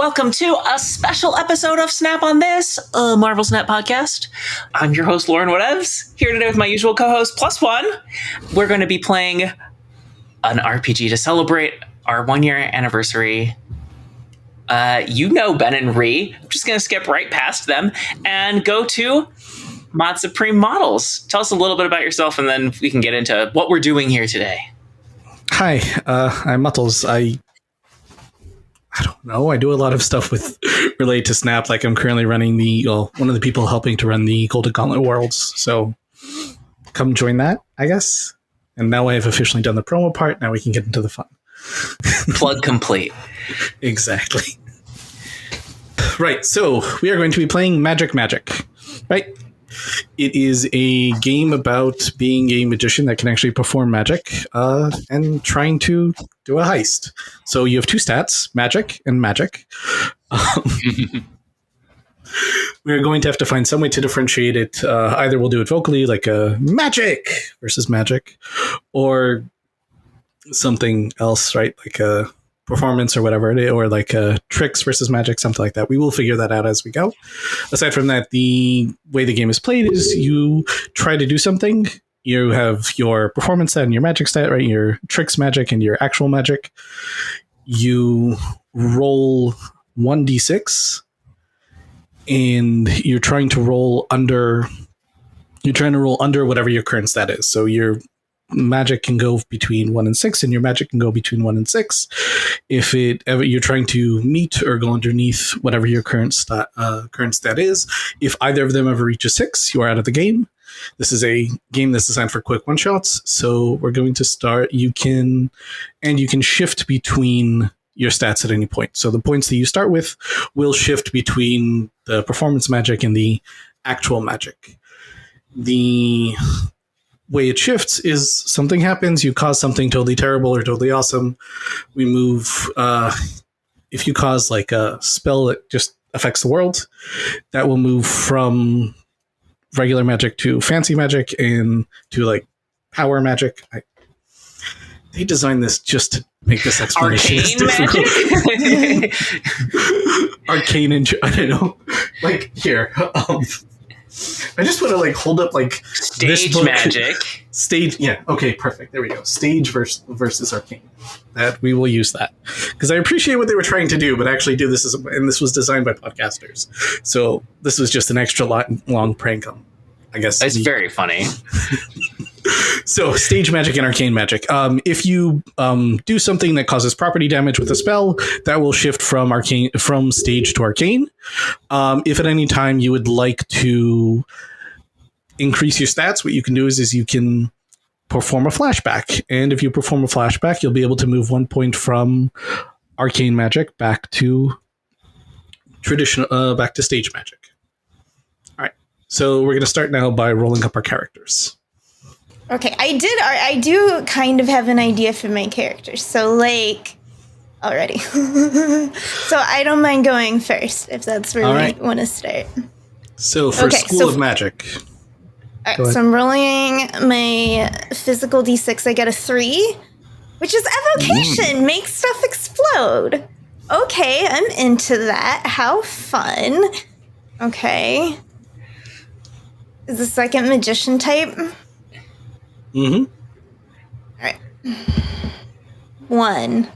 welcome to a special episode of Snap on This, a Marvel Snap podcast. I'm your host, LaurenWhatevs, here today with my usual co-host, plus one. We're going to be playing an RPG to celebrate our 1-year anniversary. You know Ben and Ree. I'm just going to skip right past them and go to Supreme Mottelz. Tell us a little bit about yourself, and then we can get into what we're doing here today. Hi, I'm Mottelz. I don't know. I do a lot of stuff related to Snap. Like I'm currently running one of the people helping to run the Golden Gauntlet Worlds. So come join that, I guess. And now I have officially done the promo part. Now we can get into the fun. Plug complete. Exactly. Right. So we are going to be playing Magic. Right. It is a game about being a magician that can actually perform magic and trying to do a heist. So you have two stats, magic and magic. We're going to have to find some way to differentiate it. Either we'll do it vocally, like magic versus magic, or something else, right? Like a performance or whatever, or like tricks versus magic, something like that. We will figure that out as we go. Aside from that, the way the game is played is you try to do something. You have your performance stat and your magic stat, right? Your tricks magic and your actual magic. You roll 1d6 and you're trying to roll under whatever your current stat is. So your magic can go between 1 and 6, and your magic can go between 1 and 6. If you're trying to meet or go underneath whatever your current stat is, if either of them ever reaches 6, you are out of the game. This is a game that's designed for quick one shots. So we're going to start. You can shift between your stats at any point. So the points that you start with will shift between the performance magic and the actual magic. The way it shifts is something happens, you cause something totally terrible or totally awesome. We move, if you cause like a spell that just affects the world, that will move from regular magic to fancy magic and to like power magic. They designed this just to make this explanation difficult. Magic? Arcane and I don't know. Like here, I just want to like hold up like Stage magic. Stage, yeah. Okay, perfect. There we go. Stage versus arcane. That we will use that because I appreciate what they were trying to do, but actually do this and this was designed by podcasters, so this was just an extra long prank. I guess it's very funny. So stage magic and arcane magic. If you do something that causes property damage with a spell, that will shift from stage to arcane. If at any time you would like to increase your stats, what you can do is you can perform a flashback. And if you perform a flashback, you'll be able to move 1 point from arcane magic back to back to stage magic. All right. So we're going to start now by rolling up our characters. Okay, I do kind of have an idea for my character. So, like, already. So I don't mind going first, if that's where we want to start. So for School of Magic. All right, so I'm rolling my physical D6. I get a 3, which is evocation. Make stuff explode. Okay, I'm into that. How fun. Okay. Is the second magician type? Mm-hmm. All right. 1.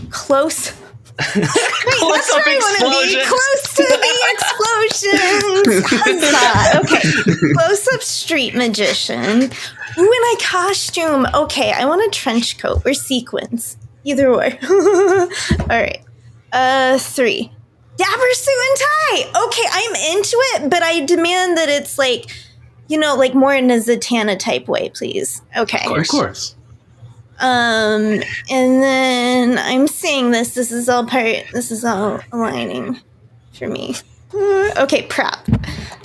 Close. Close up explosions. Close to the explosions. Huzzah. Okay. Close up street magician. Ooh, and a costume. Okay, I want a trench coat or sequins. Either or. All right. 3. Dapper suit and tie. Okay, I'm into it, but I demand that it's like, like more in a Zatanna type way, please. Okay. Of course. And then I'm seeing this. This is all aligning for me. Okay, prop.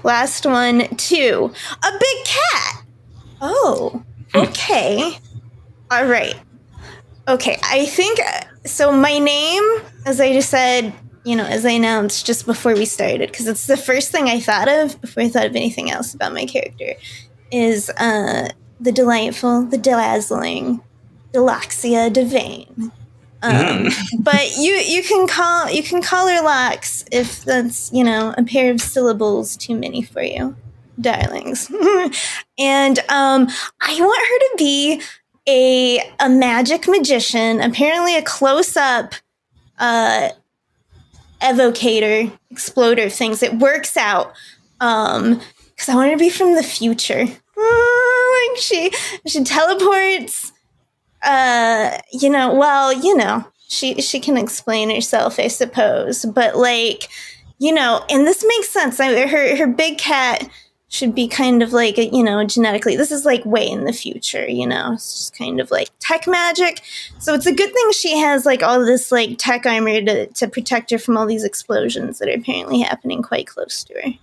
Last one, 2. A big cat. Oh, okay. All right. Okay, I think, so my name, as I just said, as I announced just before we started, because it's the first thing I thought of before I thought of anything else about my character, is the delightful, the dazzling Deloxia Devane. But you can call her Lox if that's, a pair of syllables too many for you, darlings. And I want her to be a magic magician, apparently a close-up evocator, exploder things. It works out. Because I want her to be from the future. Like she teleports. She can explain herself, I suppose. But and this makes sense. Her big cat should be kind of like, genetically, this is like way in the future, it's just kind of like tech magic. So it's a good thing she has like all this like tech armor to protect her from all these explosions that are apparently happening quite close to her.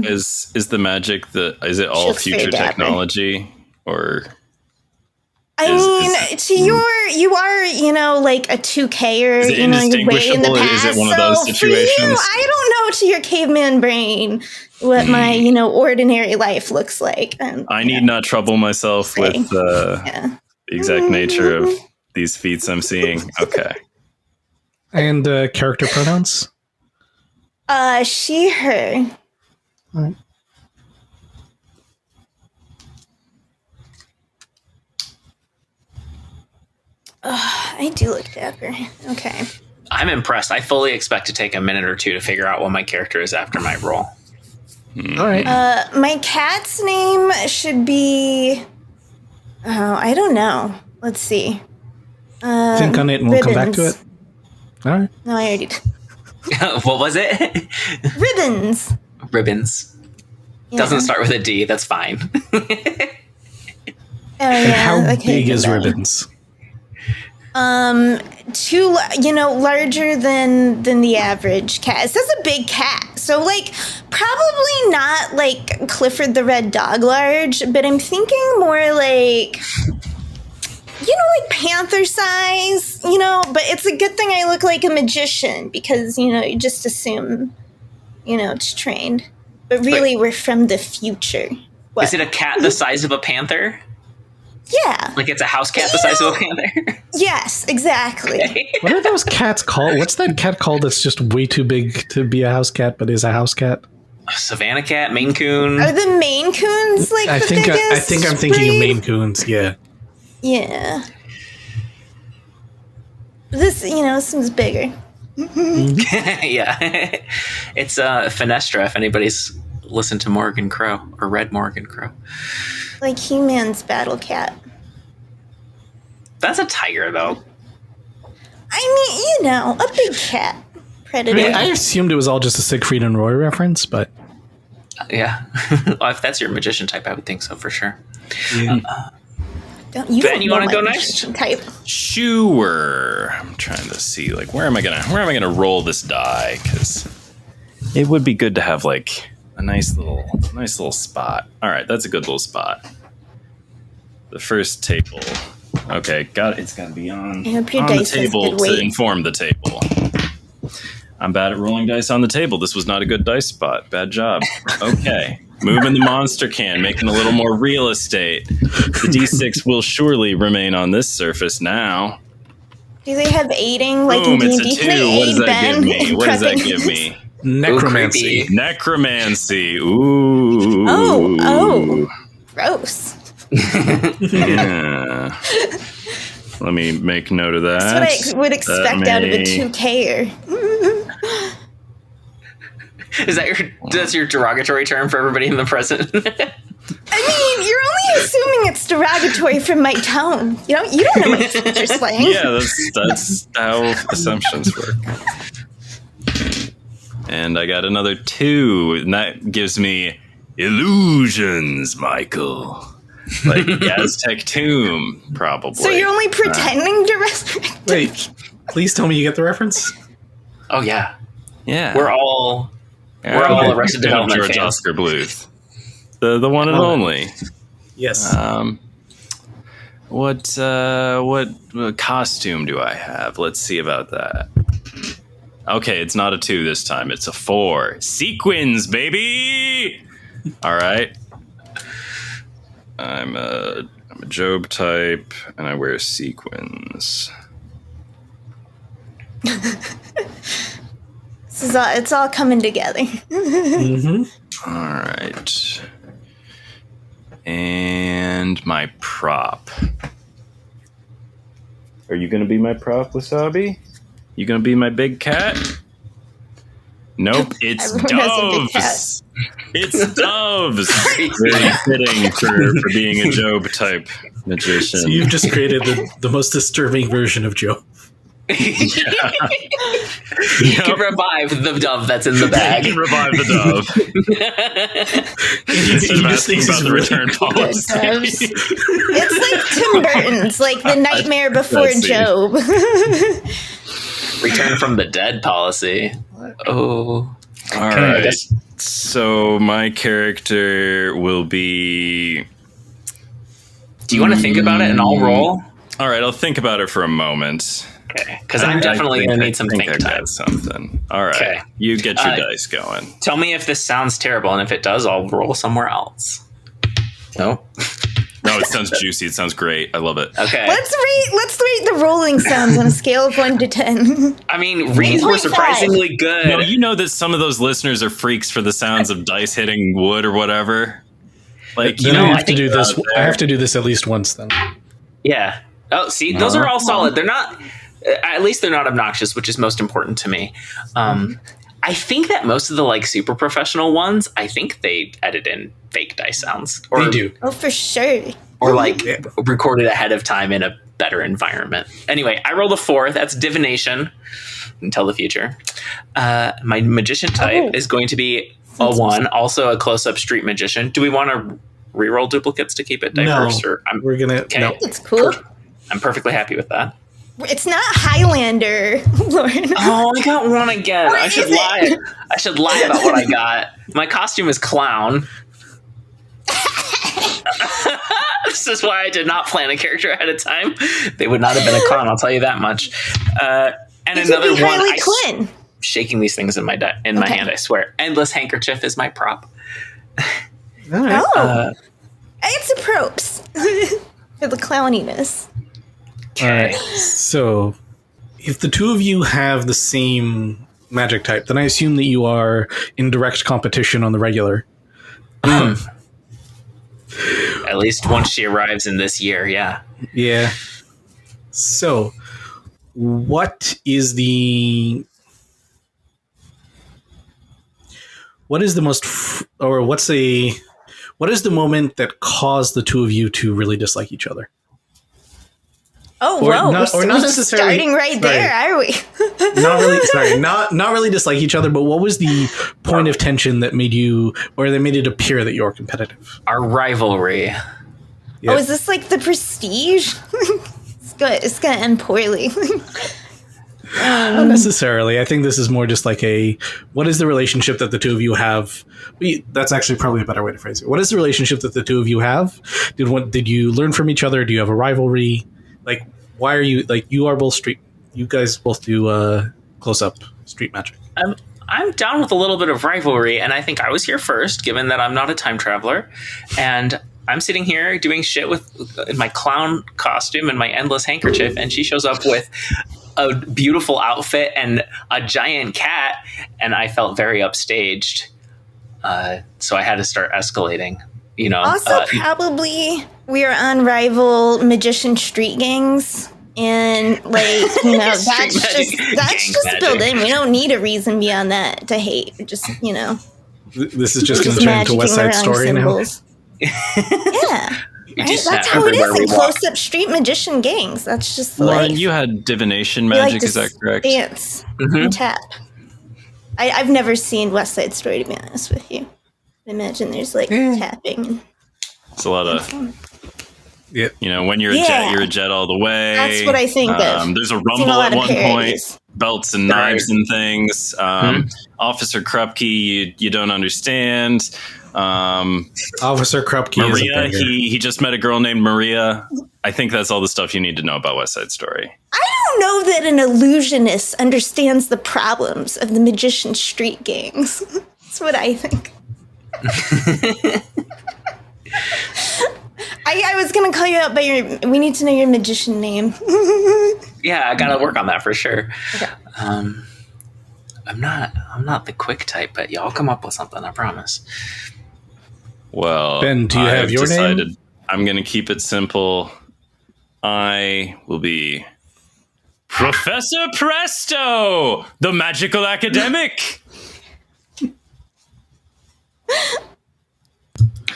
Is the magic is it all future technology or? You are, like a 2K-er, is it you're way in the past. Is it one of those situations? For you, I don't know to your caveman brain what my, ordinary life looks like. I need not trouble myself with the exact nature of these feats I'm seeing. Okay. And character pronouns? She, her. All right. I do look dapper. Okay. I'm impressed. I fully expect to take a minute or two to figure out what my character is after my roll. All right. My cat's name should be... Oh, I don't know. Let's see. Think on it and we'll come back to it. All right. No, I already did. What was it? Ribbons. Ribbons. Yeah. Doesn't start with a D. That's fine. And how big is Ribbons? Larger than the average cat. It says a big cat, so probably not like Clifford the Red Dog large, but I'm thinking more like panther size. But it's a good thing I look like a magician because you just assume it's trained, but really we're from the future. What? Is it a cat the size of a panther? Yeah. Like it's a house cat the size of a panther? Yes, exactly. Okay. What are those cats called? What's that cat called that's just way too big to be a house cat, but is a house cat? A Savannah cat, Maine Coon. Are the Maine Coons I think I'm thinking of Maine Coons, yeah. Yeah. This, seems bigger. Yeah. It's Fenestra, if anybody's listened to Morgan Crow or read Morgan Crow. Like He-Man's battle cat. That's a tiger, though. I mean, a big cat. Predator. I assumed it was all just a Siegfried and Roy reference, but... Yeah. Well, if that's your magician type, I would think so, for sure. Yeah. Ben, you want to go next? Type. Sure. I'm trying to see, where am I gonna roll this die? Because it would be good to have, a nice little spot. All right, that's a good little spot. The first table. Okay, it's got to be on the table to inform the table. I'm bad at rolling dice on the table. This was not a good dice spot. Bad job. Okay, moving the monster can, making a little more real estate. The D6 will surely remain on this surface now. Do they have aiding Boom, in it's D&D? a 2. What does that give me? What does that give me? Necromancy. Ooh, Necromancy. Ooh. Oh. Gross. Yeah. Let me make note of that. That's what I would expect out of a 2K-er. That's your derogatory term for everybody in the present? I mean, you're only assuming it's derogatory from my tone. You don't know my future slang. Yeah, that's how assumptions work. And I got another 2, and that gives me illusions, Michael. Like Aztec Tomb, probably. So you're only pretending to resurrect? Wait, please tell me you get the reference? Oh, yeah. Yeah. We're all Arrested Development George fans. Oscar Bluth. The one and only. Yes. What costume do I have? Let's see about that. Okay, it's not a 2 this time. It's a 4. Sequins, baby! All right. I'm a Job type, and I wear sequins. It's all coming together. Mm-hmm. All right. And my prop. Are you going to be my prop, Wasabi? You going to be my big cat? Nope, it's Everyone has a big doves. It's doves. Really fitting for being a Job type magician. So you've just created the most disturbing version of Joe. You can revive the dove that's in the bag. You can revive the dove. Instead of asking about the return policy. It's like Tim Burton's, like the Nightmare Before Job. Return from the dead policy. Oh. All right. So my character will be... Do you want to think about it and I'll roll? All right, I'll think about it for a moment. Okay, because I'm definitely going to need some think I time. got something. All right, Okay. You get your dice going. Tell me if this sounds terrible, and if it does, I'll roll somewhere else. No? No, it sounds juicy. It sounds great. I love it. Okay. Let's rate the rolling sounds on a scale of 1 to 10. I mean, reads were 8.5. surprisingly good. No, you know that some of those listeners are freaks for the sounds of dice hitting wood or whatever. Like, Then I have to do this. there. I have to do this at least once then. Yeah. Oh, see, those are all solid. They're not... At least they're not obnoxious, which is most important to me. I think that most of the like super professional ones, I think they edit in fake dice sounds. Or, They do. Oh, for sure. Or like recorded ahead of time in a better environment. Anyway, I rolled a 4. That's divination. Until the future. My magician type is going to be a 1. Also a close-up street magician. Do we want to reroll duplicates to keep it diverse? No, Or we're gonna. Okay. No. It's cool. I'm perfectly happy with that. It's not Highlander, Lauren. Oh, I got one again. What I should is it? lie. I should lie about what I got. My costume is clown. This is why I did not plan a character ahead of time. They would not have been a clown, I'll tell you that much. And You another could be one. Harley Quinn. Shaking these things in my my hand, I swear. Endless handkerchief is my prop. All right. Oh. It's a props. For the clowniness. All right. So, if the two of you have the same magic type, then I assume that you are in direct competition on the regular. At least once she arrives in this year, yeah. Yeah. So, what is the most, what is the moment that caused the two of you to really dislike each other? Oh, Or whoa. not- or We're not just necessarily- starting right there, are we? Not really. Sorry, not really dislike each other. But what was the point of tension that made you, or that made it appear that you're competitive? Our rivalry. Yeah. Oh, is this like the Prestige? It's gonna end poorly. Not necessarily. I think this is more just like what is the relationship that the two of you have? That's actually probably a better way to phrase it. What is the relationship that the two of you have? Did you learn from each other? Do you have a rivalry? Like, why are you, like, you are both you guys both do close up street magic. I'm down with a little bit of rivalry, and I think I was here first, given that I'm not a time traveler, and I'm sitting here doing shit in my clown costume and my endless handkerchief, and she shows up with a beautiful outfit and a giant cat, and I felt very upstaged. So I had to start escalating. You know. Also, probably we are on rival magician street gangs. And that's just built in. We don't need a reason beyond that to hate. Just this is just going to turn into West Side Story now. Yeah, right? Just That's how it is in walk. close-up street magician gangs. That's just the Lauren, life. you had divination We like magic, to is that correct? Dance and tap. I've never seen West Side Story, to be honest with you. I imagine there's tapping. And It's a lot of. Yeah. When you're a jet, you're a jet all the way. That's what I think of. There's a Seen a rumble lot at of one parodies. point. Belts and knives and things. Officer Krupke, you don't understand. Officer Krupke is a Maria, banger. he just met a girl named Maria. I think that's all the stuff you need to know about West Side Story. I don't know that an illusionist understands the problems of the magician street gangs. That's what I think. I was going to call you out by we need to know your magician name. Yeah, I got to work on that for sure. Okay. I'm not the quick type, but y'all come up with something, I promise. Well, Ben, do you have your name? I'm going to keep it simple. I will be Professor Presto, the magical academic.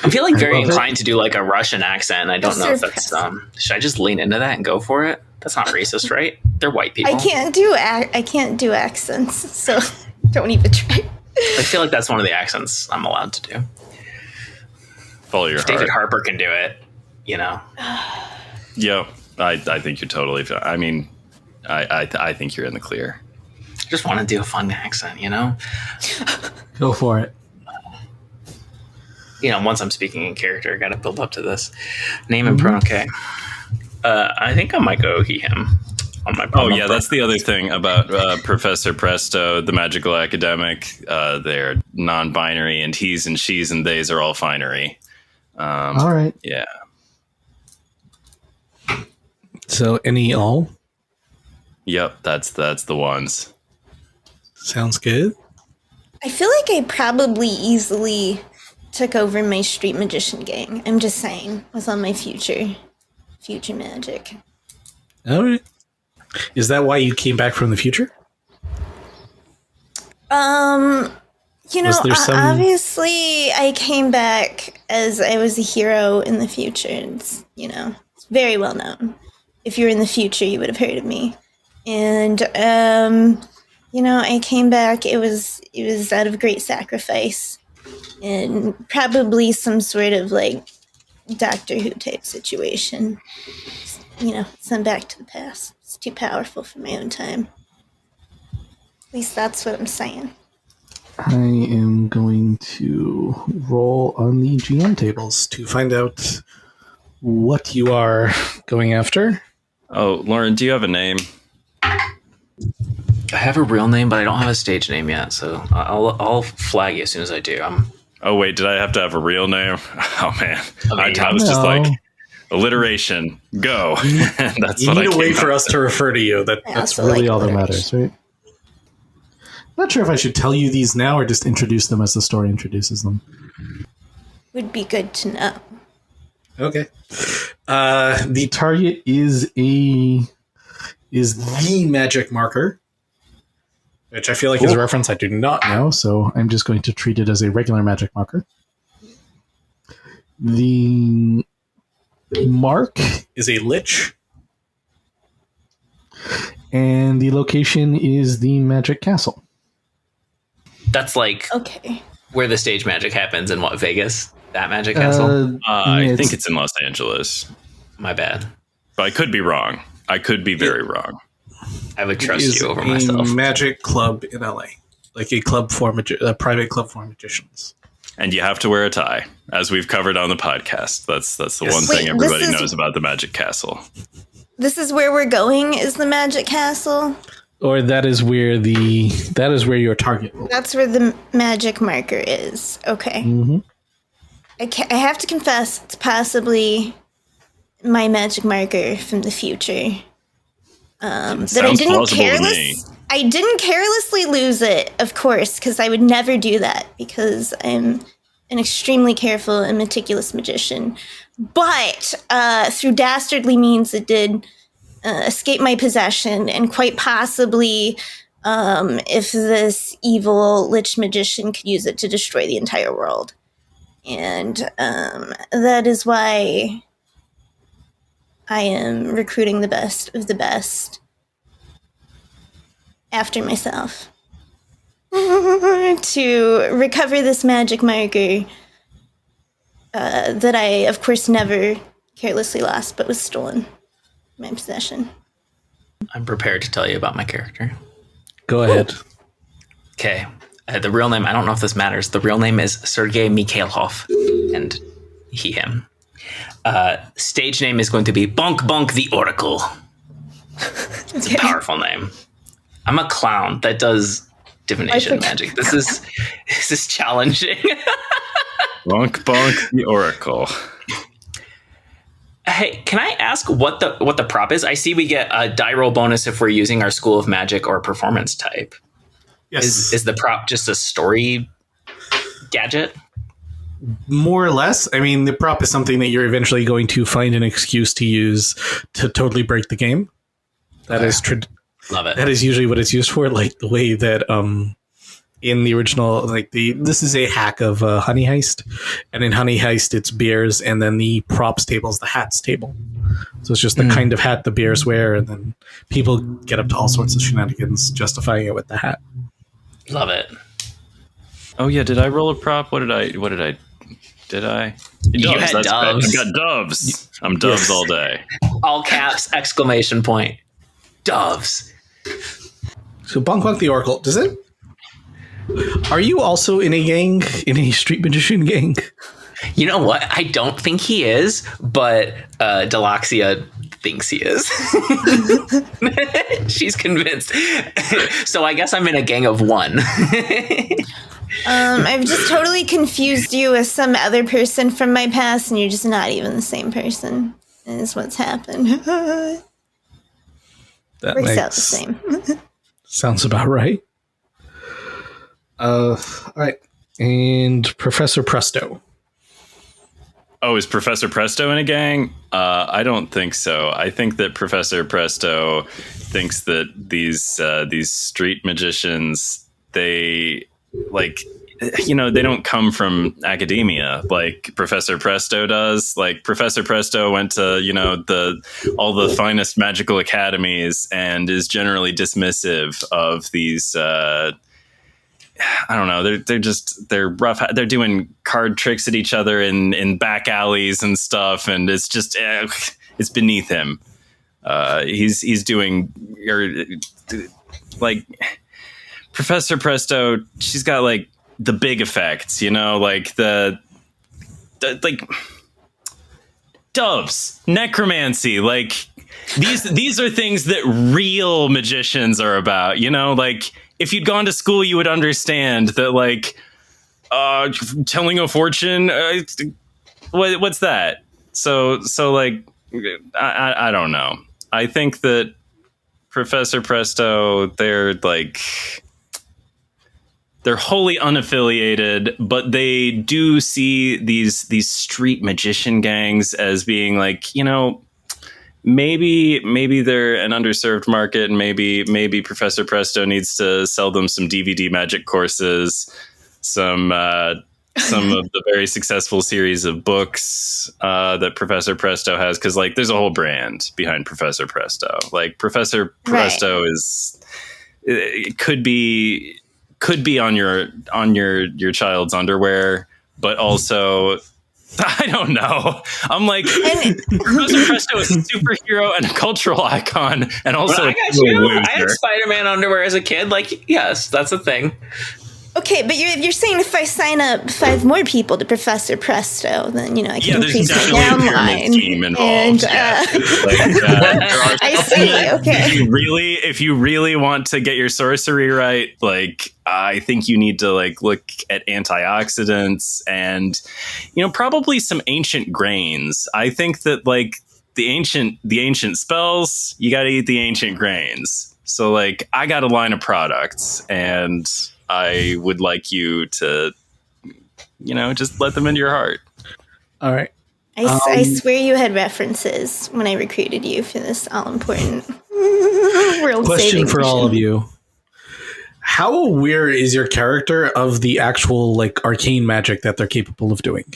I'm feeling very inclined to do like a Russian accent. I don't know if that's should I just lean into that and go for it? That's not racist, right? They're white people. I can't do accents, so don't even try. I feel like that's one of the accents I'm allowed to do. Follow your if heart. David Harper can do it, you know. Yep, I think you're totally. I mean, I think you're in the clear. Just want to do a fun accent, you know. Go for it. You know, once I'm speaking in character, I got to build up to this. Name and pronoun. Okay. I think I might go he, him. On my that's the other thing about Professor Presto, the magical academic. They're non-binary, and he's and she's and theys are all finery. All right. Yeah. So any all? Yep, that's the ones. Sounds good. I feel like I probably easily took over my street magician gang. I'm just saying, was on my future magic. All right. Is that why you came back from the future? You know, obviously I came back as I was a hero in the future. It's, you know, it's very well known. If you're in the future, you would have heard of me. And, you know, I came back, it was out of great sacrifice and probably some sort of like Doctor Who type situation. You know, send back to the past. It's too powerful for my own time. At least that's what I'm saying. I am going to roll on the GM tables to find out what you are going after. Oh, Lauren, do you have a name? I have a real name, but I don't have a stage name yet, so I'll flag you as soon as I do. Oh, wait, did I have to have a real name? Oh, man. I was No. just like, alliteration, go. That's You what need I a way came for up us to refer to you. That's also really like all that alliteration. matters, right? Not sure if I should tell you these now or just introduce them as the story introduces them. Would be good to know. Okay. The target is the magic marker, which I feel like is a reference I do not know, so I'm just going to treat it as a regular magic marker. The mark is a lich, and the location is the magic castle. That's like Okay. where the stage magic happens in what, Vegas? That magic castle? I think it's in Los Angeles. My bad. But I could be wrong. I could be very wrong. I would It trust is you over a myself. magic club in LA, like a club for a private club for magicians. And you have to wear a tie, as we've covered on the podcast. That's the Yes. one Wait, thing everybody this is- knows about the Magic Castle. This is where we're going, is the magic castle? Or that is where your target will be. That's where the magic marker is. Okay. Mm-hmm. I have to confess, it's possibly my magic marker from the future. That I Sounds didn't plausible to me. I didn't carelessly lose it, of course, because I would never do that because I'm an extremely careful and meticulous magician. But through dastardly means, it did escape my possession, and quite possibly, if this evil lich magician could use it to destroy the entire world. And that is why I am recruiting the best of the best after myself to recover this magic marker that I, of course, never carelessly lost, but was stolen from my possession. I'm prepared to tell you about my character. Go ahead. Okay. The real name, I don't know if this matters. The real name is Sergei Mikhailov, and he, him. Stage name is going to be Bonk Bonk the Oracle. It's a powerful name. I'm a clown that does divination magic. This is challenging. Bonk Bonk the Oracle. Hey, can I ask what the prop is? I see we get a die roll bonus if we're using our School of Magic or performance type. Yes. Is the prop just a story gadget? More or less. I mean, the prop is something that you're eventually going to find an excuse to use to totally break the game. That is Love it. That is usually what it's used for, like the way that in the original, like this is a hack of Honey Heist, and in Honey Heist it's bears, and then the props table is the hats table. So it's just the kind of hat the bears wear, and then people get up to all sorts of shenanigans justifying it with the hat. Love it. Oh yeah, did I roll a prop? What did I? Did I? You had That's doves. I've got doves. I'm doves all day. All caps, exclamation point. Doves. So Bonk Bonk the Oracle, are you also in a gang, in a street magician gang? You know what? I don't think he is, but Deloxia thinks he is. She's convinced. So I guess I'm in a gang of one. I've just totally confused you with some other person from my past, and you're just not even the same person. Is what's happened. That Works out the same. Sounds about right. All right. And Professor Presto. Oh, is Professor Presto in a gang? I don't think so. I think that Professor Presto thinks that these street magicians, they they don't come from academia like Professor Presto does. Like Professor Presto went to, all the finest magical academies and is generally dismissive of these, I don't know. They're rough. They're doing card tricks at each other in back alleys and stuff. And it's just, it's beneath him. He's doing Professor Presto. She's got like the big effects, like the doves, necromancy, like these are things that real magicians are about, like if you'd gone to school, you would understand that, like, telling a fortune, what's that? So like, I don't know. I think that Professor Presto, they're wholly unaffiliated, but they do see these street magician gangs as being like, maybe they're an underserved market, and maybe Professor Presto needs to sell them some DVD magic courses, some of the very successful series of books that Professor Presto has, because like there's a whole brand behind Professor Presto. Like Professor Presto is, it could be on your child's underwear, but also I don't know. I'm like, Professor Presto is a superhero and a cultural icon, and also I got you. I had Spider-Man underwear as a kid. Like, yes, that's a thing. Okay, but you're saying if I sign up 5 more people to Professor Presto, then I can increase my downline. Scheme involved. I see. Okay. If you really want to get your sorcery right, like I think you need to like look at antioxidants and probably some ancient grains. I think that like the ancient spells, you got to eat the ancient grains. So like I got a line of products, and I would like you to, just let them into your heart. All right. I swear you had references when I recruited you for this all-important world-saving question for all mission. of you. How aware is your character of the actual like arcane magic that they're capable of doing?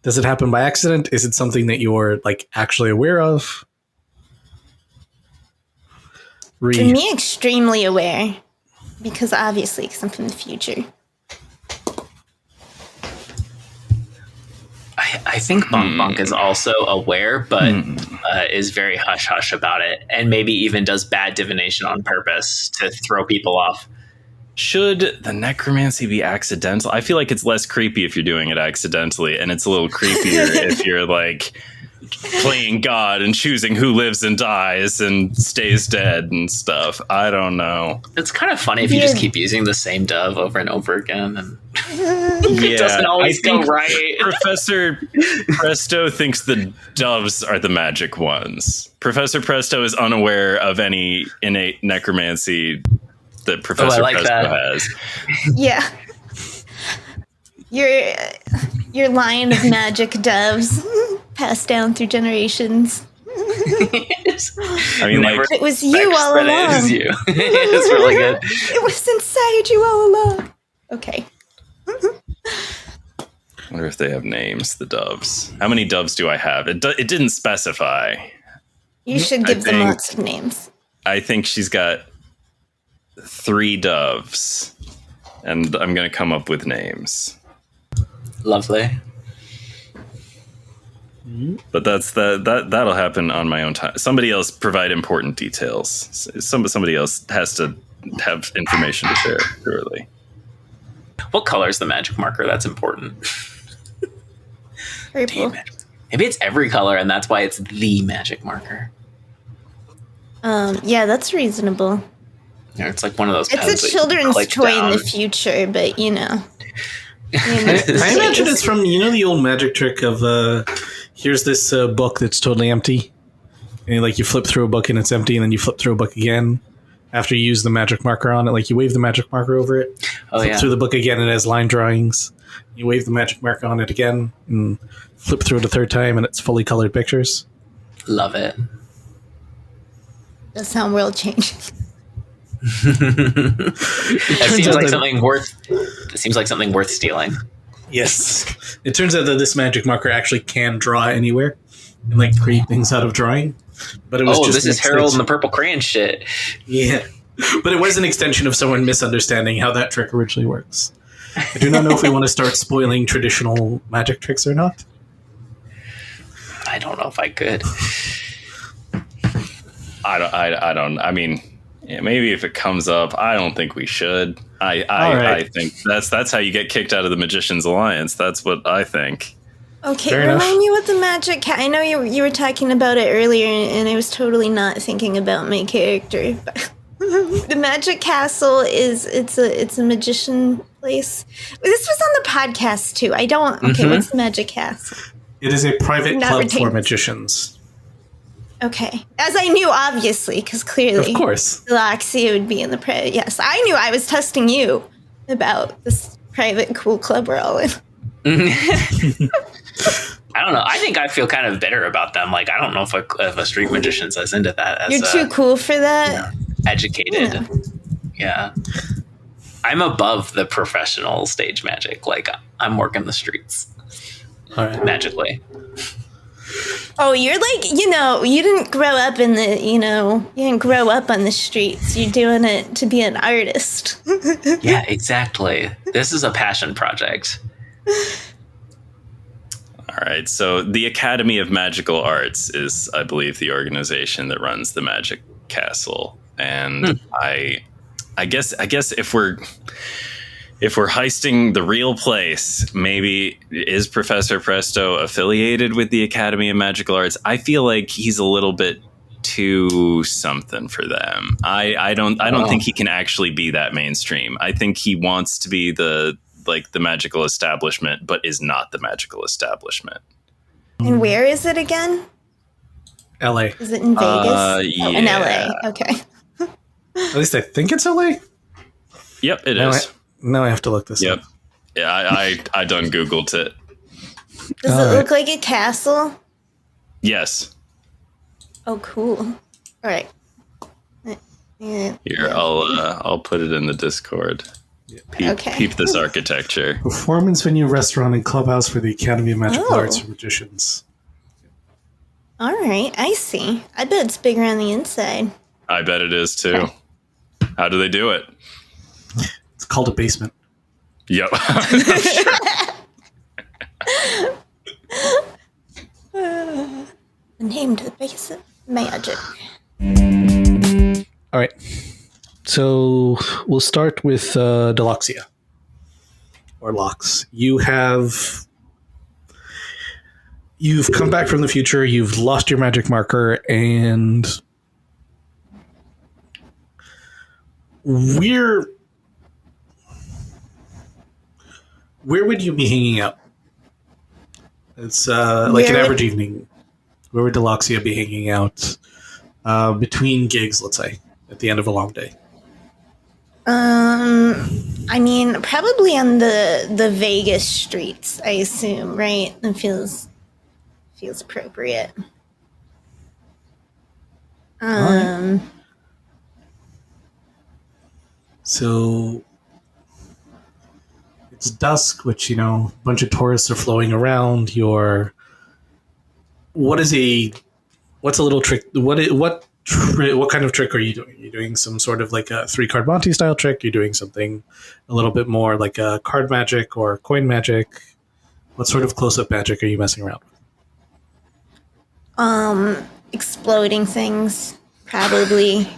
Does it happen by accident? Is it something that you're like actually aware of? For me, extremely aware. Because I'm from the future. I think Bonk Bonk is also aware, but is very hush-hush about it, and maybe even does bad divination on purpose to throw people off. Should the necromancy be accidental? I feel like it's less creepy if you're doing it accidentally, and it's a little creepier if you're like playing God and choosing who lives and dies and stays dead and stuff. I don't know. It's kind of funny if you just keep using the same dove over and over again. And It doesn't always go right. Professor Presto thinks the doves are the magic ones. Professor Presto is unaware of any innate necromancy that Professor Presto has. Yeah. Your line of magic doves passed down through generations. I mean, like, it was you all along. It is you. It's really good. It was inside you all along. Okay. I wonder if they have names, the doves. How many doves do I have? It didn't specify. You should give them lots of names. I think she's got 3 doves, and I'm going to come up with names. Lovely. But that'll happen on my own time. Somebody else provide important details. Somebody else has to have information to share, surely. What color is the magic marker? That's important. Purple. Maybe it's every color, and that's why it's the magic marker. Yeah, that's reasonable. Yeah, it's like one of those. It's a children's toy in the future, but you know. I imagine it's from the old magic trick of here's this book that's totally empty, and like you flip through a book and it's empty, and then you flip through a book again after you use the magic marker on it. Like you wave the magic marker over it, flip through the book again, and it has line drawings. You wave the magic marker on it again, and flip through it a third time, and it's fully colored pictures. Love it. That sound world changing. It seems like something worth stealing. Yes. It turns out that this magic marker actually can draw anywhere and like create things out of drawing. But it was this is Harold and the Purple Crayon shit. Yeah. But it was an extension of someone misunderstanding how that trick originally works. I do not know if we want to start spoiling traditional magic tricks or not. I don't know if I could. I don't. I mean, yeah, maybe if it comes up, I don't think we should. I think that's how you get kicked out of the Magicians Alliance. That's what I think. Okay, remind me what the magic. I know you were talking about it earlier, and I was totally not thinking about my character. But the Magic Castle it's a magician place. This was on the podcast too. I don't. Okay, what's the Magic Castle? It is a private club for magicians. Okay. As I knew, obviously, because clearly... Of course. Loxia would be in the private... Yes, I knew. I was testing you about this private cool club we're all in. I don't know. I think I feel kind of bitter about them. Like, I don't know if a street magician says into that. You're too cool for that? Educated. Yeah. I'm above the professional stage magic. Like, I'm working the streets. All right. Magically. Oh, you're like, you didn't grow up in the, you didn't grow up on the streets. You're doing it to be an artist. Yeah, exactly. This is a passion project. All right. So the Academy of Magical Arts is, I believe, the organization that runs the Magic Castle. And I guess if we're heisting the real place, maybe is Professor Presto affiliated with the Academy of Magical Arts? I feel like he's a little bit too something for them. I don't think he can actually be that mainstream. I think he wants to be the magical establishment, but is not the magical establishment. And where is it again? LA. Is it in Vegas? Yeah. In LA. Okay. At least I think it's LA. Yep, it is. Now I have to look this up. Yeah, I done Googled it. Does it look like a castle? Yes. Oh, cool. All right. Yeah. Here, I'll put it in the Discord. Peep this architecture. Performance venue, restaurant, and clubhouse for the Academy of Magical Arts for Magicians. All right, I see. I bet it's bigger on the inside. I bet it is too. Okay. How do they do it? It's called a basement. Yep. Named the basic magic. All right. So we'll start with Deluxia. Or Lox. You've come back from the future, you've lost your magic marker, and where would you be hanging out? It's like an average evening. Where would Deloxia be hanging out between gigs, let's say, at the end of a long day? I mean, probably on the Vegas streets, I assume, right? It feels appropriate. Right. So it's dusk, which, a bunch of tourists are flowing around. What's a little trick? What kind of trick are you doing? Are you doing some sort of like a 3-card Monty style trick? You're doing something a little bit more like a card magic or coin magic? What sort of close-up magic are you messing around with? Exploding things, probably.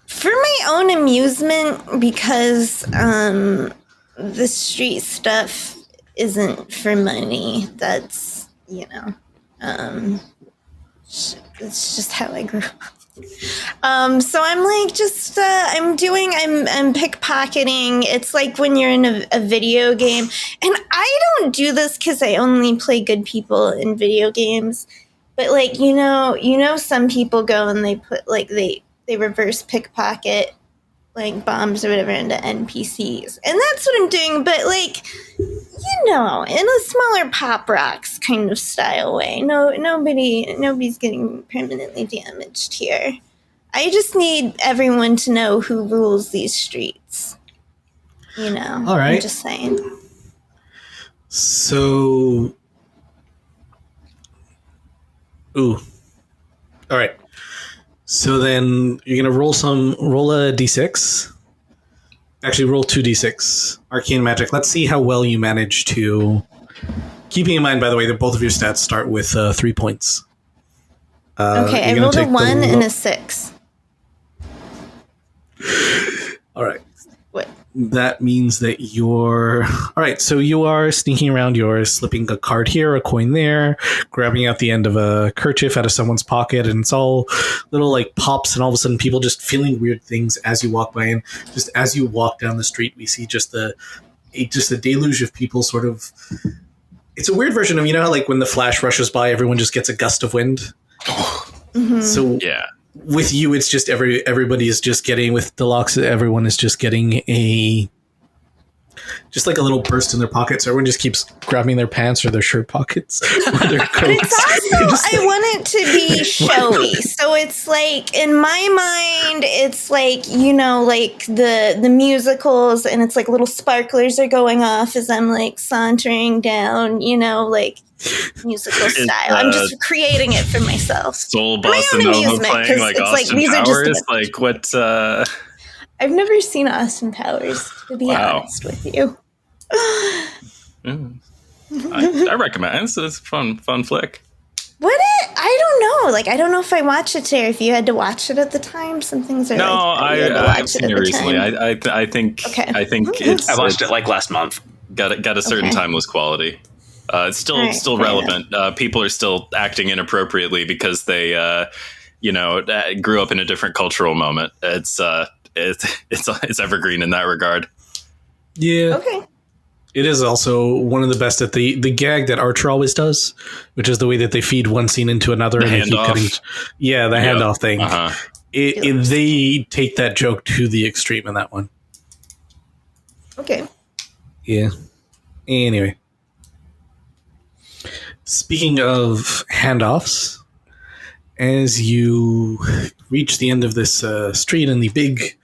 For my own amusement, because the street stuff isn't for money. That's, it's just how I grew up. So I'm like, I'm pickpocketing. It's like when you're in a video game, and I don't do this because I only play good people in video games. But like, some people go and they put like, they reverse pickpocket like bombs or whatever into NPCs. And that's what I'm doing. But like, in a smaller Pop Rocks kind of style way. Nobody's getting permanently damaged here. I just need everyone to know who rules these streets. All right. I'm just saying. So, all right. So then you're gonna roll a d6. Actually, roll 2d6 arcane magic. Let's see how well you manage to. Keeping in mind, by the way, that both of your stats start with 3 points. Okay, I rolled a 1 and a 6. All right. What? That means that you're... All right, so you are sneaking around. You're slipping a card here, a coin there, grabbing out the end of a kerchief out of someone's pocket, and it's all little, like, pops, and all of a sudden people just feeling weird things as you walk by. And just as you walk down the street, we see just a deluge of people sort of... It's a weird version of, how, like, when the Flash rushes by, everyone just gets a gust of wind? Mm-hmm. So... Yeah. With you, it's just everybody is just getting, with Deluxe, everyone is just getting just like a little burst in their pockets. Everyone just keeps grabbing their pants or their shirt pockets or their coats. But it's also, I want it to be showy. So it's like, in my mind, it's like, like the musicals, and it's like little sparklers are going off as I'm like sauntering down, like musical style. I'm just creating it for myself. Soul Bossa Nova playing like Austin Powers? Like what? I've never seen Austin Powers, to be honest with you. I recommend it. It's a fun flick. I don't know. Like, I don't know if I watched it today or if you had to watch it at the time. Some things are no, I've seen it recently. I think it's... I watched it like last month. Got a certain timeless quality. It's still relevant. People are still acting inappropriately because they, grew up in a different cultural moment. It's evergreen in that regard. Yeah. Okay. It is also one of the best at the gag that Archer always does, which is the way that they feed one scene into another. The handoff. Handoff thing. Uh-huh. They take that joke to the extreme in that one. Okay. Yeah. Anyway. Speaking of handoffs, as you reach the end of this street and the big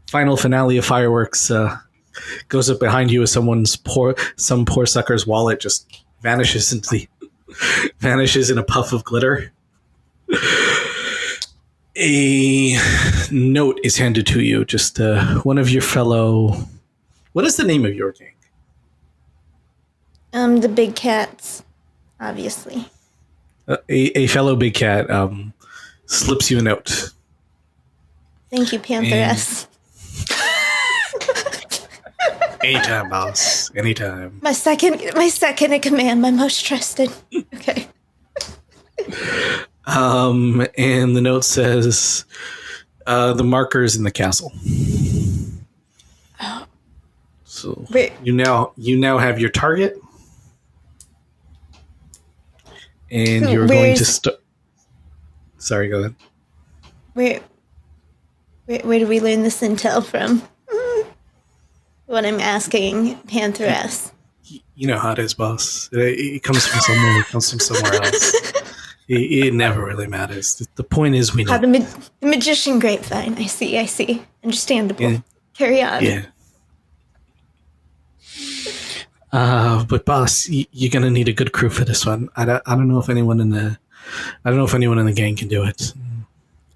final finale of fireworks goes up behind you as some poor sucker's wallet just vanishes in a puff of glitter. A note is handed to you. Just one of your fellow... What is the name of your gang? The Big Cats, obviously. A fellow Big Cat slips you a note. Thank you, Panther S. Anytime, boss. Anytime. My second in command, my most trusted. Okay. And the note says, the marker's in the castle. Oh. So Wait. you now have your target, and you're going to start. Sorry, go ahead. Where did we learn this intel from? What I'm asking Pantheress. You know how it is, boss. It comes from somewhere. It comes from somewhere else. It never really matters. The point is, we know. The magician grapevine. I see. Understandable. Yeah. Carry on. Yeah. But boss, you're gonna need a good crew for this one. I don't know if anyone in the gang can do it.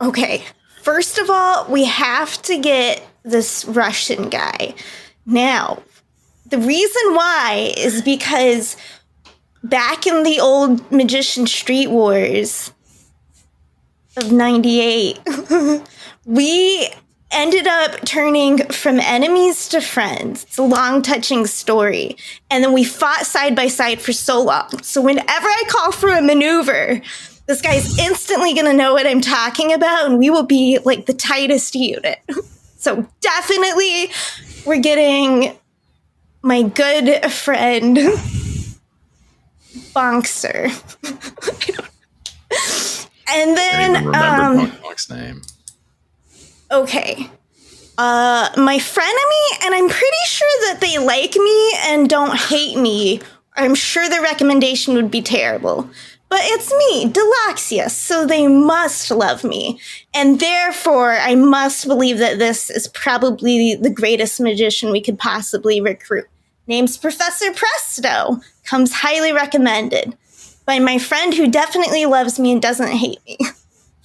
Okay. First of all, we have to get this Russian guy. Now, the reason why is because back in the old Magician Street Wars of 98, we ended up turning from enemies to friends. It's a long, touching story. And then we fought side by side for so long. So whenever I call for a maneuver, this guy's instantly going to know what I'm talking about, and we will be like the tightest unit. So definitely we're getting my good friend Bonkster. And then I don't even remember Bonk's name. Okay. My frenemy, and I'm pretty sure that they like me and don't hate me. I'm sure the recommendation would be terrible. But it's me, Deluxius, so they must love me. And therefore, I must believe that this is probably the greatest magician we could possibly recruit. Name's Professor Presto. Comes highly recommended by my friend who definitely loves me and doesn't hate me.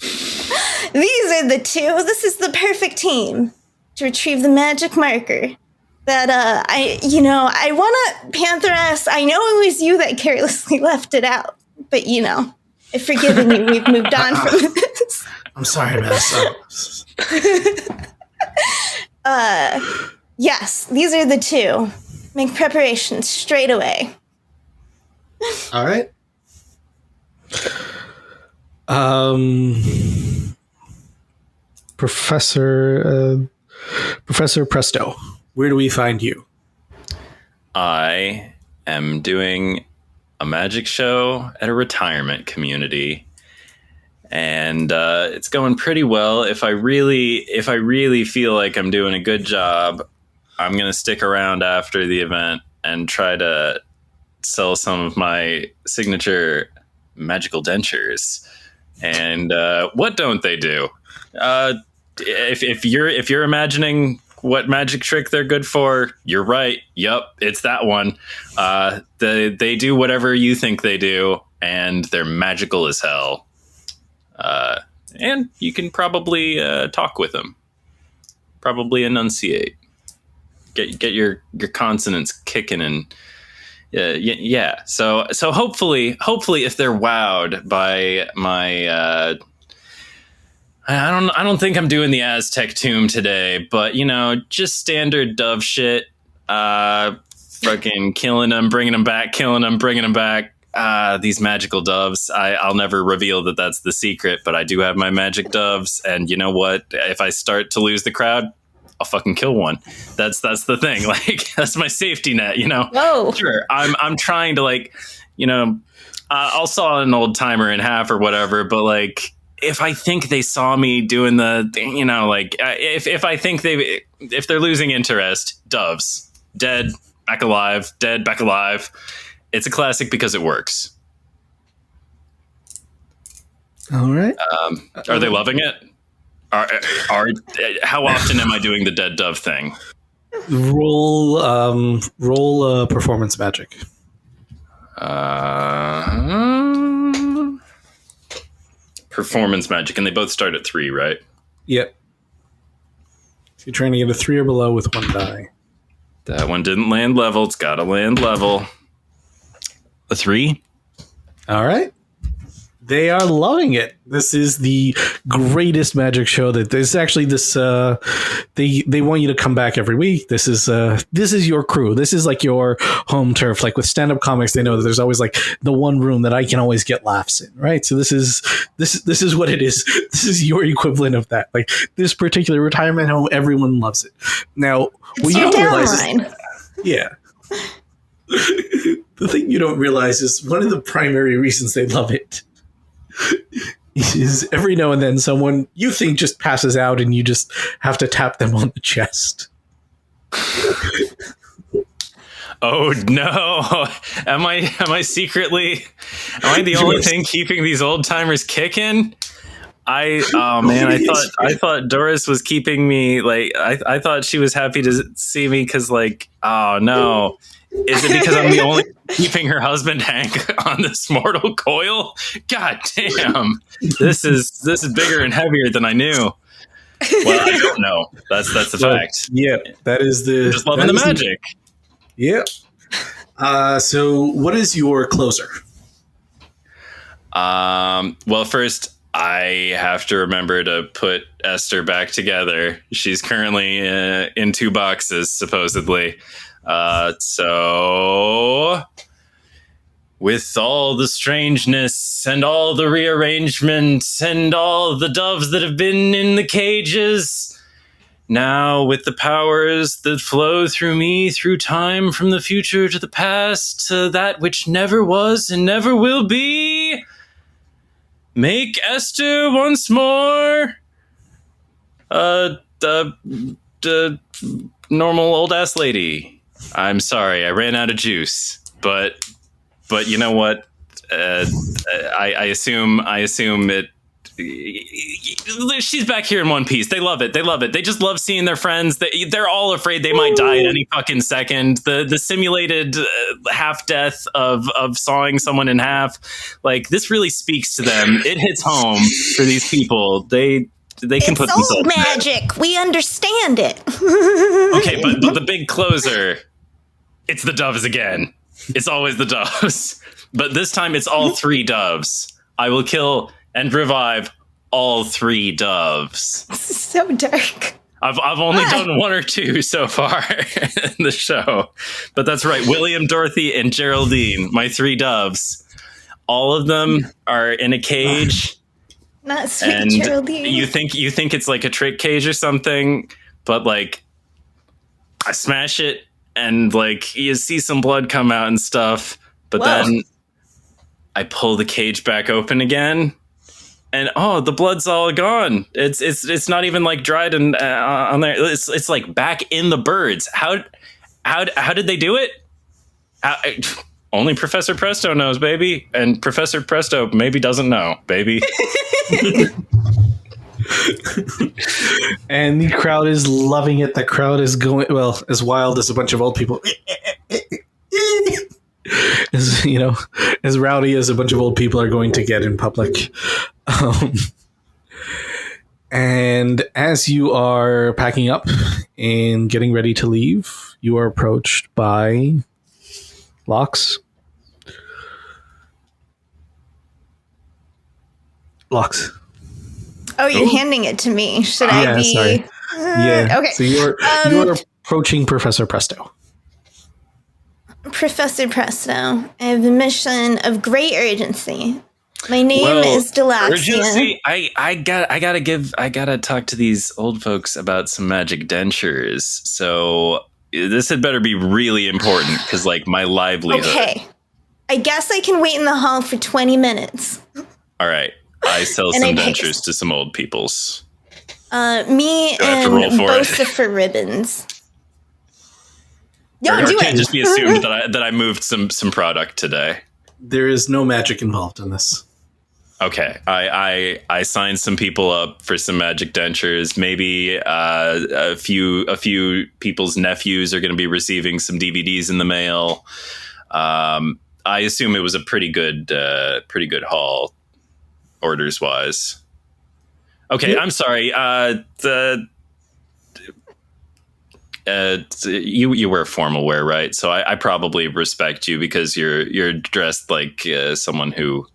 These are the two. This is the perfect team to retrieve the magic marker. That, I want to, Pantheress, I know it was you that carelessly left it out. But, I've forgiven you. We've moved on from this. I'm sorry, Miss. Yes, these are the two. Make preparations straight away. All right. Professor Presto, where do we find you? I am doing a magic show at a retirement community, and it's going pretty well. If I really feel like I'm doing a good job, I'm going to stick around after the event and try to sell some of my signature magical dentures. And what don't they do? If you're imagining what magic trick they're good for, you're right. Yup, it's that one. They do whatever you think they do, and they're magical as hell. And you can probably talk with them. Probably enunciate. Get your consonants kicking, and yeah. So hopefully if they're wowed by my I don't think I'm doing the Aztec tomb today, but just standard dove shit. Fucking killing them, bringing them back, killing them, bringing them back. These magical doves. I'll never reveal that that's the secret, but I do have my magic doves, and you know what? If I start to lose the crowd, I'll fucking kill one. That's the thing. Like, that's my safety net, Whoa. Sure. I'm trying to I'll saw an old timer in half or whatever, but if I think they saw me doing if they're losing interest, doves, dead, back alive, dead, back alive. It's a classic because it works. All right. Are they loving it? How often am I doing the dead dove thing? Roll performance magic. Performance magic, and they both start at 3, right? Yep. So you're trying to get a 3 or below with 1 die. That one didn't land level. It's got to land level. A 3. All right. They are loving it. This is the greatest magic show that there's actually this. They want you to come back every week. This is your crew. This is like your home turf. Like with stand-up comics, they know that there's always like the one room that I can always get laughs in, right? So this is what it is. This is your equivalent of that. Like this particular retirement home, everyone loves it. Now, It's your downline. Yeah. The thing you don't realize is one of the primary reasons they love it is every now and then someone you think just passes out and you just have to tap them on the chest. Oh no! Am I the only thing keeping these old timers kicking? I thought Doris was keeping me, like, I thought she was happy to see me because, like, oh no. Is it because I'm the only keeping her husband Hank on this mortal coil? God damn. This is bigger and heavier than I knew. Well, I don't know. That's the fact. Yeah, that is the Just loving the magic. Yeah. So what is your closer? Well, first I have to remember to put Esther back together. She's currently in 2 boxes, supposedly. So with all the strangeness and all the rearrangements and all the doves that have been in the cages, now with the powers that flow through me through time from the future to the past to that which never was and never will be, make Esther once more normal old ass lady. I'm sorry, I ran out of juice, but you know what? I assume it. She's back here in one piece. They love it. They just love seeing their friends. They're all afraid they might die at any fucking second. The simulated half death of sawing someone in half, like, this really speaks to them. It hits home for these people. They can put themselves old magic. We understand it. Okay, but the big closer, it's the doves again. It's always the doves. But this time it's all 3 doves. I will kill and revive all 3 doves. This is so dark. I've only done 1 or 2 so far in the show. But that's right. William, Dorothy, and Geraldine, my 3 doves. All of them are in a cage. Not sweet And Geraldine. you think it's like a trick cage or something, but, like, I smash it and, like, you see some blood come out and stuff, but then I pull the cage back open again, and the blood's all gone. It's not even, like, dried and on there. It's like back in the birds. How did they do it? Only Professor Presto knows, baby, and Professor Presto maybe doesn't know, baby. And the crowd is loving it. The crowd is going, well, as wild as a bunch of old people. As rowdy as a bunch of old people are going to get in public. And as you are packing up and getting ready to leave, you are approached by Lox. Oh, you're handing it to me. Should I be? Sorry. Yeah. Okay. So you're approaching Professor Presto. Professor Presto, I have a mission of great urgency. My name is Delaxia. Urgency? I gotta talk to these old folks about some magic dentures. So this had better be really important because, like, my livelihood. Okay. I guess I can wait in the hall for 20 minutes. All right. I sell some dentures to some old peoples. Me and Bosifer ribbons. Or it can't just be assumed that I moved some product today. There is no magic involved in this. Okay, I signed some people up for some magic dentures. Maybe a few people's nephews are going to be receiving some DVDs in the mail. I assume it was a pretty good haul, orders wise. Okay, yep. I'm sorry. You wear formal wear, right? So I probably respect you because you're dressed like someone who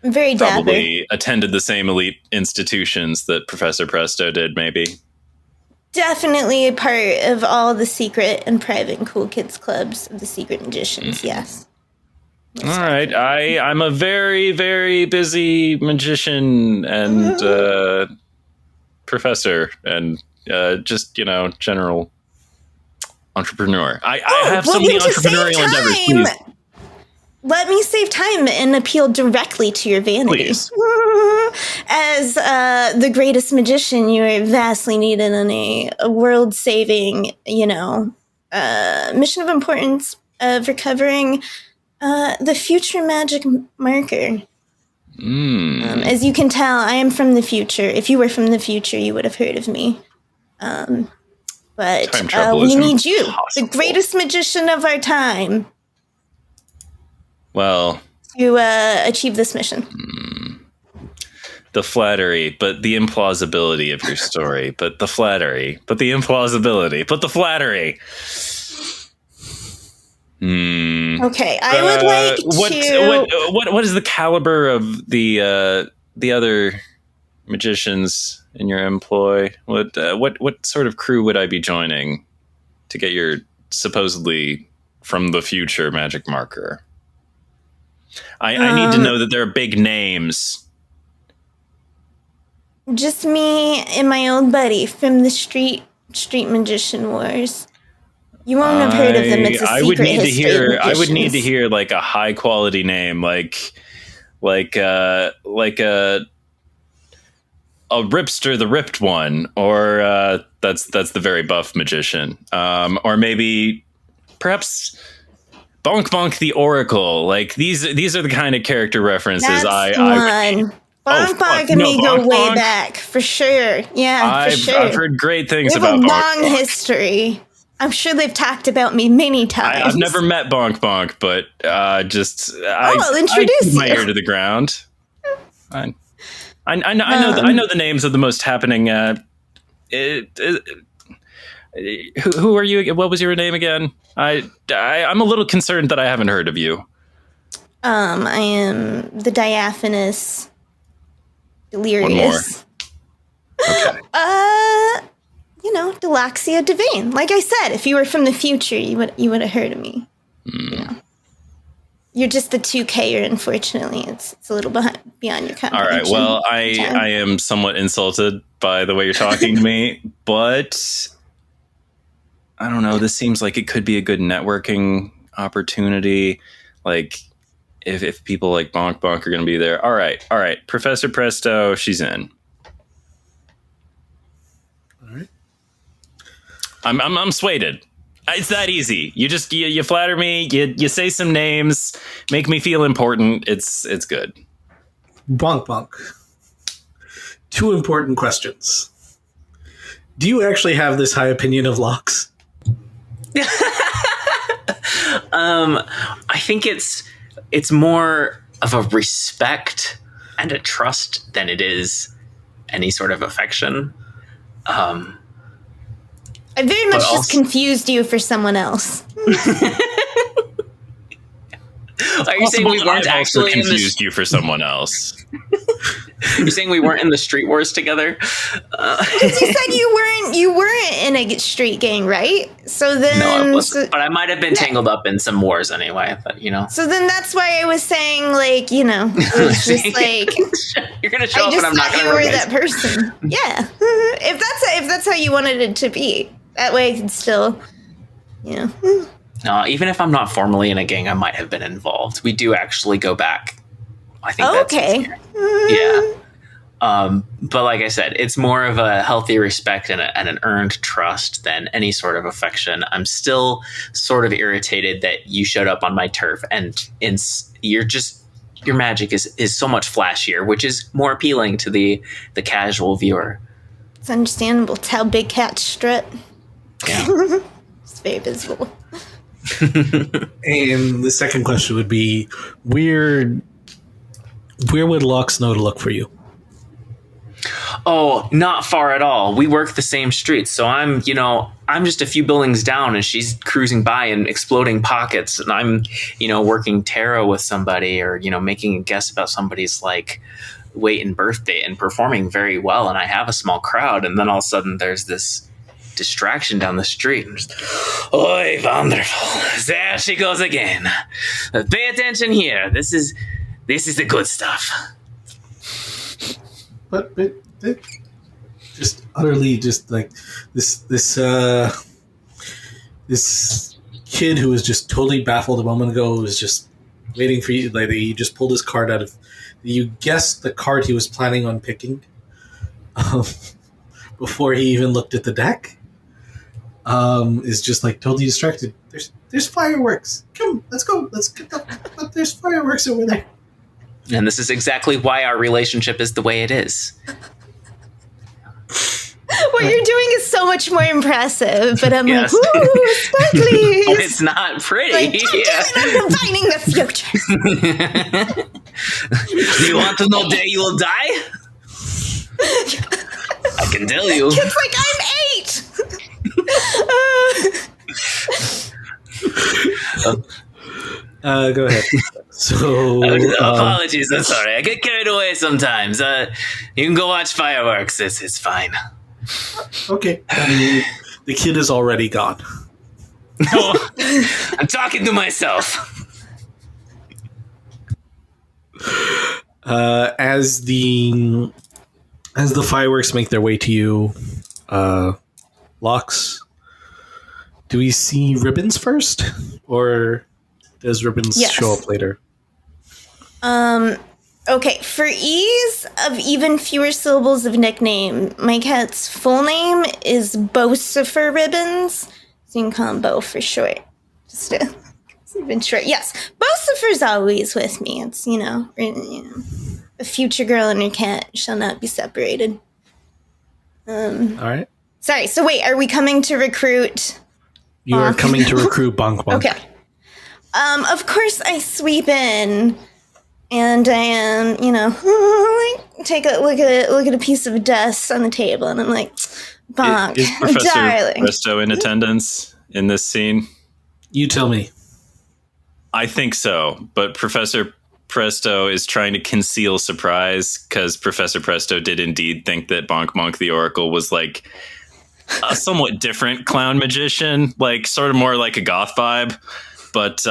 very probably attended the same elite institutions that Professor Presto did, maybe. Definitely a part of all the secret and private and cool kids clubs of the secret magicians, yes. All right. I'm a very, very busy magician and professor and just, general entrepreneur. I have so many then to entrepreneurial save endeavors. time, Please. let me save time and appeal directly to your vanity. Please. As the greatest magician, you are vastly needed in a world-saving, mission of importance of recovering the future magic marker. As you can tell, I am from the future. If you were from the future, you would have heard of me. But we need you, the greatest magician of our time. Well, to achieve this mission. The flattery, but the implausibility of your story. But the flattery, but the implausibility, but the flattery. Okay, I would like to. What is the caliber of the other magicians in your employ? What sort of crew would I be joining to get your supposedly from the future magic marker? I need to know that there are big names. Just me and my old buddy from the Street Magician Wars. You won't have heard of them. It's a secret history. I would need to hear like a high quality name, like a Ripster, the Ripped One, or that's the very buff magician, or maybe perhaps Bonk Bonk the Oracle. Like these are the kind of character references Bonk Bonk and me go way back, for sure. Yeah, for sure. I've heard great things about Bonk Bonk. We have a long history. I'm sure they've talked about me many times. I've never met Bonk Bonk, but I'll introduce keep my ear to the ground. I know the names of the most happening. Who are you? What was your name again? I'm a little concerned that I haven't heard of you. I am the diaphanous delirious. Okay. Delaxia Devane. Like I said, if you were from the future, you would have heard of me. You're just the 2K-er, unfortunately. It's a little beyond your comprehension. All right. Well, I am somewhat insulted by the way you're talking to me, but I don't know. This seems like it could be a good networking opportunity. Like if people like Bonk Bonk are going to be there. All right. Professor Presto, she's in. All right. I'm swayed. It's that easy. You flatter me. You say some names, make me feel important. It's good. Bonk Bonk. 2 important questions. Do you actually have this high opinion of Locks? I think it's more of a respect and a trust than it is any sort of affection. I very much just confused you for someone else. Are you saying we weren't actually confused you for someone else? You're saying we weren't in the Street Wars together? Because you said you weren't in a street gang, right? So then, no, I wasn't. But I might have been tangled up in some wars anyway. But So then that's why I was saying, like, it's just like you're gonna show up, and I'm not gonna. You were that person. Yeah. If that's how you wanted it to be, that way I could still, No, even if I'm not formally in a gang, I might have been involved. We do actually go back. I think that's okay. Yeah. But like I said, it's more of a healthy respect and an earned trust than any sort of affection. I'm still sort of irritated that you showed up on my turf and your magic is so much flashier, which is more appealing to the casual viewer. It's understandable. It's how big cats strut. Yeah. It's very visible. And the second question would be, where would Locks know to look for you? Oh, not far at all. We work the same streets, so I'm just a few buildings down, and she's cruising by and exploding pockets, and I'm, working tarot with somebody, or making a guess about somebody's like weight and birthday, and performing very well, and I have a small crowd, and then all of a sudden there's this distraction down the street. And just, oi, wonderful! There she goes again. Pay attention here. This is the good stuff. But just utterly, just like this this kid who was just totally baffled a moment ago was just waiting for you. Like, he just pulled his card out of. You guessed the card he was planning on picking before he even looked at the deck. Is just like totally distracted. There's fireworks. Come, let's go. Let's get the. There's fireworks over there. And this is exactly why our relationship is the way it is. What you're doing is so much more impressive, but I'm Yes. like, ooh, sparklies. But it's not pretty. Like, I'm defining the future. Do you want to know day you will die? I can tell you. It's like I'm 8. Go ahead. So Apologies, I'm sorry. I get carried away sometimes. You can go watch fireworks. It's fine. okay. The kid is already gone. No, I'm talking to myself. As the fireworks make their way to you, Locks, do we see Ribbons first, or does Ribbons Yes. show up later? Okay, for ease of even fewer syllables of nickname, my cat's full name is Bocifer Ribbons. So you can call him Bo for short. Just to even short. Yes, Bocifer's always with me. It's, a future girl and her cat shall not be separated. All right. Sorry, so wait, are we coming to recruit? You are coming to recruit Bonk Bonk. Okay. Of course I sweep in. And I am, take a look at a piece of dust on the table, and I'm like, Bonk, Is Professor darling. Presto in attendance in this scene? You tell me. I think so, but Professor Presto is trying to conceal surprise because Professor Presto did indeed think that Bonk Bonk the Oracle was like a somewhat different clown magician, like sort of more like a goth vibe, but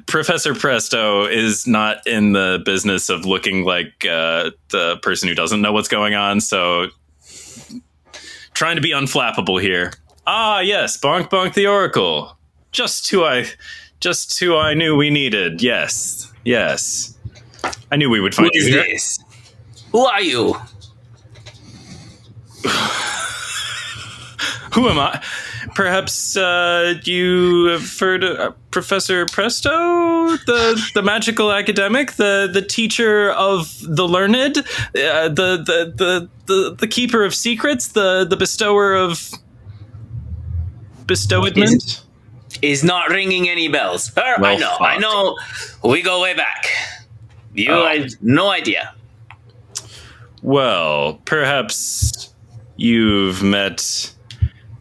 Professor Presto is not in the business of looking like the person who doesn't know what's going on, so trying to be unflappable here. Ah, yes, Bonk Bonk the Oracle. Just who I knew we needed. Yes. I knew we would find Who you is here. this? Who are you? Who am I? Perhaps you have heard of Professor Presto, the magical academic, the teacher of the learned, the keeper of secrets, the bestower of bestowedment. Is not ringing any bells. Well, I know. We go way back. I have no idea. Well, perhaps you've met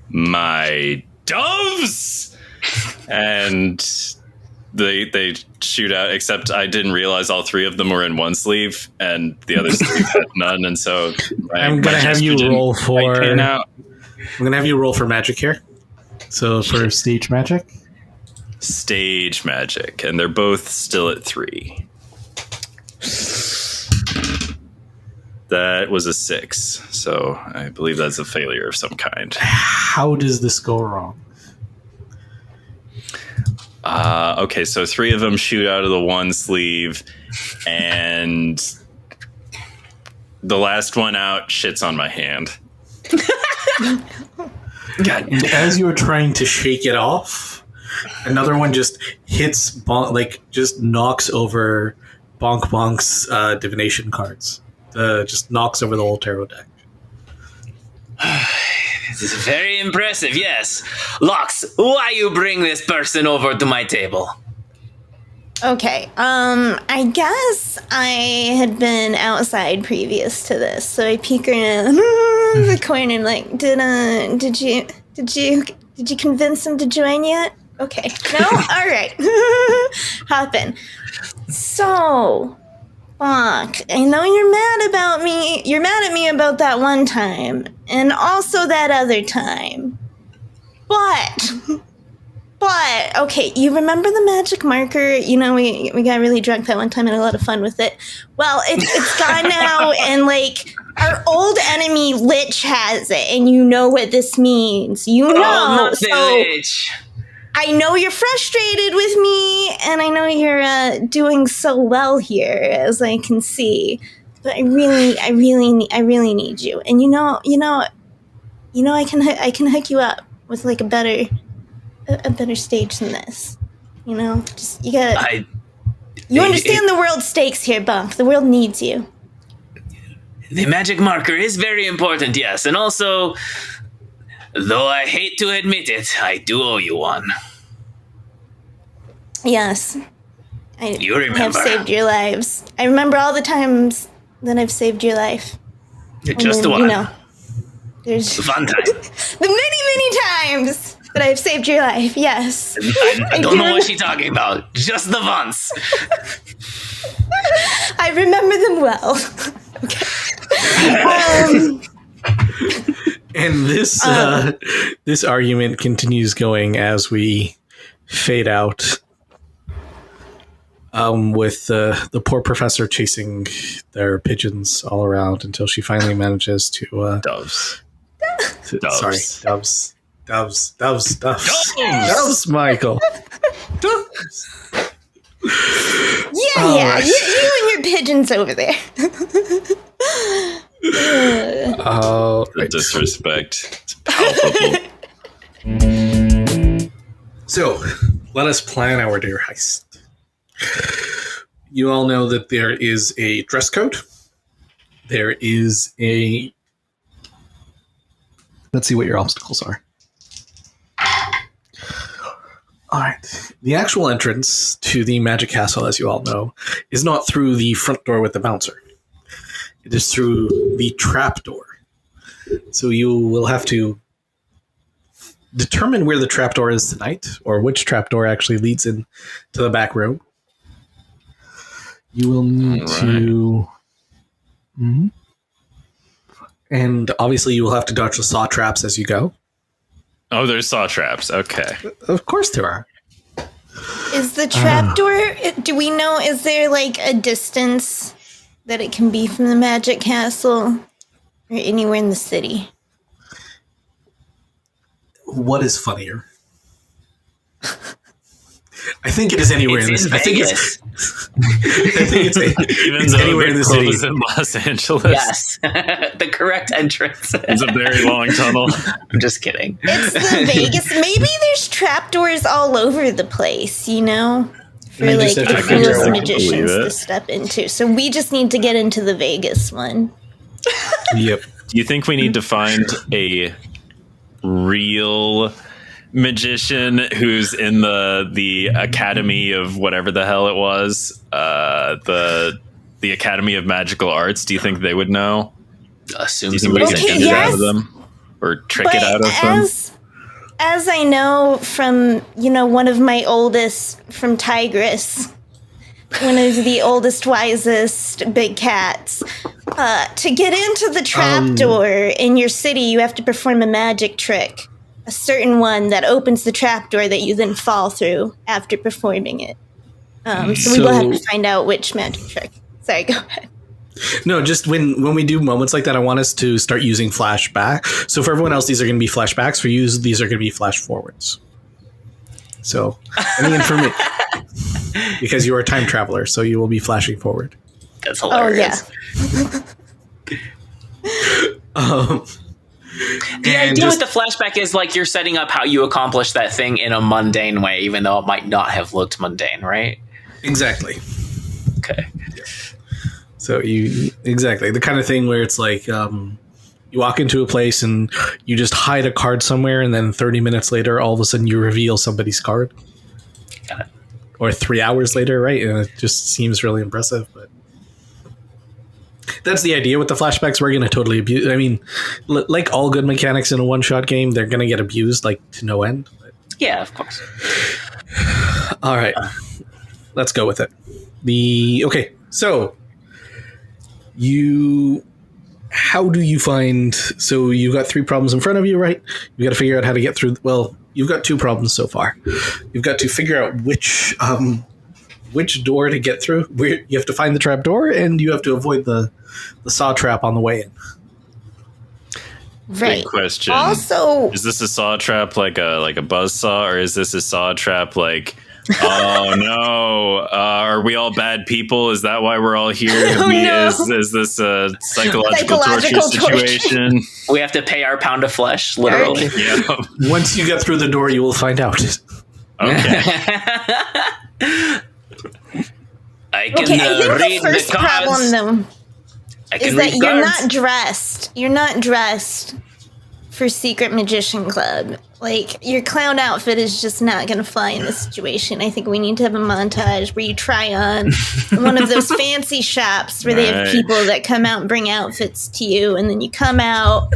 my doves, and they shoot out. Except I didn't realize all three of them were in one sleeve, and the other sleeve had none. And so I'm gonna have you roll for. pan out. I'm gonna have you roll for magic here. So for stage magic. Stage magic, and they're both still at 3. That was a 6, so I believe that's a failure of some kind. How does this go wrong? Okay, so 3 of them shoot out of the one sleeve, and the last one out shits on my hand. God. And as you are trying to shake it off, another one just hits Bonk, just knocks over Bonk Bonk's divination cards. Just knocks over the whole tarot deck. This is very impressive, yes. Lux, why you bring this person over to my table? Okay, I guess I had been outside previous to this, so I peek around the corner like, did you convince him to join yet? Okay, no? All right. Hop in. So, Bonk, I know you're mad about me. You're mad at me about that one time, and also that other time. But, okay, you remember the magic marker? You know, we got really drunk that one time and had a lot of fun with it. Well, it's gone now, and, Our old enemy Lich has it, and you know what this means. You know. not the so Lich. I know you're frustrated with me, and I know you're doing so well here, as I can see. But I really need you. And you know, I can hook you up with like a better stage than this. You know, just you gotta. You understand the world stakes here, Bump. The world needs you. The magic marker is very important, yes. And also, though I hate to admit it, I do owe you one. Yes. You remember. I have saved your lives. I remember all the times that I've saved your life. Just then, one. You know, there's The fun time. the many times that I've saved your life, yes. I don't know what she's talking about. Just the once. I remember them well. Okay. And this argument continues going as we fade out, with the poor professor chasing their pigeons all around until she finally manages to Doves. Doves, Michael. Doves. Yeah, you and your pigeons over there. The disrespect. It's palpable. So, let us plan our dear heist. You all know that there is a dress code. There is a... Let's see what your obstacles are. All right. The actual entrance to the Magic Castle, as you all know, is not through the front door with the bouncer. It is through the trap door. So you will have to determine where the trap door is tonight, or which trap door actually leads in to the back room. You will need to... Mm-hmm. And obviously you will have to dodge the saw traps as you go. Oh, there's saw traps. Okay. Of course there are. Is the trapdoor, do we know, is there like a distance that it can be from the Magic Castle or anywhere in the city? What is funnier? I think it is anywhere in this. I think it's Even though anywhere in the city. In Los Angeles. Yes. The correct entrance. It's a very long tunnel. I'm just kidding. It's the Vegas. Maybe there's trapdoors all over the place, you know? For You like just have to the figure coolest out- magicians believe it. to step into. So we just need to get into the Vegas one. Yep. Do you think we need to find a real magician who's in the Academy of whatever the hell it was, the Academy of Magical Arts? Do you think they would know? Do Assume you think we somebody's can gonna get do it out that. of them or trick But it out of them? as I know from, you know, one of my oldest from Tigress, one of the oldest, wisest big cats, to get into the trapdoor in your city, you have to perform a magic trick. A certain one that opens the trapdoor that you then fall through after performing it. So we will have to find out which magic trick. Sorry, go ahead. No, just when we do moments like that, I want us to start using flashback. So for everyone else, these are going to be flashbacks. For you, these are going to be flash forwards. So any information, because you are a time traveler, so you will be flashing forward. That's Oh, hilarious. yeah. The idea with the flashback is like you're setting up how you accomplish that thing in a mundane way, even though it might not have looked mundane, right? Exactly. Okay. So exactly the kind of thing where it's like you walk into a place and you just hide a card somewhere, and then 30 minutes later, all of a sudden you reveal somebody's card. Got it. Or 3 hours later, right? And it just seems really impressive, but that's the idea with the flashbacks. We're going to totally abuse. I mean, like all good mechanics in a one-shot game, they're going to get abused like to no end. But. Yeah, of course. All right, let's go with it. Okay, so how do you find? So you've got 3 problems in front of you, right? You got to figure out how to get through. Well, you've got 2 problems so far. You've got to figure out which which door to get through. You have to find the trap door, and you have to avoid the saw trap on the way in. Right. Big question. Also, is this a saw trap like a buzz saw, or is this a saw trap like, oh no, are we all bad people? Is that why we're all here? Is this a psychological torture situation? We have to pay our pound of flesh, literally. Yeah. Once you get through the door, you will find out. Okay. I can I think read the first the cards. problem, though, I can is read that you're cards. not dressed. You're not dressed for Secret Magician Club. Like, your clown outfit is just not going to fly in this situation. I think we need to have a montage where you try on one of those fancy shops where they have people that come out and bring outfits to you, and then you come out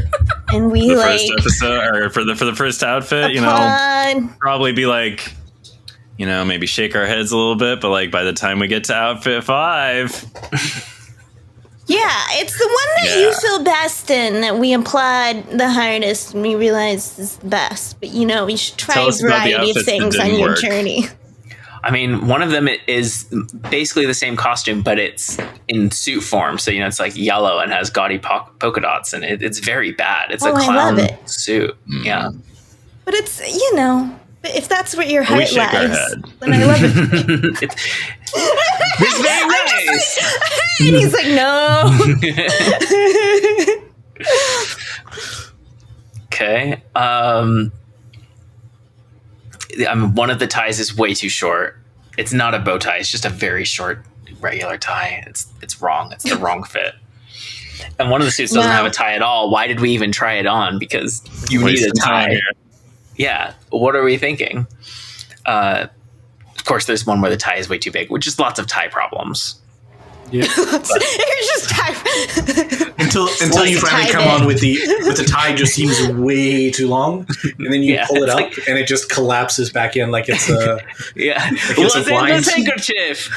and we the first episode, or for the first outfit, probably be like, maybe shake our heads a little bit, but like by the time we get to outfit 5. Yeah, it's the one that you feel best in, that we applaud the hardest and we realize is the best. But, we should try a variety of things on your journey. I mean, one of them is basically the same costume, but it's in suit form. So, it's like yellow and has gaudy polka dots, and it's very bad. It's a clown suit. Mm. Yeah. But it's, but if that's where your heart lies, then I love it. It's very nice. And he's like, no. Okay. One of the ties is way too short. It's not a bow tie. It's just a very short, regular tie. It's wrong. It's the wrong fit. And one of the suits doesn't have a tie at all. Why did we even try it on? Because you need a tie. Yeah. What are we thinking? Of course, there's one where the tie is way too big, which is lots of tie problems. Yeah. It's just tie. until you finally come on with the tie just seems way too long, and then you pull it up and it just collapses back in like it's a What's in this handkerchief?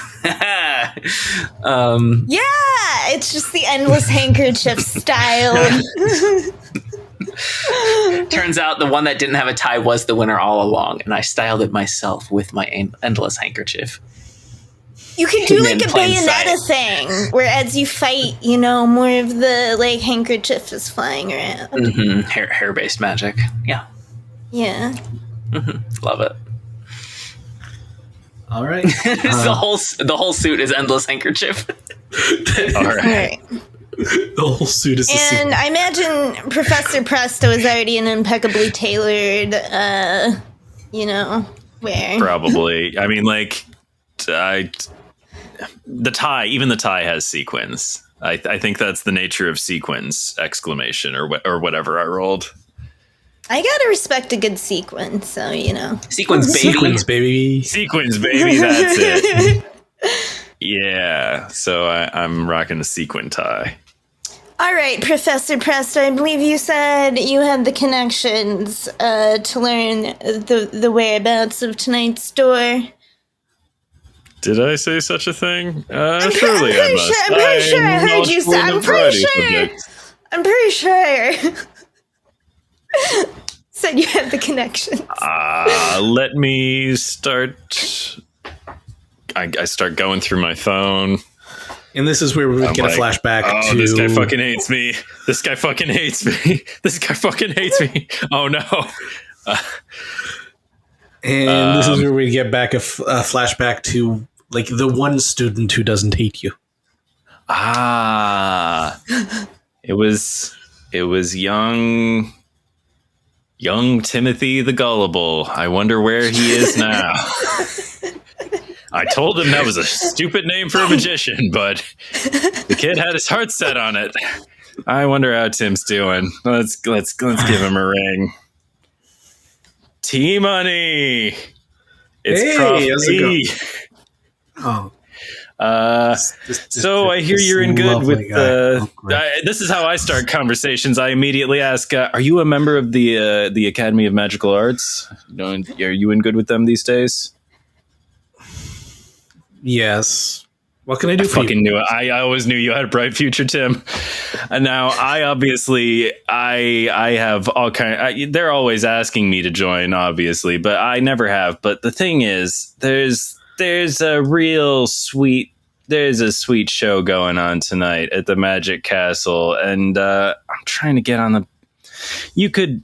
It's just the endless handkerchief style. Turns out the one that didn't have a tie was the winner all along, and I styled it myself with my endless handkerchief. You can do like a Bayonetta thing, where as you fight, more of the handkerchief is flying around. Mm-hmm. Hair-based magic. Yeah. Yeah. Mm-hmm. Love it. All right. The whole suit is endless handkerchief. All right. The whole suit is. And I imagine Professor Presto is already an impeccably tailored. Wear. Probably. I mean, the tie has sequins. I think that's the nature of sequins! ! Or whatever I rolled. I gotta respect a good sequin, so Sequins, baby. Sequins, baby. Sequins, baby. That's it. Yeah. So I'm rocking a sequin tie. All right, Professor Presto, I believe you said you had the connections to learn the whereabouts of tonight's store. Did I say such a thing? I'm pretty sure I heard you say. I'm pretty sure. Said you had the connections. Let me start. I start going through my phone. And this is where we would get a flashback to... this guy fucking hates me. This guy fucking hates me. This guy fucking hates me. Oh, no. And this is where we get back a flashback to, the one student who doesn't hate you. It was young Timothy the Gullible. I wonder where he is now. I told him that was a stupid name for a magician, but the kid had his heart set on it. I wonder how Tim's doing. Let's give him a ring. T-Money. It's Prof. T. Oh. So I hear you're in good with this is how I start conversations. I immediately ask, are you a member of the Academy of Magical Arts? Are you in good with them these days? Yes. What can I do for you? Knew it. I always knew you had a bright future, Tim. And now I obviously I have all they're always asking me to join, obviously, but I never have. But the thing is, there's there's a sweet show going on tonight at the Magic Castle, and I'm trying to get on the. You could,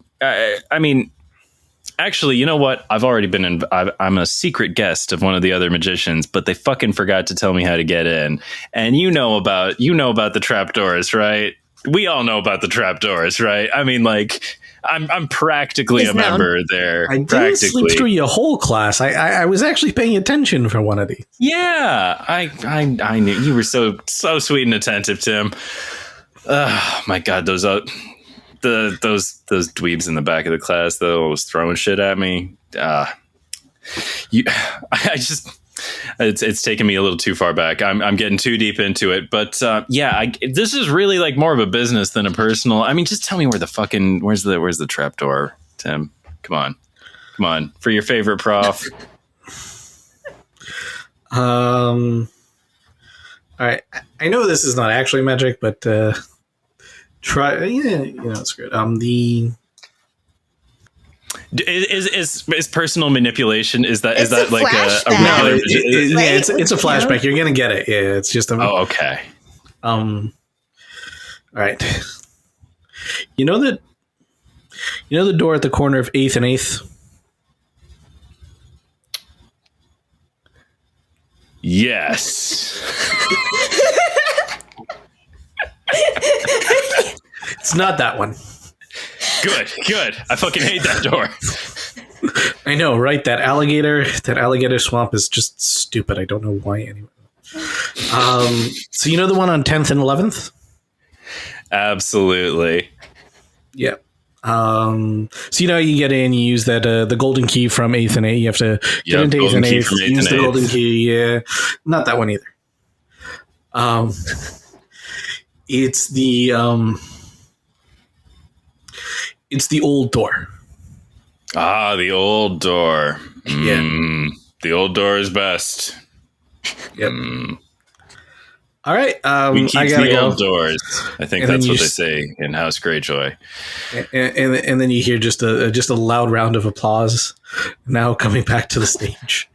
actually, you know what? I've already been I'm a secret guest of one of the other magicians, but they fucking forgot to tell me how to get in. And you know about the trapdoors, right? We all know about the trapdoors, right? I mean, like, I'm practically a member there. I didn't sleep through your whole class. I was actually paying attention for one of these. Yeah, I knew you were so sweet and attentive, Tim. Oh my God, those dweebs in the back of the class though was throwing shit at me. It's taken me a little too far back. I'm getting too deep into it, but this is really like more of a business than a personal. I mean, just tell me where's the trapdoor, Tim? Come on, for your favorite prof. All right. I know this is not actually magic, but try. Yeah, screw it. Is personal manipulation? Is that like a no? It's a flashback. You're gonna get it. Yeah, it's just a. Oh, okay. All right. You know the door at the corner of 8th and 8th? Yes. It's not that one. Good. I fucking hate that door. I know, right? That alligator swamp is just stupid. I don't know why anyway. So you know the one on 10th and 11th? Absolutely. Yeah. So you get in, you use that the golden key from 8th and 8th. You have to get into 8th and 8th, use the golden key. Yeah, not that one either. It's the old door. Ah, the old door. Yeah, the old door is best. Yep. All right, we keep I gotta the go. old doors. I think that's what they say in House Greyjoy. And then you hear just a loud round of applause. Now coming back to the stage.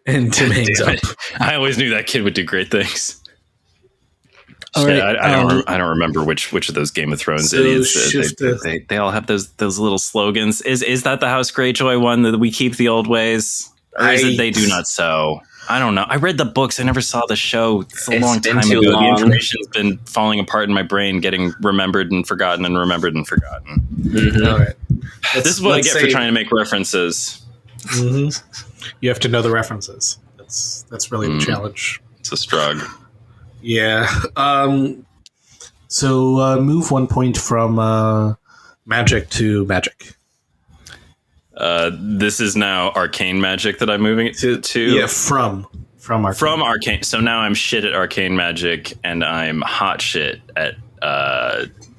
And Tim hangs up. I always knew that kid would do great things. All right, I don't remember which of those Game of Thrones it is. They all have those little slogans. Is that the House Greyjoy one that we keep the old ways? Or is it they do not so? I don't know. I read the books. I never saw the show. It's a long time ago. The information's been falling apart in my brain, getting remembered and forgotten and remembered and forgotten. Mm-hmm. All right. This is what I get for trying to make references. Mm-hmm. You have to know the references. That's really the challenge. It's a struggle. Yeah. So move 1 point from magic to magic. This is now arcane magic that I'm moving it to. Yeah, from arcane. From arcane. So now I'm shit at arcane magic, and I'm hot shit at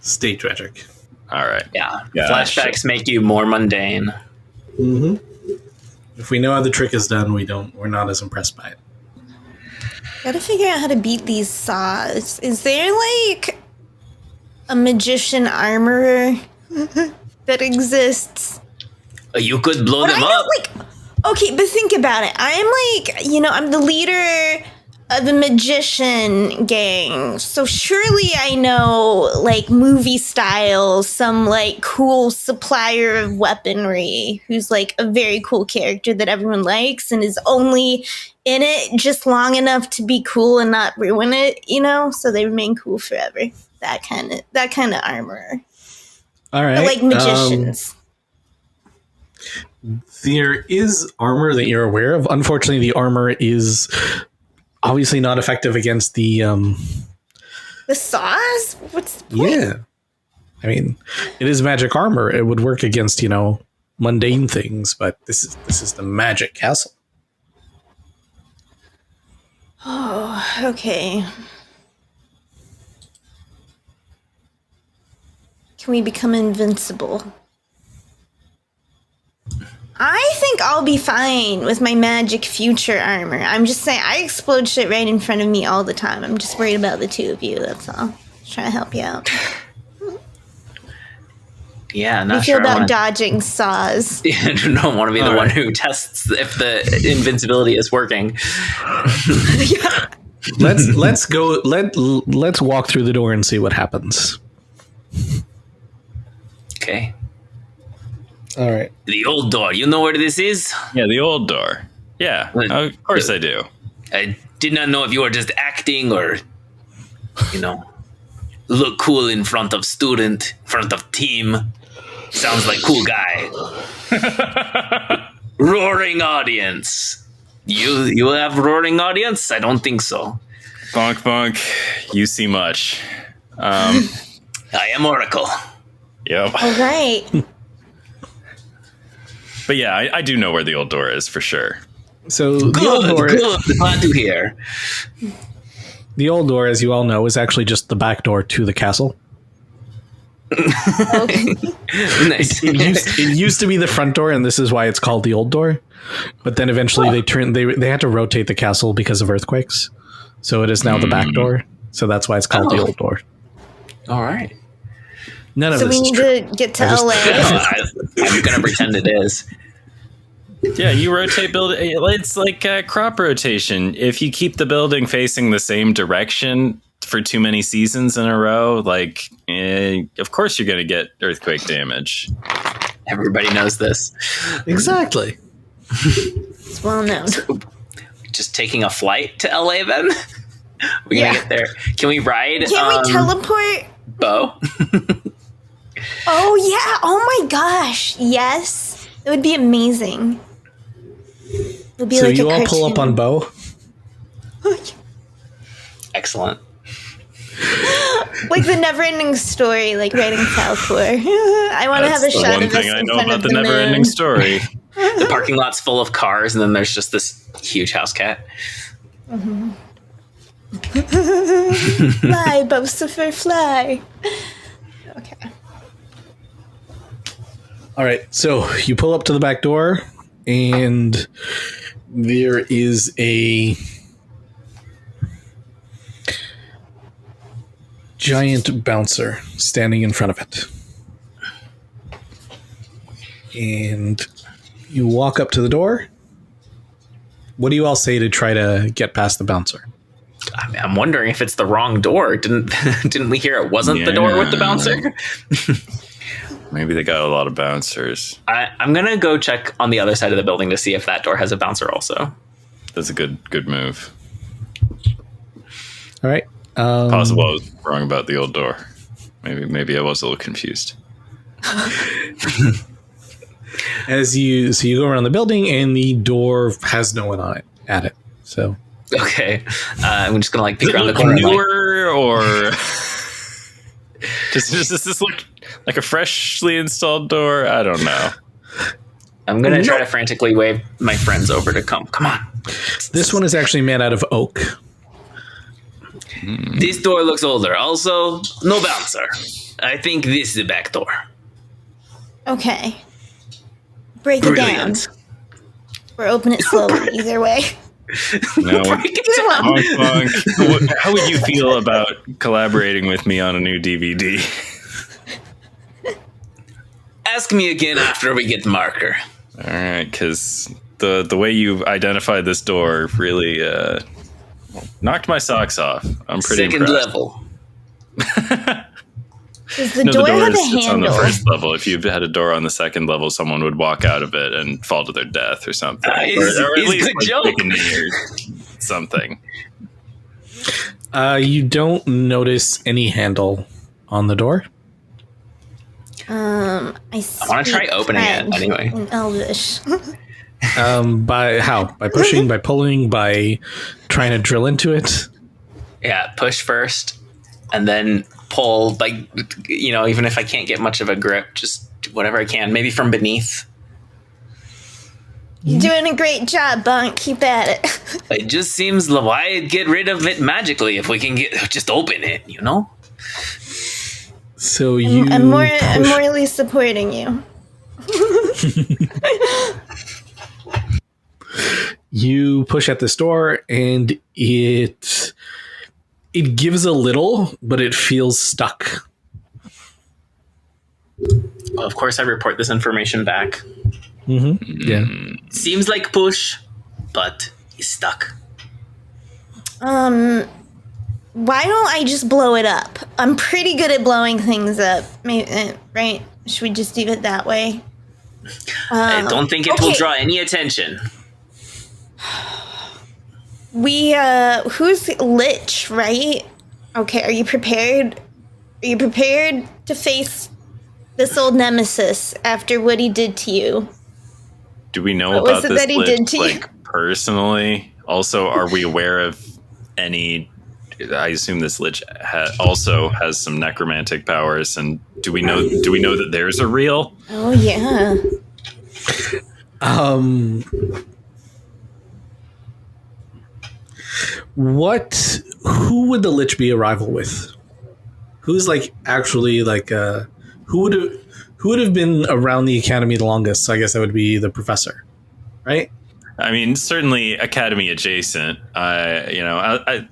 stage magic. All right. Yeah. Flashbacks make you more mundane. Mm-hmm. If we know how the trick is done, we're not as impressed by it. Gotta figure out how to beat these saws. Is there like a magician armorer that exists? You could blow them up. Okay, but think about it. I'm the leader of the magician gang. So surely I know, like, movie style, some, like, cool supplier of weaponry who's, like, a very cool character that everyone likes and is only in it just long enough to be cool and not ruin it, so they remain cool forever. That kind of armorer. All right. But, like, magicians. There is armor that you're aware of. Unfortunately, the armor is obviously not effective against the saws? What's the point? Yeah. I mean, it is magic armor. It would work against, mundane things, but this is the magic castle. Oh, okay. Can we become invincible? I think I'll be fine with my magic future armor. I'm just saying, I explode shit right in front of me all the time. I'm just worried about the two of you, that's all. Just trying to help you out. Yeah, How do not you feel sure. about dodging saws? I don't want to be the one who tests if the invincibility is working. Yeah. Let's go. Let's walk through the door and see what happens. Okay. All right. The old door. You know where this is? Yeah, the old door. Yeah, of course I do. I did not know if you were just acting or, look cool in front of student, in front of team. Sounds like cool guy. Roaring audience. You have roaring audience? I don't think so. Bonk, bonk. You see much. I am Oracle. Yep. All right. But yeah, I do know where the old door is for sure. So the old door, Glad to hear. the old door, as you all know, is actually just the back door to the castle. Nice. It used to be the front door, and this is why it's called the old door. But then eventually they had to rotate the castle because of earthquakes, so it is now the back door. So that's why it's called the old door. All right. None of So this we is need true. to get to I just- LA. I'm going to pretend it is. Yeah, you rotate building. It's like crop rotation. If you keep the building facing the same direction for too many seasons in a row, of course you're going to get earthquake damage. Everybody knows this. Exactly. It's well known. Just taking a flight to LA then? We're going to get there. Can we ride? Can't we teleport? Bo? Oh, yeah. Oh, my gosh. Yes. It would be amazing. It would be So like you a all pull up on Bo. Excellent. like the never-ending story, like writing Falcor. I want to have a That's the shot one of us thing I in know front about of the the never-ending moon. story. The parking lot's full of cars, and then there's just this huge house cat. Fly, Bosifer, fly. Okay. All right, so you pull up to the back door, and there is a giant bouncer standing in front of it. And you walk up to the door. What do you all say to try to get past the bouncer? I'm wondering if it's the wrong door. Didn't we hear it wasn't the door with the bouncer? Maybe they got a lot of bouncers. I'm going to go check on the other side of the building to see if that door has a bouncer also. That's a good move. All right. Possible I was wrong about the old door. Maybe I was a little confused. So you go around the building, and the door has no one on it at it. So Okay. I'm just going to peek Does it around the look corner. and, newer or does this look like a freshly installed door? I don't know. I'm going to try to frantically wave my friends over to come. Come on. this one is actually made out of oak. This door looks older. Also, no bouncer. I think this is the back door. Okay. Break it down. Brilliant. Or open it slowly. Either way. No. Break it down. Bonk, bonk. How would you feel about collaborating with me on a new DVD? Ask me again after we get the marker. All right, because the way you identified this door really knocked my socks off. I'm pretty Second impressed. level. Does the No, door have a it's on the handle? first level. If you had a door on the second level, someone would walk out of it and fall to their death or something. It's or a good joke. take a knee or something. You don't notice any handle on the door. I wanna try opening it, anyway. In Elvish. By how? By pushing, by pulling, by trying to drill into it. Yeah, push first, and then pull. Even if I can't get much of a grip, just whatever I can. Maybe from beneath. You're doing a great job, Bonk. Keep at it. It just seems why get rid of it magically if we can just open it. So you I'm push- morally supporting you. you push at this door, and it gives a little, but it feels stuck. Well, of course, I report this information back. Mm-hmm. Yeah. Seems like push, but he's stuck. Why don't I just blow it up? I'm pretty good at blowing things up. Maybe, right? Should we just do it that way? I don't think it will draw any attention. Who's Lich, right? Okay, are you prepared? Are you prepared to face this old nemesis after what he did to you? Do we know What about was it this that he Lich, did to you? like, personally? Also, are we aware of any... I assume this Lich also has some necromantic powers, and do we know that there's a real? Oh, yeah. Who would the Lich be a rival with? Who's like actually like who would have been around the academy the longest? So I guess that would be the professor, right? I mean, certainly academy adjacent. I'm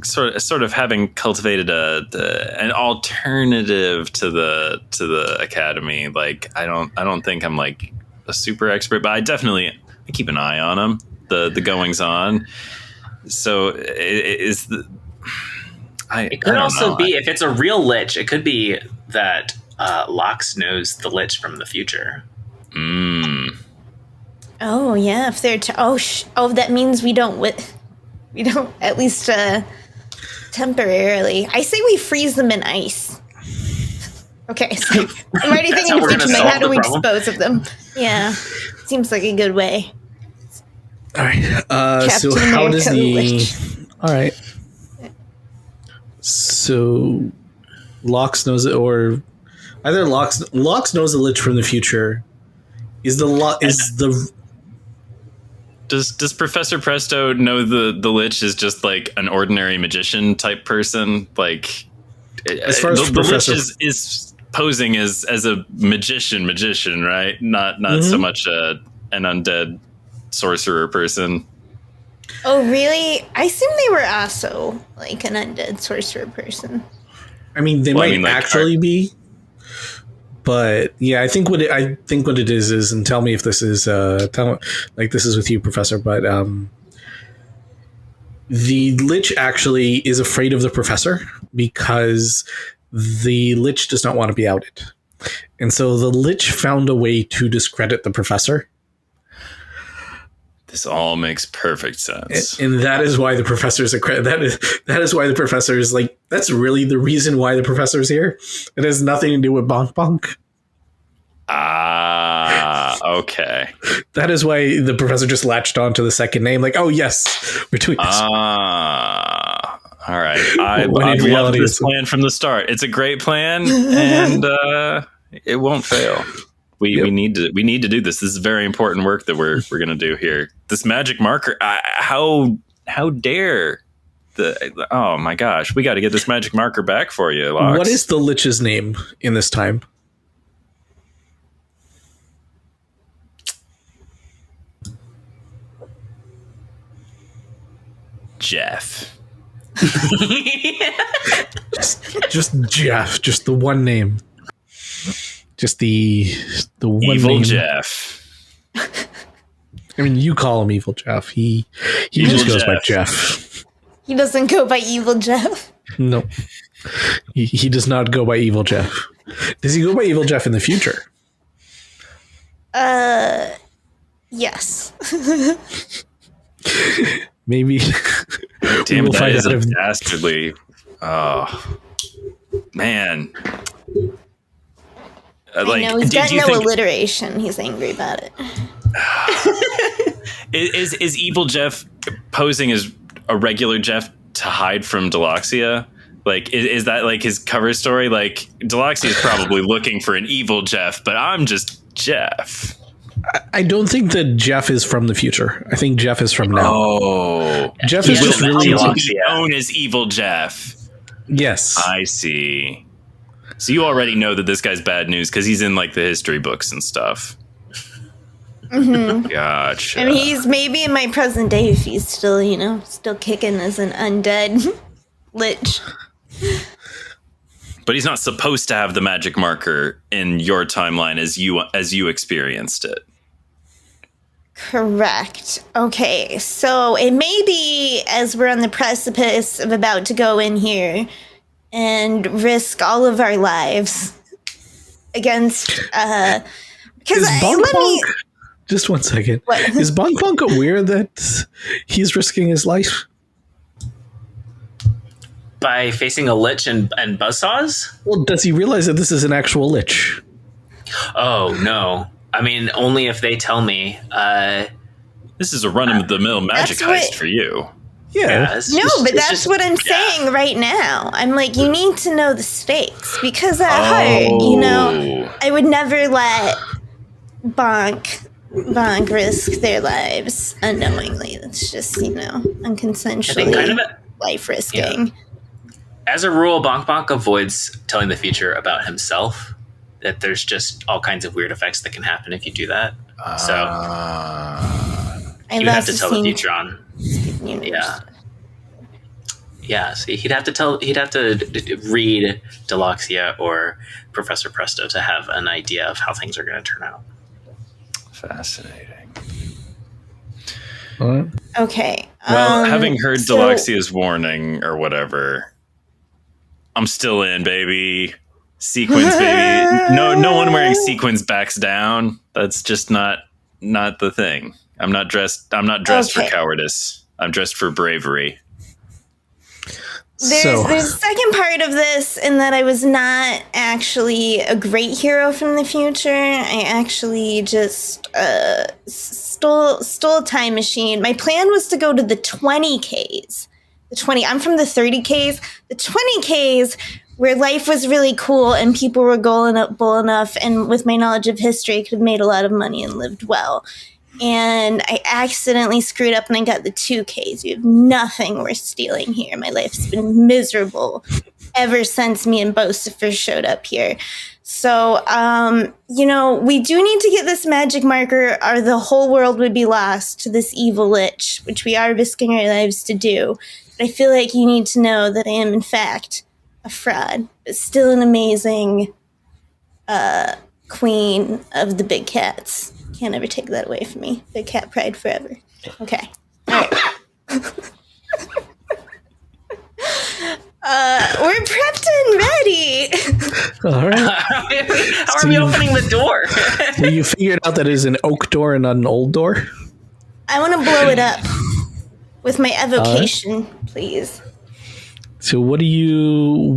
sort of having cultivated an alternative to the academy. Like, I don't think I'm like a super expert, but I keep an eye on them, the goings on. So it could also be, if it's a real Lich, it could be that Lox knows the Lich from the future. Oh, yeah. If they're that means we don't at least temporarily. I say we freeze them in ice. Okay, so I'm already thinking of thinking, how do we dispose of them? Yeah, seems like a good way. All right. Captain So how America does the? Lich. All right. So Lox knows it, or either Lox knows the Lich from the future. Does Professor Presto know the Lich is just like an ordinary magician type person? Like, as far as the Lich is posing as a magician, right? Not so much an undead sorcerer person. Oh, really? I assume they were also like an undead sorcerer person. I mean, they might actually be. But yeah, I think what it is, and tell me if this is this is with you, Professor. But the Lich actually is afraid of the Professor because the Lich does not want to be outed, and so the Lich found a way to discredit the Professor. This all makes perfect sense, and that is why the Professor is that is why the Professor is like, that's really the reason why the Professor is here. It has nothing to do with Bonk Bonk. Okay. That is why the Professor just latched on to the second name. Like, oh yes, we're doing this. All right. I love this plan from the start. It's a great plan, and it won't fail. We need to do this. This is very important work that we're going to do here. This magic marker. How dare the? Oh my gosh, we got to get this magic marker back for you, Lox. What is the Lich's name in this time? Jeff. just Jeff. Just the one name. Just the one Evil name. Jeff. I mean, you call him Evil Jeff. He just goes by Jeff. He doesn't go by Evil Jeff. No. He does not go by Evil Jeff. Does he go by Evil Jeff in the future? Yes. Maybe. Damn, that is a dastardly. Oh, man. I know, he's got no alliteration. He's angry about it. Is Evil Jeff posing as a regular Jeff to hide from Deloxia? Like, is that like his cover story? Like, Deloxia is probably looking for an evil Jeff, but I'm just Jeff. I don't think that Jeff is from the future. I think Jeff is from now. Oh, Jeff is just really known as Evil Jeff. Yes, I see. So you already know that this guy's bad news because he's in like the history books and stuff. Mm-hmm. Gotcha. I mean, he's maybe in my present day if he's still, still kicking as an undead Lich. But he's not supposed to have the magic marker in your timeline as you experienced it. Correct. Okay, so it may be as we're on the precipice of about to go in here and risk all of our lives against because just one second. What? Is Bonk Bonk aware that he's risking his life? By facing a lich and buzzsaws? Well, does he realize that this is an actual lich? Oh, no. I mean, only if they tell me. This is a run-of-the-mill magic heist for you. Yeah. That's what I'm saying right now. I'm like, you need to know the stakes. Because at heart, I would never let Bonk risk their lives unknowingly. It's just, unconsensually life risking. Yeah. As a rule, Bonk avoids telling the future about himself. That there's just all kinds of weird effects that can happen if you do that. So you have to tell the future on. Yeah. So he'd have to read Deloxia or Professor Presto to have an idea of how things are going to turn out. Fascinating. What? Okay. Well, having heard Deloxia's warning or whatever, I'm still in, baby. Sequins, baby. No one wearing sequins backs down. That's just not the thing. I'm not dressed for cowardice. I'm dressed for bravery. There's a second part of this in that I was not actually a great hero from the future. I actually just stole a time machine. My plan was to go to the 20Ks. I'm from the 30Ks. The 20Ks where life was really cool and people were bull enough, and with my knowledge of history, I could have made a lot of money and lived well. And I accidentally screwed up and I got the 2Ks. You have nothing worth stealing here. My life's been miserable ever since me and Bosifer showed up here. So, we do need to get this magic marker or the whole world would be lost to this evil lich, which we are risking our lives to do. But I feel like you need to know that I am, in fact, a fraud, but still an amazing queen of the big cats. Can't ever take that away from me. Big cat pride forever. Okay. All right. We're prepped and ready. All right. How are we opening the door? So you figured out that it is an oak door and not an old door? I want to blow it up with my evocation, please. So what do you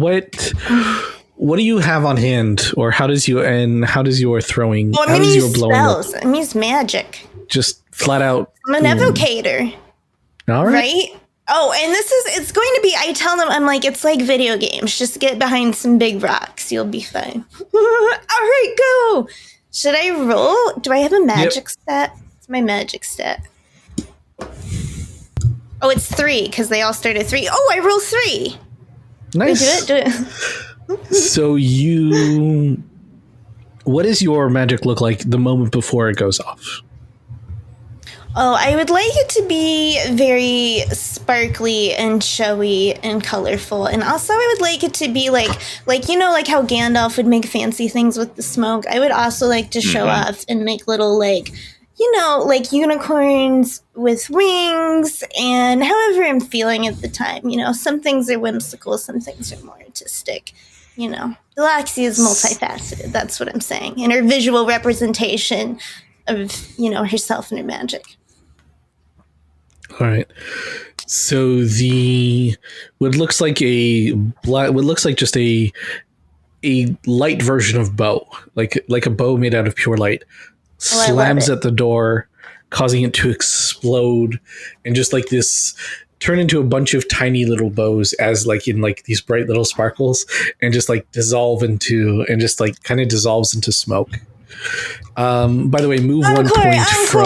have on hand, or how does your throwing? Well, I'm gonna use spells. I'm use magic. Just flat out. I'm an evocator. All right. Right? Oh, and it's going to be. I tell them, I'm like, it's like video games. Just get behind some big rocks, you'll be fine. All right, go. Should I roll? Do I have a magic stat? It's my magic stat. Oh, it's 3 because they all start at 3. Oh, I roll 3. Nice. Do it. So what does your magic look like the moment before it goes off? Oh, I would like it to be very sparkly and showy and colorful. And also I would like it to be like how Gandalf would make fancy things with the smoke. I would also like to show off and make little like unicorns with wings, and however I'm feeling at the time. Some things are whimsical, some things are more artistic. Deloxia is multifaceted. That's what I'm saying. And her visual representation of, herself and her magic. All right. So what looks like just a light version of bow, like a bow made out of pure light, slams at the door, causing it to explode and just like this turn into a bunch of tiny little bows as like in like these bright little sparkles, and just like dissolve into and just like kind of dissolves into smoke. By the way, move 1 point from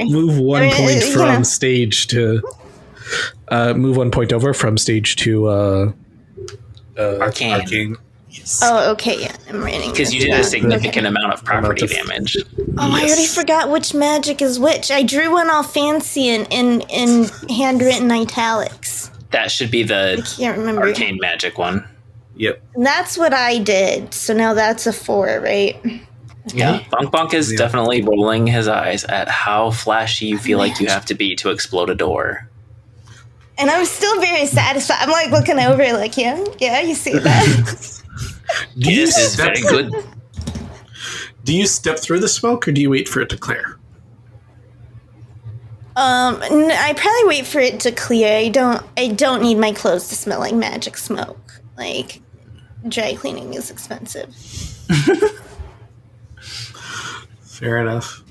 move 1 point from stage to move 1 point over from stage to arcane. Yes. Oh, okay, yeah, I'm writing because you did a significant amount of property damage. Oh, I already forgot which magic is which. I drew one all fancy in handwritten italics. That should be I the can't remember. arcane magic one. Yep. And that's what I did. So now that's a 4, right? Yeah, Bonk Bonk is Yeah. definitely rolling his eyes at how flashy you feel like you have to be to explode a door. And I'm still very satisfied. I'm like looking over, like, yeah, you see that? Do you This is very good. Do you step through the smoke, or do you wait for it to clear? I probably wait for it to clear. I don't need my clothes to smell like magic smoke. Like, dry cleaning is expensive. Fair enough.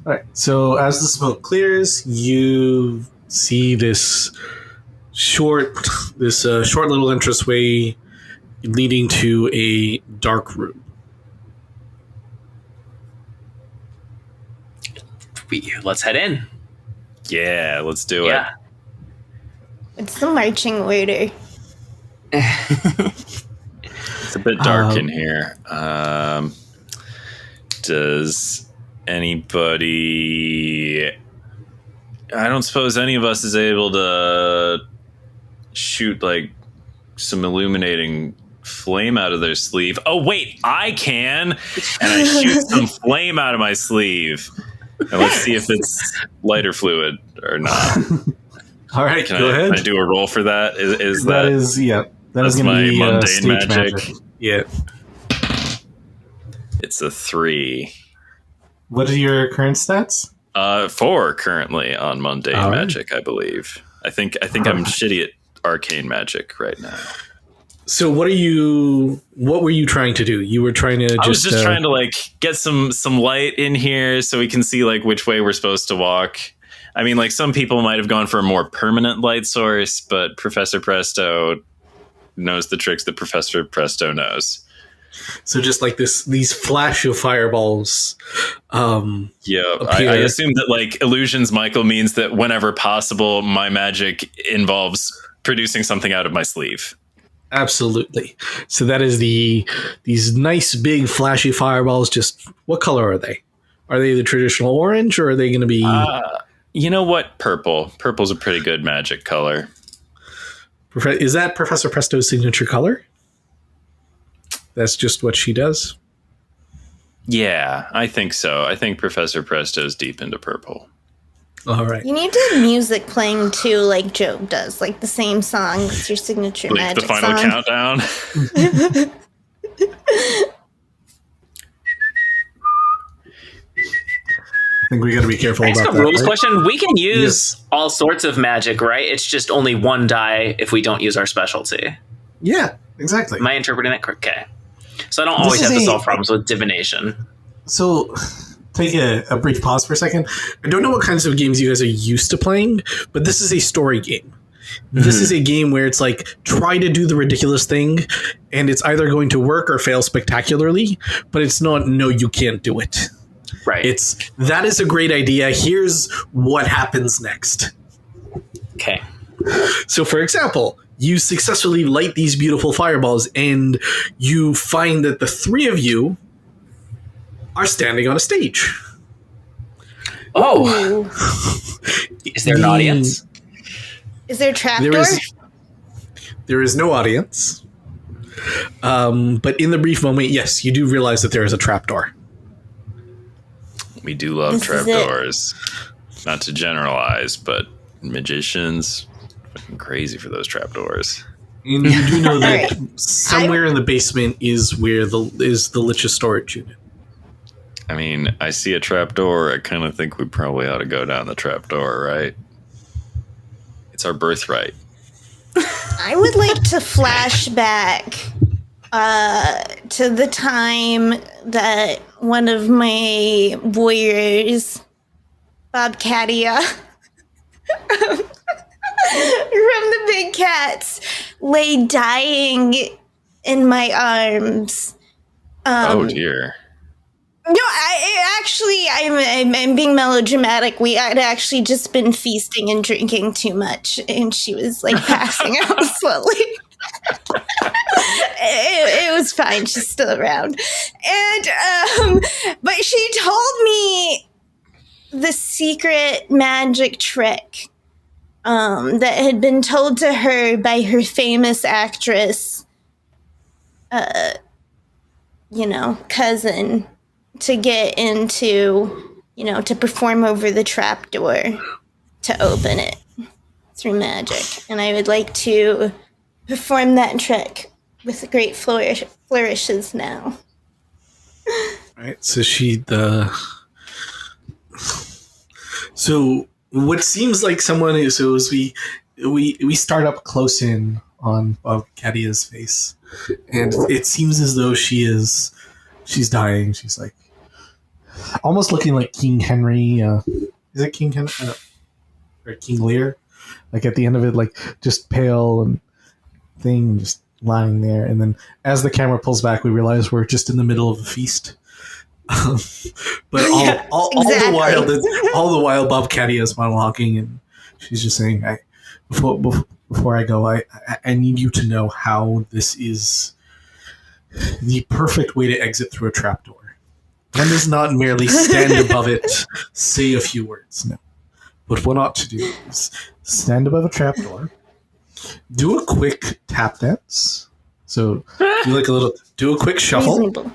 All right. So as the smoke clears, you see this short little entranceway leading to a dark room. Let's head in. Yeah, let's do it. Yeah. It's the marching order. It's a bit dark in here. Does anybody... I don't suppose any of us is able to shoot, like, some illuminating flame out of their sleeve. Oh, wait, I can! And I shoot some flame out of my sleeve. And let's see if it's lighter fluid or not. All right, Can go ahead. Can I do a roll for that? Is That that... is That's going my to be mundane stage magic. Yeah. It's a 3. What are your current stats? 4 currently on mundane All right. magic, I believe. I think I'm shitty at arcane magic right now. So what were you trying to do? You were trying to I was just trying to like get some light in here so we can see like which way we're supposed to walk. I mean, like some people might have gone for a more permanent light source, but Professor Presto knows the tricks that Professor Presto knows. So just like these flash of fireballs. Yeah, I assume that like illusions, Michael, means that whenever possible, my magic involves producing something out of my sleeve. Absolutely. So that is these nice big flashy fireballs. Just what color are they? Are they the traditional orange, or are they going to be? You know what? Purple. Purple's a pretty good magic color. Is that Professor Presto's signature color? That's just what she does? Yeah, I think so. I think Professor Presto's deep into purple. All right. You need to have music playing too, like Job does, like the same song. It's your signature Like magic the final song. countdown. I think we got to be careful Ask about a that. rules right? question. We can use all sorts of magic, right? It's just only one die if we don't use our specialty. Yeah, exactly. Am I interpreting that correct? Okay. So I don't always This have is to a- solve problems with divination. So take a brief pause for a second. I don't know what kinds of games you guys are used to playing, but this is a story game. This is a game where it's like, try to do the ridiculous thing, and it's either going to work or fail spectacularly, but it's not, no, you can't do it. Right. It's, that is a great idea. Here's what happens next. Okay. So, for example, you successfully light these beautiful fireballs, and you find that the three of you are standing on a stage. Oh, Ooh. is there an audience? Is there a trapdoor? There is no audience. But in the brief moment, yes, you do realize that there is a trapdoor. We do love This is it. trapdoors. Not to generalize, but magicians fucking crazy for those trapdoors. And you do know that Alright. somewhere in the basement is where the Lich's storage unit. I mean, I see a trapdoor. I kind of think we probably ought to go down the trapdoor, right? It's our birthright. I would like to flash back to the time that one of my warriors, Bob Cadia, from the Big Cats, lay dying in my arms. Oh dear. No, I'm being melodramatic. We had actually just been feasting and drinking too much, and she was like passing out slowly. It was fine. She's still around, and but she told me the secret magic trick that had been told to her by her famous actress, cousin, to get into, to perform over the trapdoor to open it through magic. And I would like to perform that trick with great flourishes now. All right, so so what seems like someone is, so as we start up close in on Kadia's face, and it seems as though she's dying. She's like almost looking like King Henry. Is it King Henry or King Lear? Like at the end of it, like just pale and thing, just lying there. And then as the camera pulls back, we realize we're just in the middle of a feast. But all the while, Bob Cadia is monologuing, and she's just saying, "Before I go, I need you to know how this is the perfect way to exit through a trapdoor. One does not merely stand above it, say a few words. No, but what ought to do is stand above a trapdoor, do a quick tap dance. So do a quick shuffle." Reasonable.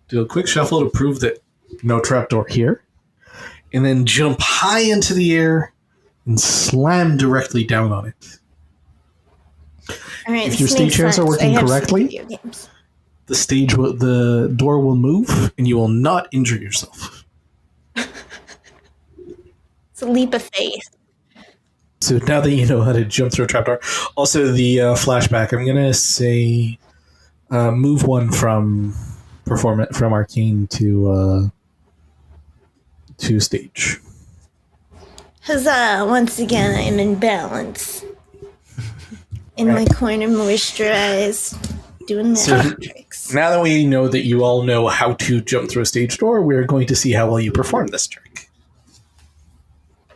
Do a quick shuffle to prove that no trapdoor here, and then jump high into the air and slam directly down on it. All right, if your stage hands are working correctly, the door will move and you will not injure yourself. It's a leap of faith. So now that you know how to jump through a trapdoor, also the flashback, I'm gonna say move one from arcane to stage. Huzzah! Once again, I'm in balance. In my corner, moisturized, doing magic tricks. Now that we know that you all know how to jump through a stage door, we're going to see how well you perform this trick.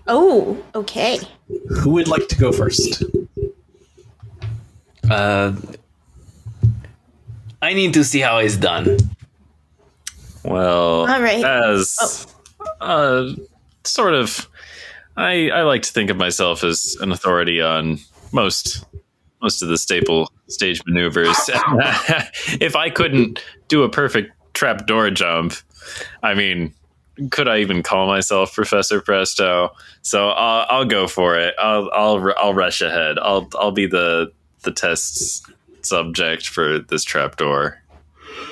Oh, okay. Who would like to go first? I need to see how it's done. Well, all right. As sort of, I like to think of myself as an authority on most of the staple stage maneuvers. If I couldn't do a perfect trapdoor jump, I mean, could I even call myself Professor Presto? So I'll go for it. I'll rush ahead. I'll be the test subject for this trapdoor.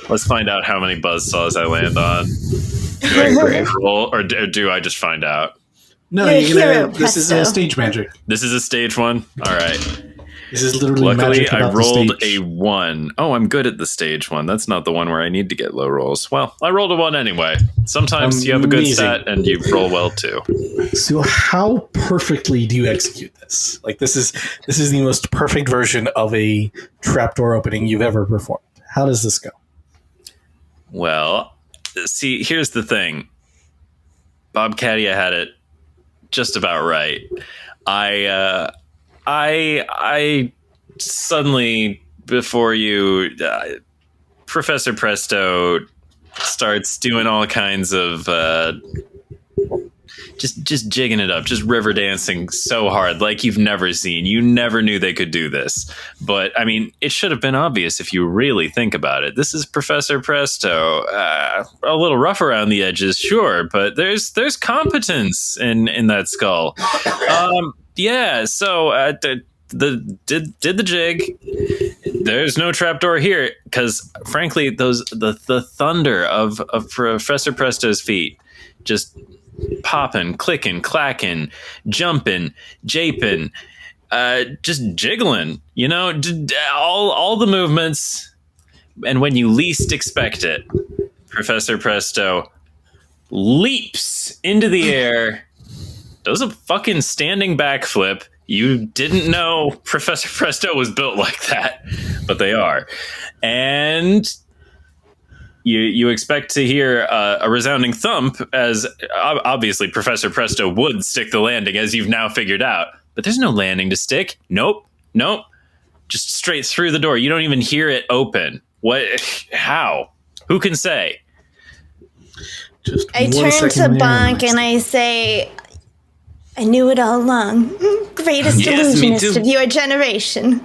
Let's find out how many buzzsaws I land on. Do I roll, or do I just find out? No, this is a stage magic. This is a stage one? All right. This is literally Luckily, magic I about rolled the stage. a 1. Oh, I'm good at the stage one. That's not the one where I need to get low rolls. Well, I rolled a 1 anyway. Sometimes you have a good stat and you roll well too. So how perfectly do you execute this? Like this is the most perfect version of a trapdoor opening you've ever performed. How does this go? Well, see, here's the thing. Bob Cadia had it just about right. I suddenly, before you, Professor Presto starts doing all kinds of just jigging it up, just river dancing so hard, like you've never seen. You never knew they could do this. But I mean, it should have been obvious if you really think about it. This is Professor Presto. A little rough around the edges, sure, but there's competence in that skull. Yeah, so did the jig. There's no trapdoor here because, frankly, the thunder of Professor Presto's feet just popping, clicking, clacking, jumping, japing, just jiggling. You know, all the movements, and when you least expect it, Professor Presto leaps into the air. Does a fucking standing backflip. You didn't know Professor Presto was built like that, but they are. And you expect to hear a resounding thump, as obviously Professor Presto would stick the landing, as you've now figured out. But there's no landing to stick. Nope. Just straight through the door. You don't even hear it open. What? How? Who can say? I turn to Bonk and I say, I knew it all along. greatest Yes, me illusionist too. of your generation.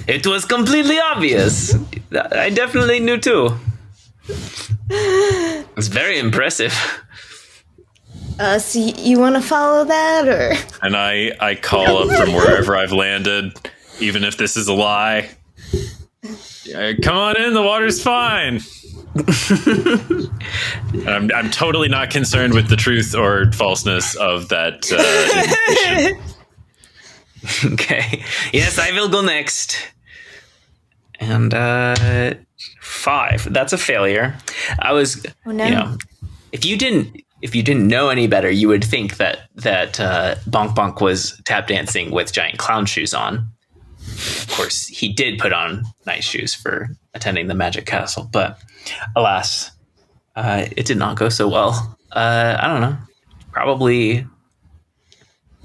It was completely obvious. I definitely knew too. It's very impressive. So you want to follow that, or? And I call up from wherever I've landed, even if this is a lie. Come on in, the water's fine. I'm totally not concerned with the truth or falseness of that information. Okay. Yes, I will go next. And 5. That's a failure. I was, Oh, no. you know, if you didn't know any better, you would think that Bonk Bonk was tap dancing with giant clown shoes on. Of course, he did put on nice shoes for attending the Magic Castle, but alas, it did not go so well. I don't know. Probably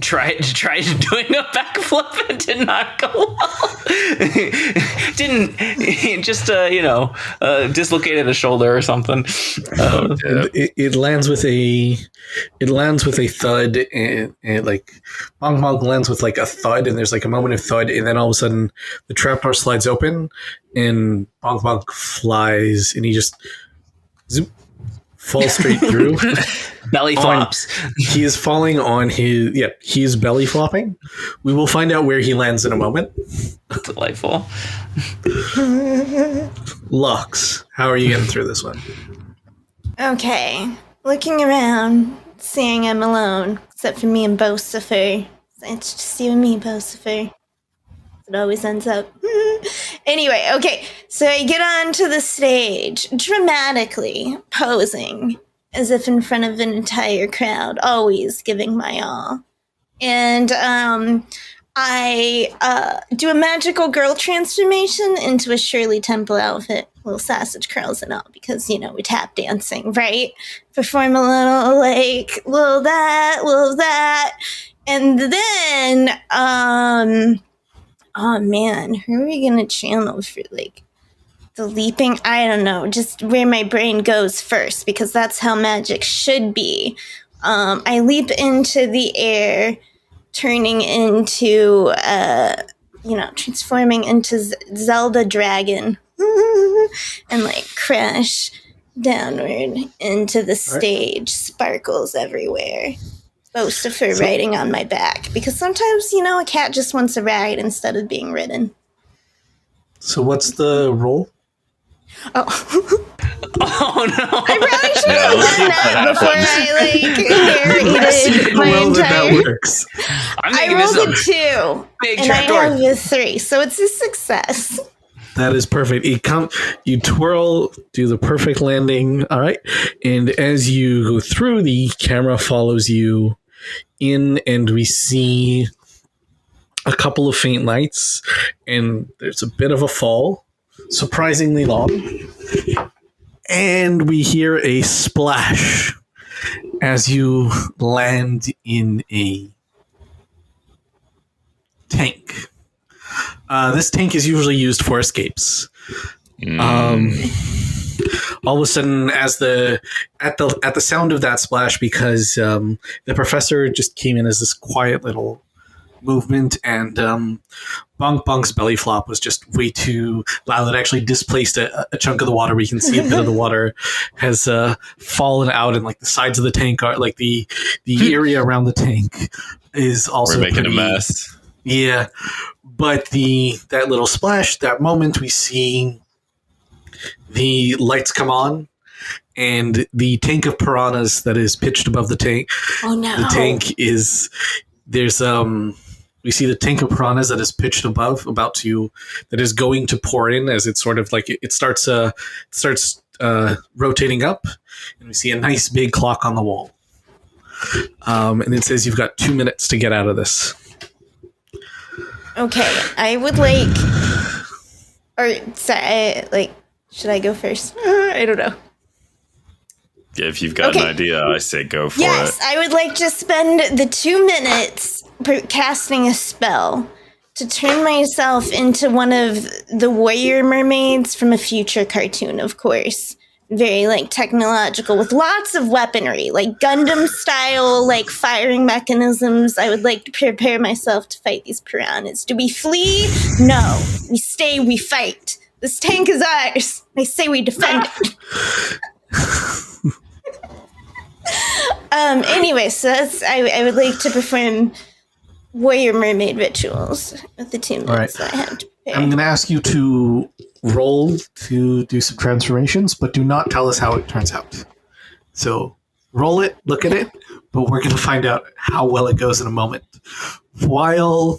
tried doing a backflip and did not go well. Didn't just dislocated a shoulder or something. It lands with a thud, and like Bonk Bonk lands with like a thud, and there's like a moment of thud, and then all of a sudden the trapdoor slides open, and Bonk Bonk flies, and he just zoop, falls straight through. Belly flops. He is falling on his he is belly flopping. We will find out where he lands in a moment. Delightful. Lux, how are you getting through this one? Okay. Looking around, seeing I'm alone, except for me and Bosifer. It's just you and me, Bosifer. It always ends up. Anyway, okay. So I get onto the stage, dramatically posing as if in front of an entire crowd, always giving my all. And I do a magical girl transformation into a Shirley Temple outfit, little sausage curls and all, because, you know, we're tap dancing, right? Perform a little, like, little that. And then, oh man, who are we gonna channel for, like, the leaping? I don't know, just where my brain goes first, because that's how magic should be. I leap into the air, turning into, transforming into Zelda Dragon, and, like, crash downward into the stage, sparkles everywhere. Bosifer riding on my back, because sometimes, a cat just wants a ride instead of being ridden. So what's the roll? Oh. Oh no! I probably should have done that before I narrated my That entire. works. I rolled a 2, big and I trapdoor. have a 3, so it's a success. That is perfect. You twirl, do the perfect landing. All right. And as you go through, the camera follows you in, and we see a couple of faint lights, and there's a bit of a fall, surprisingly long. And we hear a splash as you land in a tank. This tank is usually used for escapes. All of a sudden, at the sound of that splash, because the professor just came in as this quiet little movement, and Bonk Bonk's belly flop was just way too loud. It actually displaced a chunk of the water. We can see a bit of the water has fallen out, and like the sides of the tank are like the area around the tank is also We're making a mess. Yeah, but that little splash, that moment, we see the lights come on, and the tank of piranhas that is pitched above the tank. Oh no! The tank is we see the tank of piranhas that is pitched above, that is going to pour in as it sort of like it starts rotating up, and we see a nice big clock on the wall, and it says you've got 2 minutes to get out of this. Okay, I would should I go first? I don't know. If you've got an idea, I say go for it. Yes, I would like to spend the 2 minutes casting a spell to turn myself into one of the warrior mermaids from a future cartoon, of course. very like technological with lots of weaponry, like Gundam style, like firing mechanisms. I would like to prepare myself to fight these piranhas. Do we flee? No. We stay, we fight. This tank is ours. They say we defend it. Anyway, so that's, I would like to perform warrior mermaid rituals with the 2 minutes that I had to prepare. I'm going to ask you to roll to do some transformations, but do not tell us how it turns out. So roll it, look at it, but we're going to find out how well it goes in a moment. While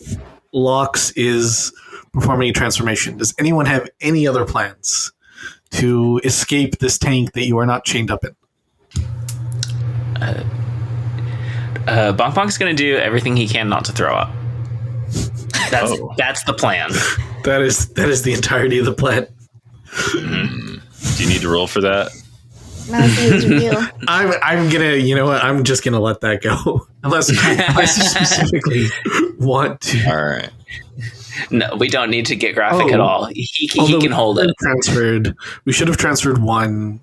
Lox is performing a transformation, does anyone have any other plans to escape this tank that you are not chained up in? Bonk Bonk's going to do everything he can not to throw up. That's the plan. That is the entirety of the plan. Do you need to roll for that? I'm gonna, you know what? I'm just gonna let that go unless you specifically want to. All right. No, we don't need to get graphic at all. He can hold it. We should have transferred one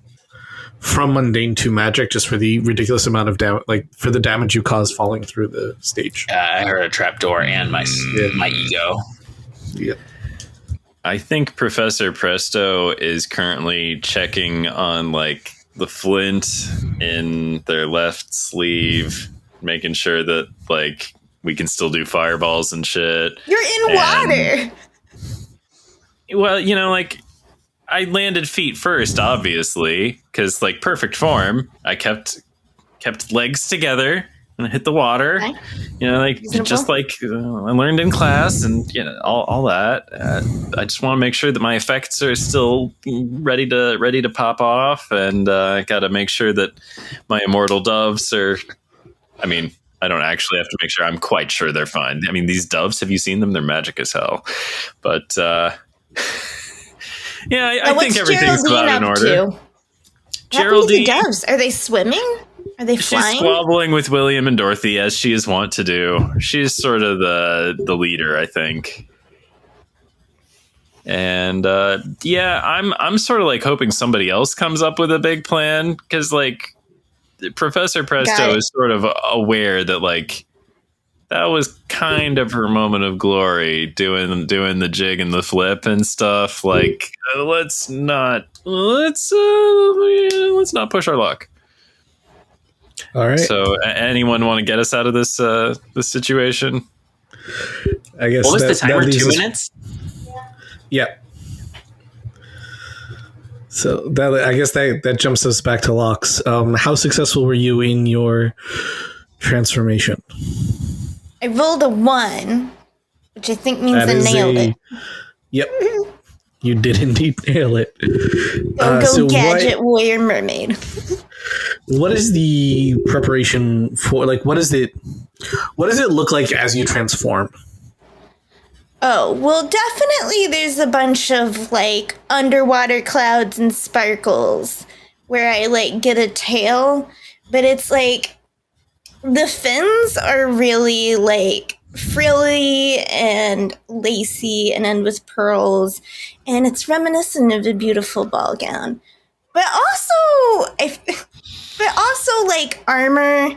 from mundane to magic just for the ridiculous amount of damage, like for the damage you cause falling through the stage. I heard a trapdoor and my ego. Yeah. I think Professor Presto is currently checking on like the flint in their left sleeve, making sure that like we can still do fireballs and shit. You're in water. Well, you know, like I landed feet first, obviously, because like perfect form. I kept legs together and hit the water. Okay. You know, like reasonable. Just like I learned in class, and you know all that. I just want to make sure that my effects are still ready to pop off, and I got to make sure that my immortal doves are. I mean, I don't actually have to make sure. I'm quite sure they're fine. I mean, these doves, have you seen them? They're magic as hell. But yeah, I think everything's about in order. Geraldine, doves, are they swimming? Are they flying? She's squabbling with William and Dorothy, as she is wont to do. She's sort of the leader, I think. And yeah, I'm sort of like hoping somebody else comes up with a big plan, because like Professor Presto is sort of aware that like that was kind of her moment of glory, doing the jig and the flip and stuff. Like let's not push our luck. All right. So, anyone want to get us out of this this situation? I guess. What was the timer? 2 minutes. Yeah. So I guess that jumps us back to Lox. How successful were you in your transformation? I rolled a 1, which I think means I nailed it. Yep. You did indeed nail it. Go gadget warrior mermaid. What is the preparation for? Like, what does it look like as you transform? Oh, well, definitely there's a bunch of like underwater clouds and sparkles where I like get a tail, but it's like the fins are really like frilly and lacy and end with pearls, and it's reminiscent of a beautiful ball gown. But also like armor,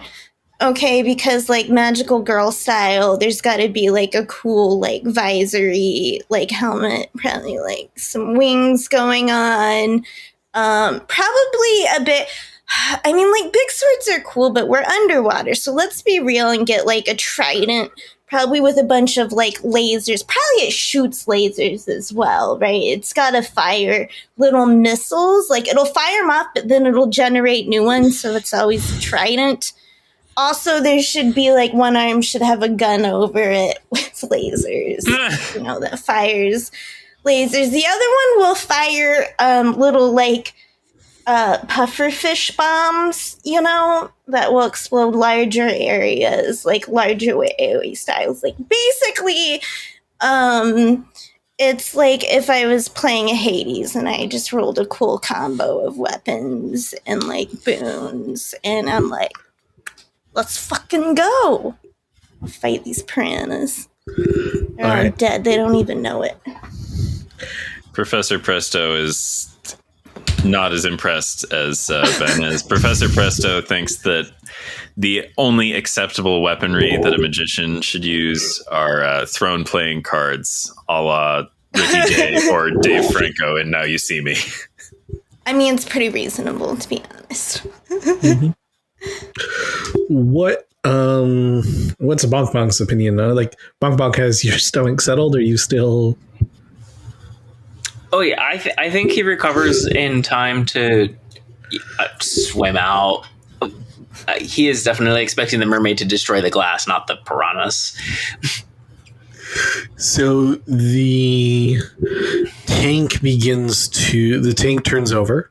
okay, because like magical girl style, there's got to be like a cool like visory like helmet, probably like some wings going on, probably a bit. I mean, like big swords are cool, but we're underwater, so let's be real and get like a trident. Probably with a bunch of like lasers. Probably it shoots lasers as well, right? It's got to fire little missiles. Like it'll fire them off, but then it'll generate new ones. So it's always a trident. Also, there should be like one arm should have a gun over it with lasers, you know, that fires lasers. The other one will fire little like pufferfish bombs, you know, that will explode larger areas, like larger AoE styles. Like basically, it's like if I was playing a Hades and I just rolled a cool combo of weapons and like boons, and I'm like, let's fucking go. I'll fight these piranhas. They're all dead. They don't even know it. Professor Presto is not as impressed as Ben is. Professor Presto thinks that the only acceptable weaponry that a magician should use are throne playing cards, a la Ricky Day or Dave Franco, and Now You See Me. I mean, it's pretty reasonable, to be honest. Mm-hmm. What's Bonk Bonk's opinion? Like, Bonk Bonk, has your stomach settled? Are you still... Oh, yeah. I think he recovers in time to swim out. He is definitely expecting the mermaid to destroy the glass, not the piranhas. So the tank turns over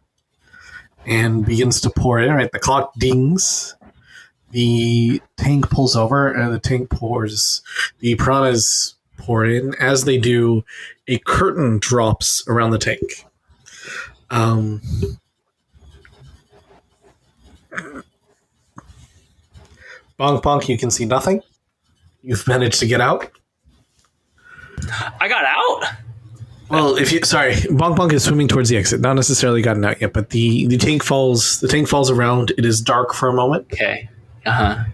and begins to pour in, right? The clock dings. The tank pulls over and the tank pours. The piranhas pour in. As they do, a curtain drops around the tank. Bonk Bonk, you can see nothing. You've managed to get out. I got out? Well, Bonk Bonk is swimming towards the exit. Not necessarily gotten out yet, but the tank falls around. It is dark for a moment. Okay. And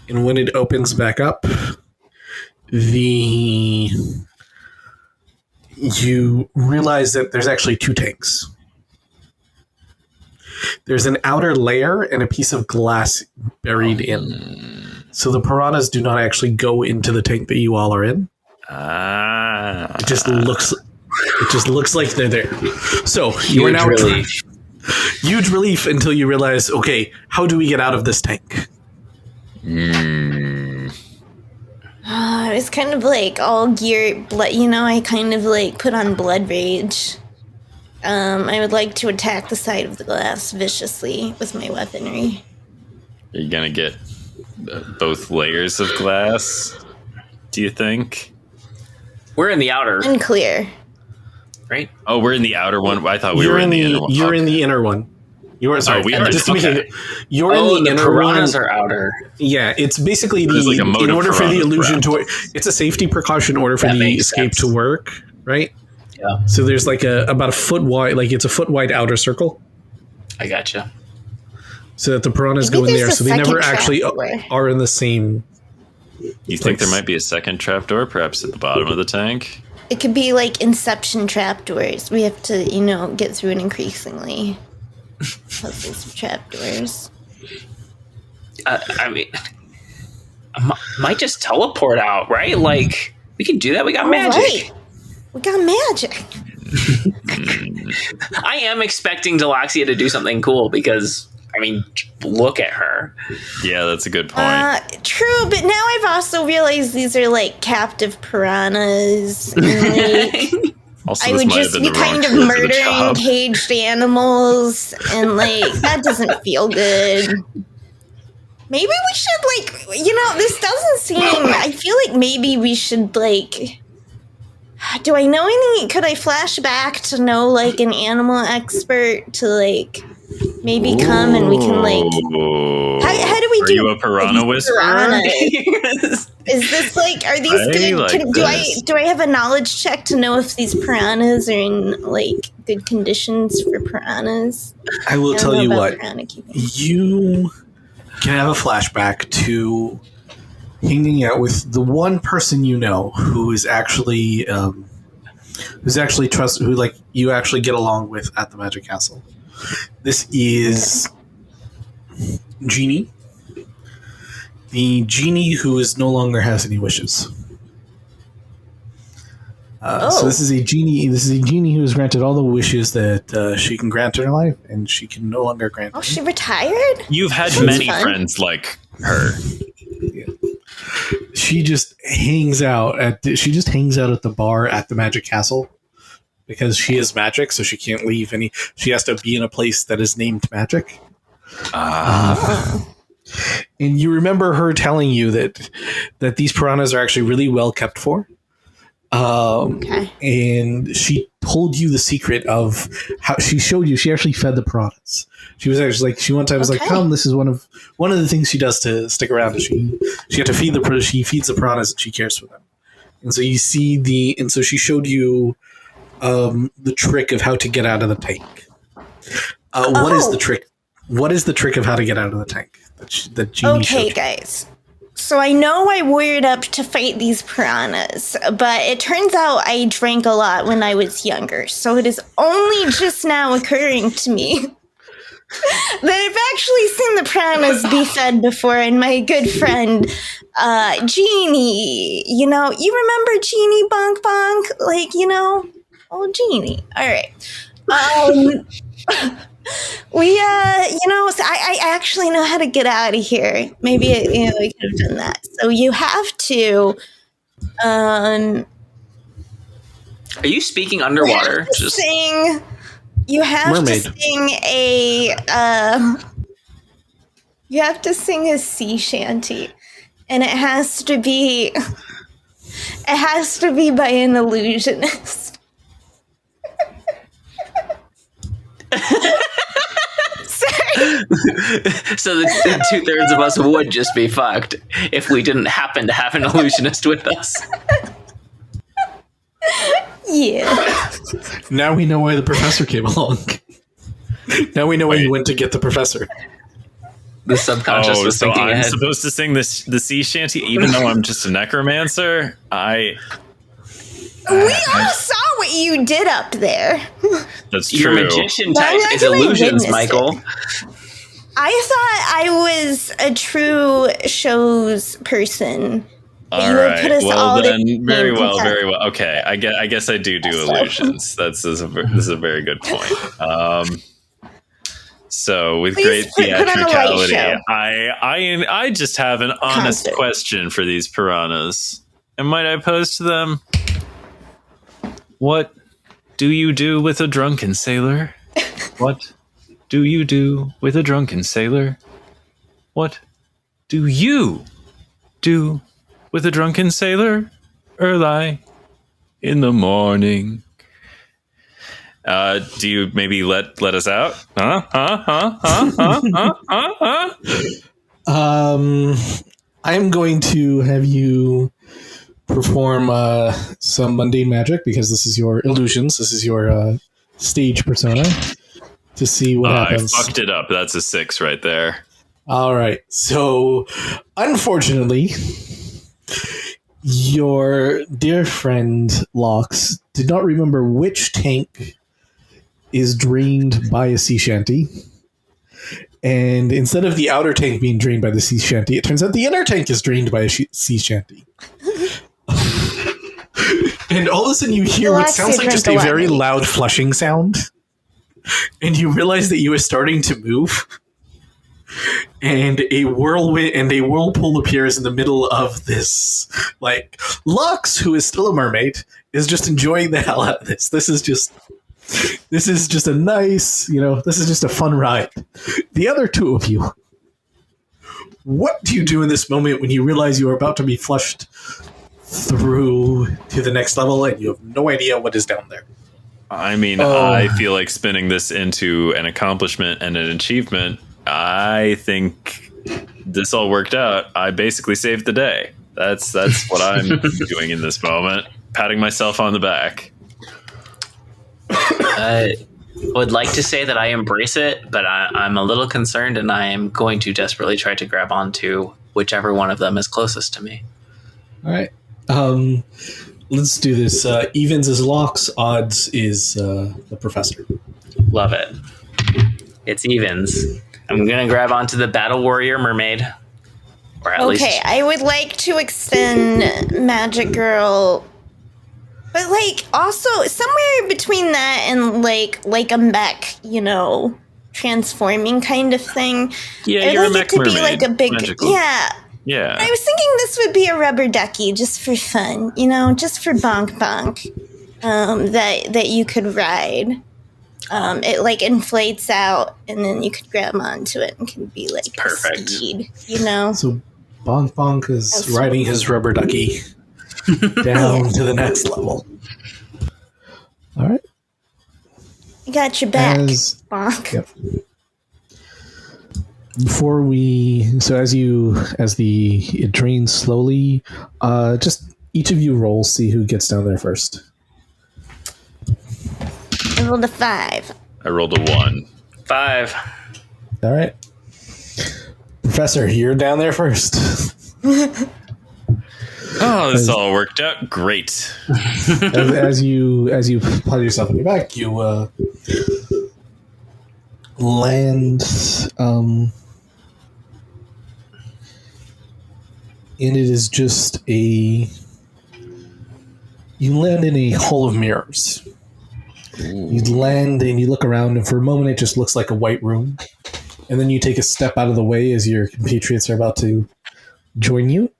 when it opens back up, you realize that there's actually two tanks. There's an outer layer and a piece of glass buried in. So the piranhas do not actually go into the tank that you all are in. It just looks like they're there. So you are now huge relief until you realize, okay, how do we get out of this tank? I was kind of like all geared, I kind of like put on blood rage. I would like to attack the side of the glass viciously with my weaponry. Are you gonna get both layers of glass, do you think? We're in the outer. Unclear. Right? Oh, we're in the outer one? I thought we were in the inner one. You're in the inner one. You're in the inner piranhas one. Are outer. Yeah, it's basically in order for the illusion to work. It's a safety precaution in order for the escape to work, right? Yeah. So there's like about a foot wide, like it's a foot wide outer circle. I gotcha. So that the piranhas go in there, so they never actually are in the same. You think there might be a second trapdoor, perhaps at the bottom of the tank? It could be like Inception trapdoors. We have to, get through it increasingly. Puzzles of trapdoors. I mean, might just teleport out, right? Like, we can do that. We got magic. Right. We got magic. I am expecting Delaxia to do something cool because, look at her. Yeah, that's a good point. True, but now I've also realized these are like captive piranhas. And, also, I would just be kind of murdering caged animals, and that doesn't feel good. Maybe we should this doesn't seem. I feel like maybe we should do I know anything? Could I flash back to know an animal expert to maybe come and we can how do we do? Are you a piranha whisperer? Is this are these good? Do I have a knowledge check to know if these piranhas are in good conditions for piranhas? I will tell you what. You can have a flashback to hanging out with the one person you know who is actually who you actually get along with at the Magic Castle. This is Genie, the genie who no longer has any wishes. So this is a genie. This is a genie who has granted all the wishes that she can grant in her life, and she can no longer grant. Oh, she retired? You've had many friends like her. Yeah. She just hangs out at the bar at the Magic Castle because she is magic, so she can't leave any. She has to be in a place that is named Magic. And you remember her telling you that these piranhas are actually really well kept for. And she told you the secret of how she showed you. She actually fed the piranhas. She was actually she one time was come, this is one of the things she does to stick around. She had to feed she feeds the piranhas and she cares for them. And so you see so she showed you the trick of how to get out of the tank. What is the trick? What is the trick of how to get out of the tank? That Genie showed you? Guys. So I know I wired up to fight these piranhas, but it turns out I drank a lot when I was younger. So it is only just now occurring to me that I've actually seen the piranhas be fed before, and my good friend, Genie, you remember Genie Bonk Bonk? Old Genie. All right. So I actually know how to get out of here. Maybe, we could have done that. So you have to, Are you speaking underwater? You have Mermaid. to sing you have to sing a sea shanty, and it has to be by an illusionist. So the 2/3 of us would just be fucked if we didn't happen to have an illusionist with us. Yeah. Now we know why the professor came along. Now we know why you went to get the professor. The subconscious was so thinking I'm ahead. supposed to sing the sea shanty even though I'm just a necromancer? We all saw what you did up there. That's Your true. magician Well, type I'm is not doing illusions, witness Michael. I thought I was a true shows person. All you would right. put us Well, all then, to very shame well, because- very well. Okay, I guess I do illusions. This is a very good point. So with Please great put on a light theatricality, show. I just have an honest Concert. question for these piranhas, and might I pose to them? What do you do with a drunken sailor? What do you do with a drunken sailor? What do you do with a drunken sailor early in the morning? Do you maybe let us out? I'm going to have you perform some mundane magic because this is your illusions. This is your stage persona to see what happens. I fucked it up. That's a 6 right there. All right. So, unfortunately, your dear friend Lox did not remember which tank is drained by a sea shanty. And instead of the outer tank being drained by the sea shanty, it turns out the inner tank is drained by a sea shanty. And all of a sudden you hear what sounds like just a very loud flushing sound. And you realize that you are starting to move. And a whirlwind and a whirlpool appears in the middle of this. Like, Lux, who is still a mermaid, is just enjoying the hell out of this. This is just a nice, this is just a fun ride. The other two of you, what do you do in this moment when you realize you are about to be flushed through to the next level and you have no idea what is down there? I mean, I feel like spinning this into an accomplishment and an achievement. I think this all worked out. I basically saved the day. That's what I'm doing in this moment. Patting myself on the back. I would like to say that I embrace it, but I'm a little concerned, and I am going to desperately try to grab onto whichever one of them is closest to me. All right. Let's do this. Evens is Locks, odds is the professor. Love it. It's evens. I'm going to grab onto the Battle Warrior Mermaid. Or at least... Okay, I would like to extend Magic Girl, but also somewhere between that and like a mech, transforming kind of thing. Yeah, I'd you're like a mech it to mermaid. be like a big, Magical. yeah. Yeah. I was thinking this would be a rubber ducky just for fun, just for bonk bonk, that you could ride. It inflates out, and then you could grab onto it and can be like perfect. Speed, So Bonk Bonk is riding his rubber ducky down to the next level. All right. I got your back, bonk. Yep. Before it drains slowly, just each of you roll, see who gets down there first. I rolled a 5. I rolled a 1. 5. All right. Professor, you're down there first. Oh, this all worked out great. as you put yourself on your back, you land and it is just you land in a hall of mirrors. You land and you look around, and for a moment it just looks like a white room, and then you take a step out of the way as your compatriots are about to join you,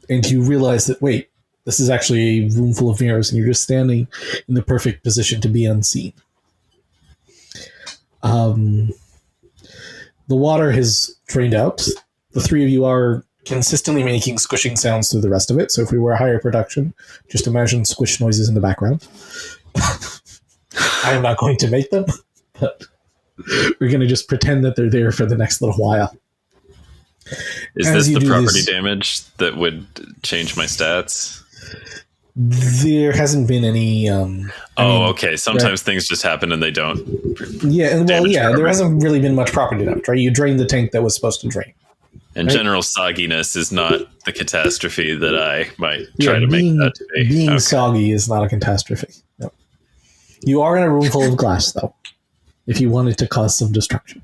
and you realize that, wait, this is actually a room full of mirrors, and you're just standing in the perfect position to be unseen. The water has drained out. The three of you are consistently making squishing sounds through the rest of it, so if we were a higher production, just imagine squish noises in the background. I am not going to make them, but we're going to just pretend that they're there for the next little while. Is this the property damage that would change my stats? There hasn't been any... okay. Sometimes things just happen and they don't. Yeah, there hasn't really been much property damage, right? You drained the tank that was supposed to drain. And general sogginess is not the catastrophe that I might try to make that to be. Being soggy is not a catastrophe. No. You are in a room full of glass, though, if you wanted to cause some destruction.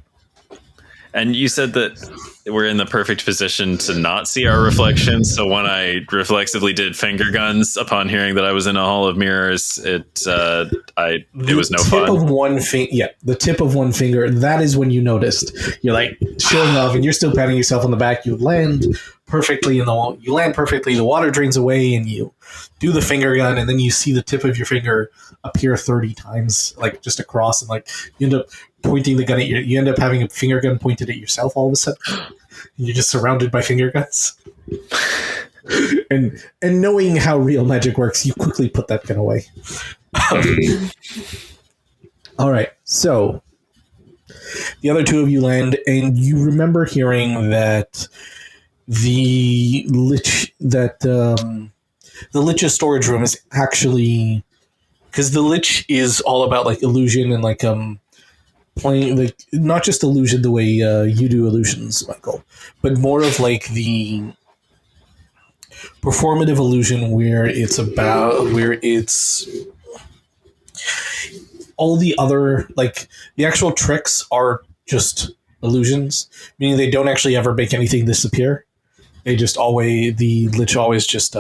And you said that we're in the perfect position to not see our reflections. So when I reflexively did finger guns upon hearing that I was in a hall of mirrors, it was no fun. The tip of one finger, that is when you noticed. You're like showing off, and you're still patting yourself on the back. You land perfectly the water drains away, and you do the finger gun, and then you see the tip of your finger appear 30 times, like just across, and like you end up pointing the gun at you end up having a finger gun pointed at yourself all of a sudden. You're just surrounded by finger guns. and knowing how real magic works, you quickly put that gun away. All right, so the other two of you land, and you remember hearing that the Lich's storage room is actually, because the Lich is all about like illusion and like playing, like not just illusion the way you do illusions, Michael, but more of like the performative illusion where it's all the other, like the actual tricks are just illusions, meaning they don't actually ever make anything disappear. They just the Lich always just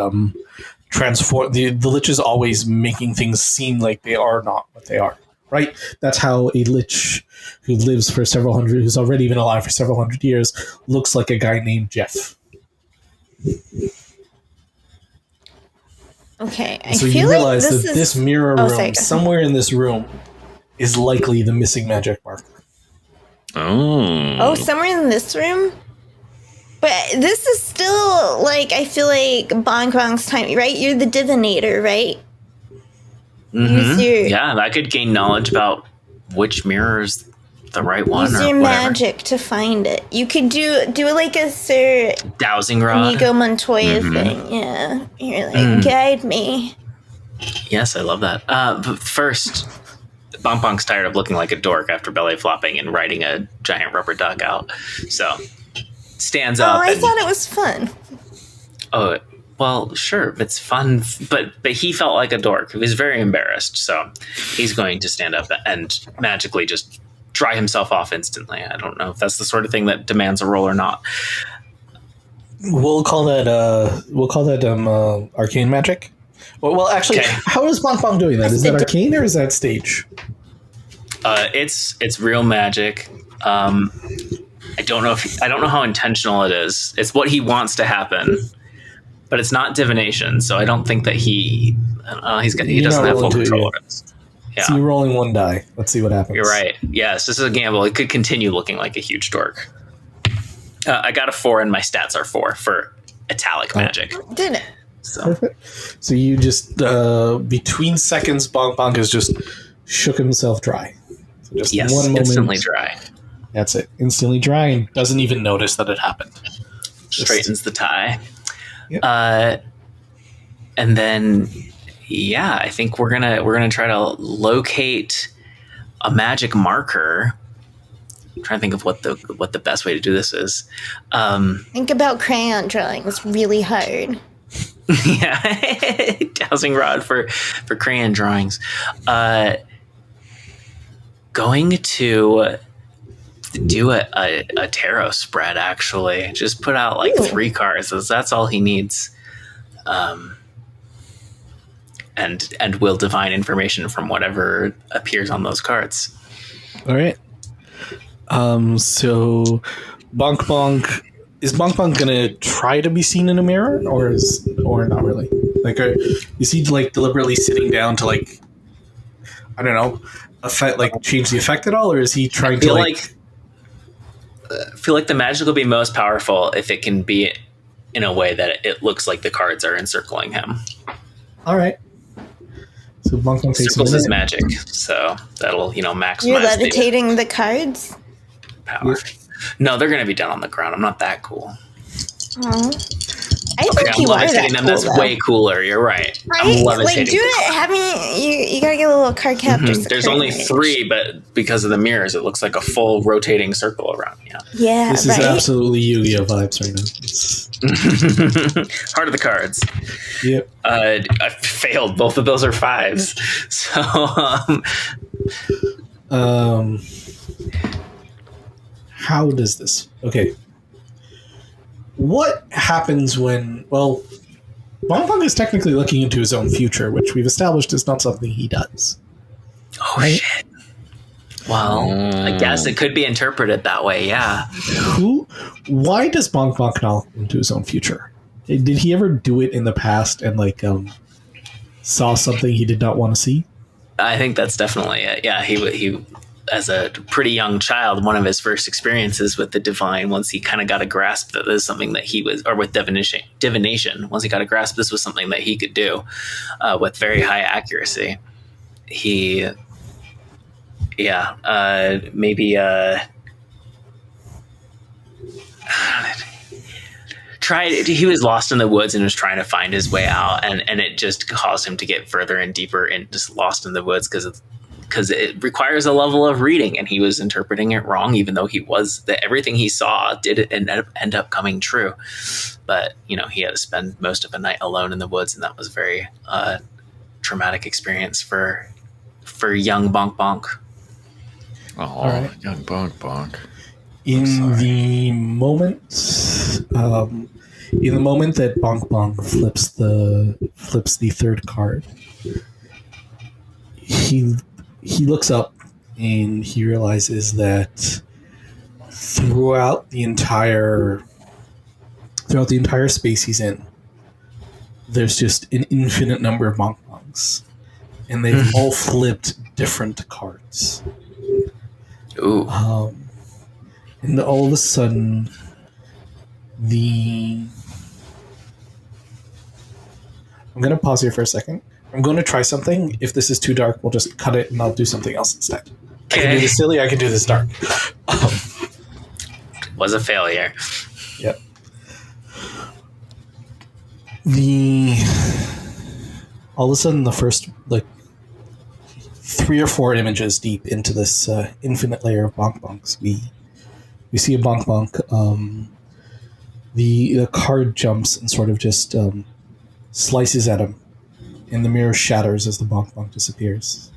transform. The Lich is always making things seem like they are not what they are. Right? That's how a Lich who's already been alive for several hundred years, looks like a guy named Jeff. Okay, so you realize that this mirror room, somewhere in this room, is likely the missing magic marker. Oh, somewhere in this room? But this is still, like, I feel like Bongbong's time, right? You're the divinator, right? Mm-hmm. Yeah, I could gain knowledge about which mirror is the right one. Use your magic to find it. You could do like a Sir dowsing rod, Inigo Montoya thing. Yeah, you're like guide me. Yes, I love that. But first, Bongbong's tired of looking like a dork after belly flopping and riding a giant rubber duck out, so stands up. I thought it was fun. Oh. Well, sure, it's fun, but he felt like a dork. He was very embarrassed, so he's going to stand up and magically just dry himself off instantly. I don't know if that's the sort of thing that demands a roll or not. We'll call that arcane magic. Well, actually, How is Bongbong doing that? Is that arcane or is that stage? It's real magic. I don't know how intentional it is. It's what he wants to happen. But it's not divination, so I don't think that he doesn't have full control of it. Yeah. So you're rolling one die. Let's see what happens. You're right. Yes, this is a gamble. It could continue looking like a huge dork. I got a 4, and my stats are 4 for italic magic. Did it? So. Perfect. So you just between seconds, Bongbong has just shook himself dry. So just one moment, instantly dry. That's it. Instantly dry, and doesn't even notice that it happened. Straightens the tie. Yep. And then yeah, I think we're gonna try to locate a magic marker. I'm trying to think of what the best way to do this is. Think about crayon drawing. It's really hard. Yeah, dowsing rod for crayon drawings. Going to do a tarot spread. Actually, just put out like 3 cards. That's all he needs. And will divine information from whatever appears on those cards. All right. So Bonk Bonk, is Bonk Bonk gonna try to be seen in a mirror, or not really? Like, is he like deliberately sitting down to like, I don't know, change the effect at all, or is he trying to like? I feel like the magic will be most powerful if it can be in a way that it looks like the cards are encircling him. All right. So Bonk Bonk takes Circles is magic, so that'll maximize. You're levitating the cards. Power. No, they're going to be done on the ground. I'm not that cool. Oh. I Okay, think I'm you are levitating that them. That's cool, way cooler. You're right. right? I'm Like, levitating. do it. Have me. You gotta get a little card captor. There's only 3, but because of the mirrors, it looks like a full rotating circle around. Yeah. Yeah, This is absolutely Yu-Gi-Oh vibes right now. Heart of the cards. Yep. I failed. Both of those are 5s. So. How does this? Okay. What happens when? Well, Bonk Bonk is technically looking into his own future, which we've established is not something he does. Oh shit. Well, I guess it could be interpreted that way. Yeah. Why does Bonk Bonk not look into his own future? Did he ever do it in the past and saw something he did not want to see? I think that's definitely it. Yeah, he as a pretty young child, one of his first experiences with the divine, once he kind of got a grasp that this is something that he was, or with divination, once he got a grasp this was something that he could do with very high accuracy. He, maybe he was lost in the woods and was trying to find his way out, and it just caused him to get further and deeper and just lost in the woods because it requires a level of reading, and he was interpreting it wrong, even though everything he saw did end up coming true. But he had to spend most of a night alone in the woods, and that was a very traumatic experience for young Bonk Bonk. Oh, right. Young Bonk Bonk. In the moment that Bonk Bonk flips the 3rd card, he looks up and he realizes that throughout the entire space he's in, there's just an infinite number of Bonk Bonks, and they've all flipped different cards. Ooh. And all of a sudden, I'm going to pause here for a second. I'm going to try something. If this is too dark, we'll just cut it and I'll do something else instead. Okay. I can do this silly, I can do this dark. Was a failure. Yep. All of a sudden, the first 3 or 4 images deep into this infinite layer of Bonk Bonks, we see a Bonk Bonk. The card jumps and sort of just slices at him, and the mirror shatters as the Bonk Bonk disappears.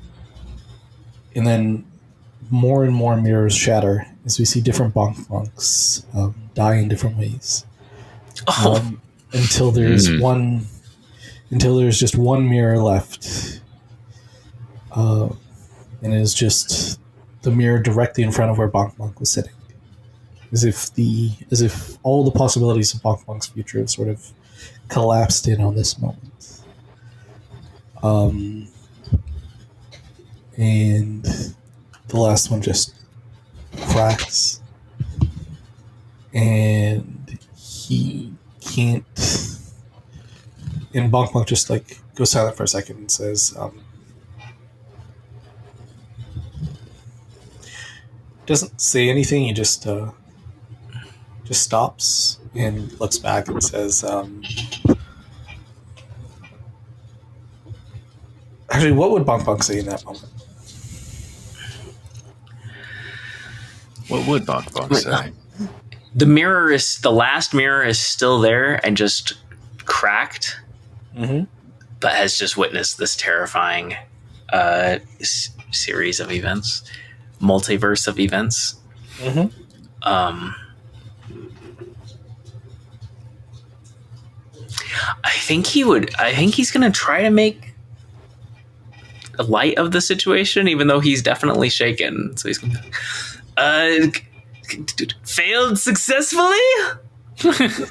And then more and more mirrors shatter as we see different Bonk Bonks die in different ways. Until there's just one mirror left. And it is just the mirror directly in front of where Bonk Bonk was sitting. As if all the possibilities of Bonk Bonk's future have sort of collapsed in on this moment. And the last one just cracks. And he can't... And Bonk Bonk just goes silent for a second and says... doesn't say anything, he just stops and looks back and says, Actually, what would Bonk Bonk say in that moment? What would Bonk Bonk say? The last mirror is still there and just cracked, but has just witnessed this terrifying series of events, multiverse of events. I think he's going to try to make a light of the situation, even though he's definitely shaken. So he's going to failed successfully.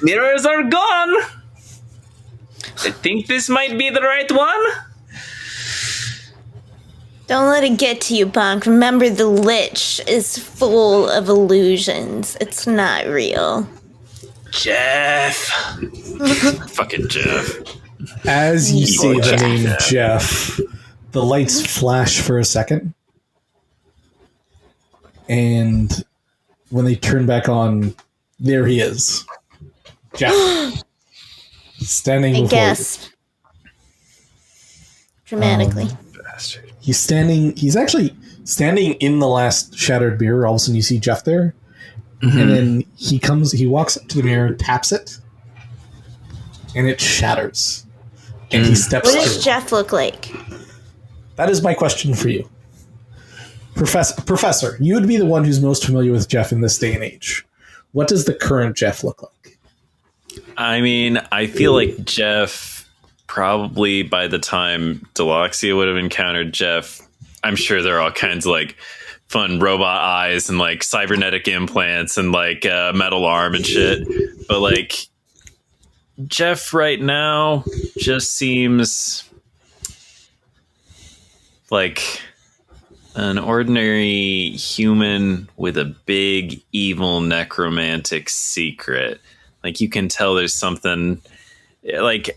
Mirrors are gone. I think this might be the right one. Don't let it get to you, Bonk. Remember, the Lich is full of illusions. It's not real. Jeff. Fucking Jeff. As you say the Jeff. name Jeff, the lights flash for a second. And when they turn back on, there he is. Jeff. Standing I before you. guessed. Dramatically. Bastard. He's actually standing in the last shattered mirror. All of a sudden you see Jeff there. And then he walks up to the mirror, taps it, and it shatters. And he steps What does through. Jeff look like? That is my question for you. Professor, you would be the one who's most familiar with Jeff in this day and age. What does the current Jeff look like? I mean, I feel like Jeff, probably by the time Deloxia would have encountered Jeff, I'm sure there are all kinds of like fun robot eyes and like cybernetic implants and like metal arm and shit. But like Jeff right now just seems like an ordinary human with a big evil necromantic secret. Like you can tell there's something like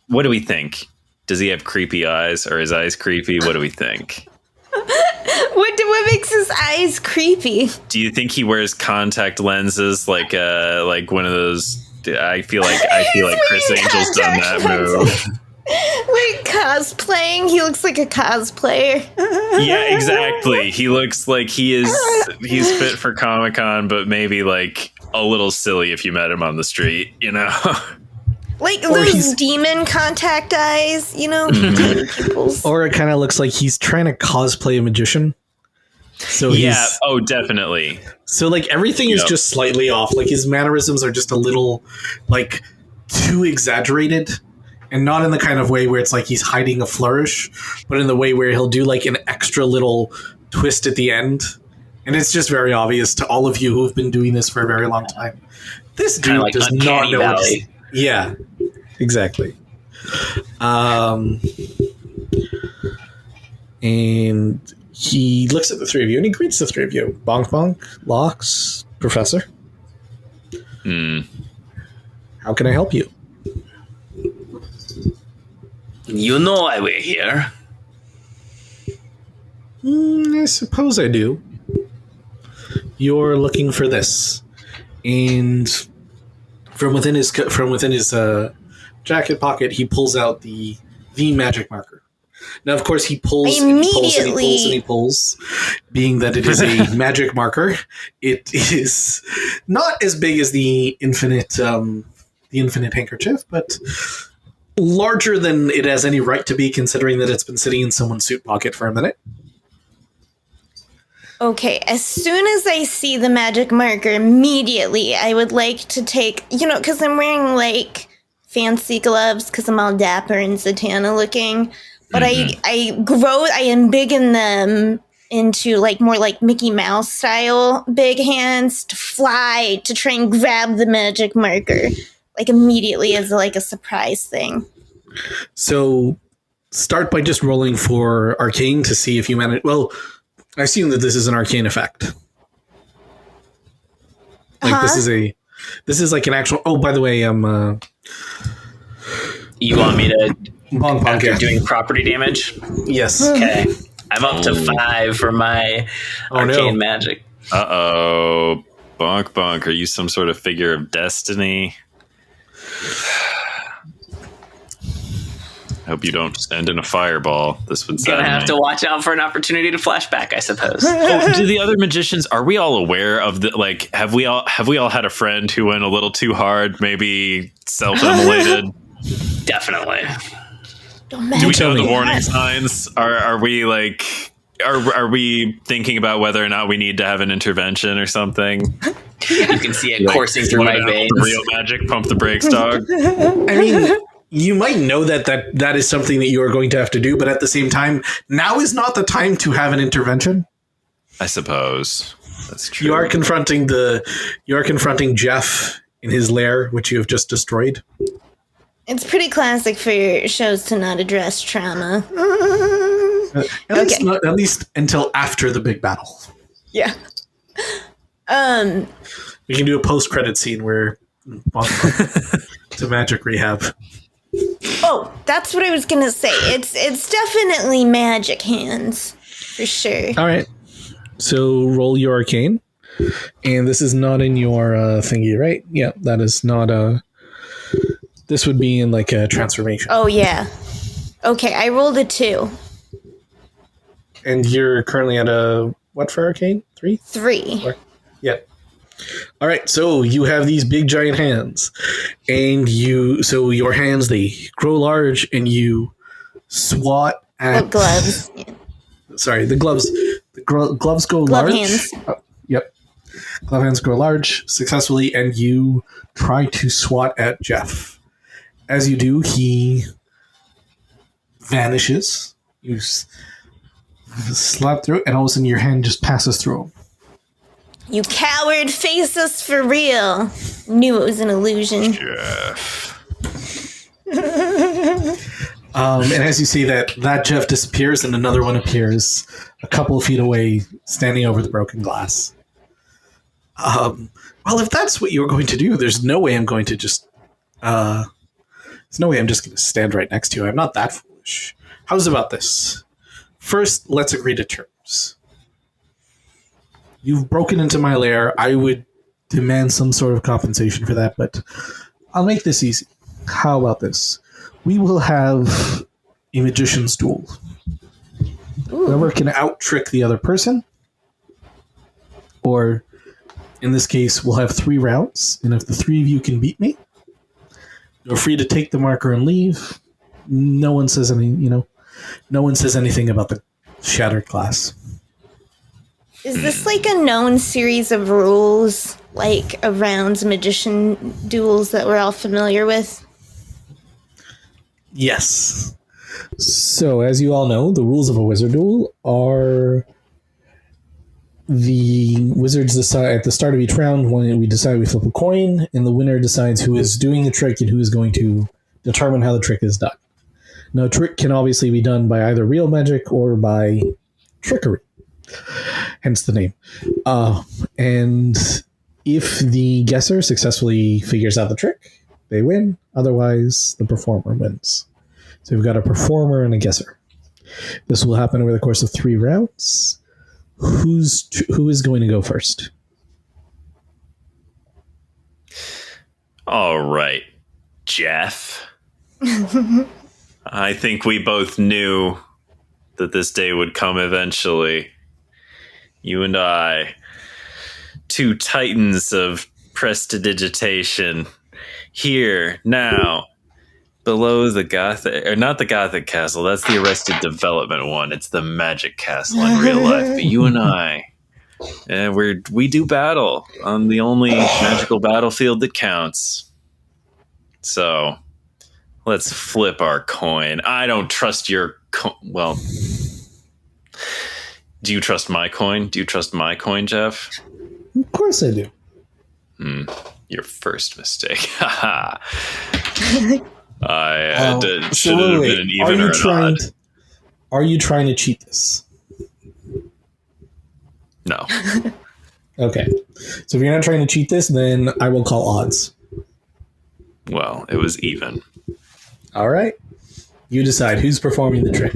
what do we think? Does he have creepy eyes? Or his eyes creepy? What do we think? What makes his eyes creepy? Do you think he wears contact lenses like one of those? I feel like Chris wearing Angel's done that contact move. Like cosplaying, he looks like a cosplayer. Yeah, exactly. He looks like he's fit for Comic-Con, but maybe like a little silly if you met him on the street, you know? Like Or those he's- demon contact eyes, you know? Pupils. Or it kind of looks like he's trying to cosplay a magician. So Yeah. Oh, definitely. So like everything is Yep. just slightly off. Like his mannerisms are just a little like too exaggerated. And not in the kind of way where it's like he's hiding a flourish, but in the way where he'll do like an extra little twist at the end. And it's just very obvious to all of you who have been doing this for a very long time. This dude Kinda like does not Uncanny know what Valley. he's- Yeah, exactly. And he looks at the three of you and he greets the three of you. Bonk Bonk, Lox, Professor. How can I help you? You know why we're here. I suppose I do. You're looking for this, and from within his jacket pocket, he pulls out the magic marker. Now, of course, he pulls and he pulls and he pulls and he pulls. Being that it is a magic marker, it is not as big as the infinite handkerchief, but larger than it has any right to be, considering that it's been sitting in someone's suit pocket for a minute. Okay, as soon as I see the magic marker, immediately I would like to take, because I'm wearing like fancy gloves because I'm all dapper and Zatanna looking, but I embiggen them into like more like Mickey Mouse style big hands to fly to try and grab the magic marker like immediately as like a surprise thing. So start by just rolling for arcane to see if you manage. Well, I assume that this is an arcane effect. Like this is like an actual. Oh, by the way, You want me to Bonk Bonk, after yeah. doing property damage? Yes. Okay. I'm up to 5 for my arcane no. magic. Uh-oh. Bonk Bonk, are you some sort of figure of destiny? Hope you don't send in a fireball. This would Gonna sadden have me. to watch out for an opportunity to flash back, I suppose. Oh, do the other magicians, are we all aware of the, like, have we all had a friend who went a little too hard, maybe self-immolated? Definitely. Don't Do we mention know the it. warning signs? Are we like, are we thinking about whether or not we need to have an intervention or something? You can see it coursing through my veins. Real magic, pump the brakes, dog. I mean, you might know that is something that you are going to have to do, but at the same time, now is not the time to have an intervention. I suppose that's true. You are confronting Jeff in his lair, which you have just destroyed. It's pretty classic for your shows to not address trauma. At least until after the big battle. Yeah. We can do a post-credit scene where to magic rehab. Oh, that's what I was gonna say. It's definitely magic hands for sure. All right. So roll your arcane, and this is not in your thingy, right? Yeah, that is not a. This would be in like a transformation. Oh yeah. Okay, I rolled a 2. And you're currently at a what for arcane? 3? 3. Yeah. All right, so you have these big giant hands, and your hands, they grow large, and you swat at Gloves. Yeah. Sorry, the gloves. The gloves go Glove large. hands. Yep, glove hands grow large successfully, and you try to swat at Jeff. As you do, he vanishes. You slap through, and all of a sudden, your hand just passes through him. You coward, face us for real. Knew it was an illusion. And as you see that Jeff disappears, and another one appears a couple of feet away, standing over the broken glass. Well, if that's what you're going to do, there's no way I'm going to just. There's no way I'm just going to stand right next to you. I'm not that foolish. How's about this? First, let's agree to terms. You've broken into my lair. I would demand some sort of compensation for that, but I'll make this easy. How about this? We will have a magician's duel. Whoever can out-trick the other person, or in this case, we'll have 3 rounds, and if the 3 of you can beat me, you're free to take the marker and leave. No one says anything about the shattered glass. Is this like a known series of rules, like around magician duels that we're all familiar with? Yes. So, as you all know, the rules of a wizard duel are the wizards decide at the start of each round when we flip a coin, and the winner decides who is doing the trick and who is going to determine how the trick is done. Now, a trick can obviously be done by either real magic or by trickery, hence the name. And if the guesser successfully figures out the trick, they win. Otherwise, the performer wins. So we've got a performer and a guesser. This will happen over the course of 3 rounds. Who is going to go first? All right, Jeff. I think we both knew that this day would come eventually. You and I, 2 titans of prestidigitation, here, now, below the Gothic, or not the Gothic castle, that's the Arrested Development one. It's the Magic Castle in real life. But you and I, we do battle on the only magical battlefield that counts. So, let's flip our coin. I don't trust your well, do you trust my coin? Do you trust my coin, Jeff? Of course I do. Your first mistake. I So should have wait. been an even or an odd. Are you trying to cheat this? No. Okay. So if you're not trying to cheat this, then I will call odds. Well, it was even. All right. You decide who's performing the trick.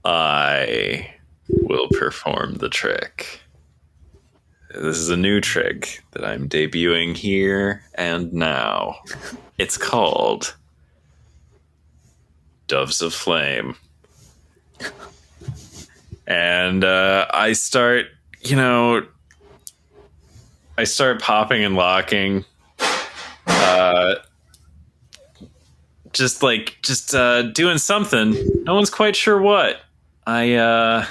I will perform the trick. This is a new trick that I'm debuting here and now. It's called doves of flame. And I start popping and locking. Just doing something. No one's quite sure what. I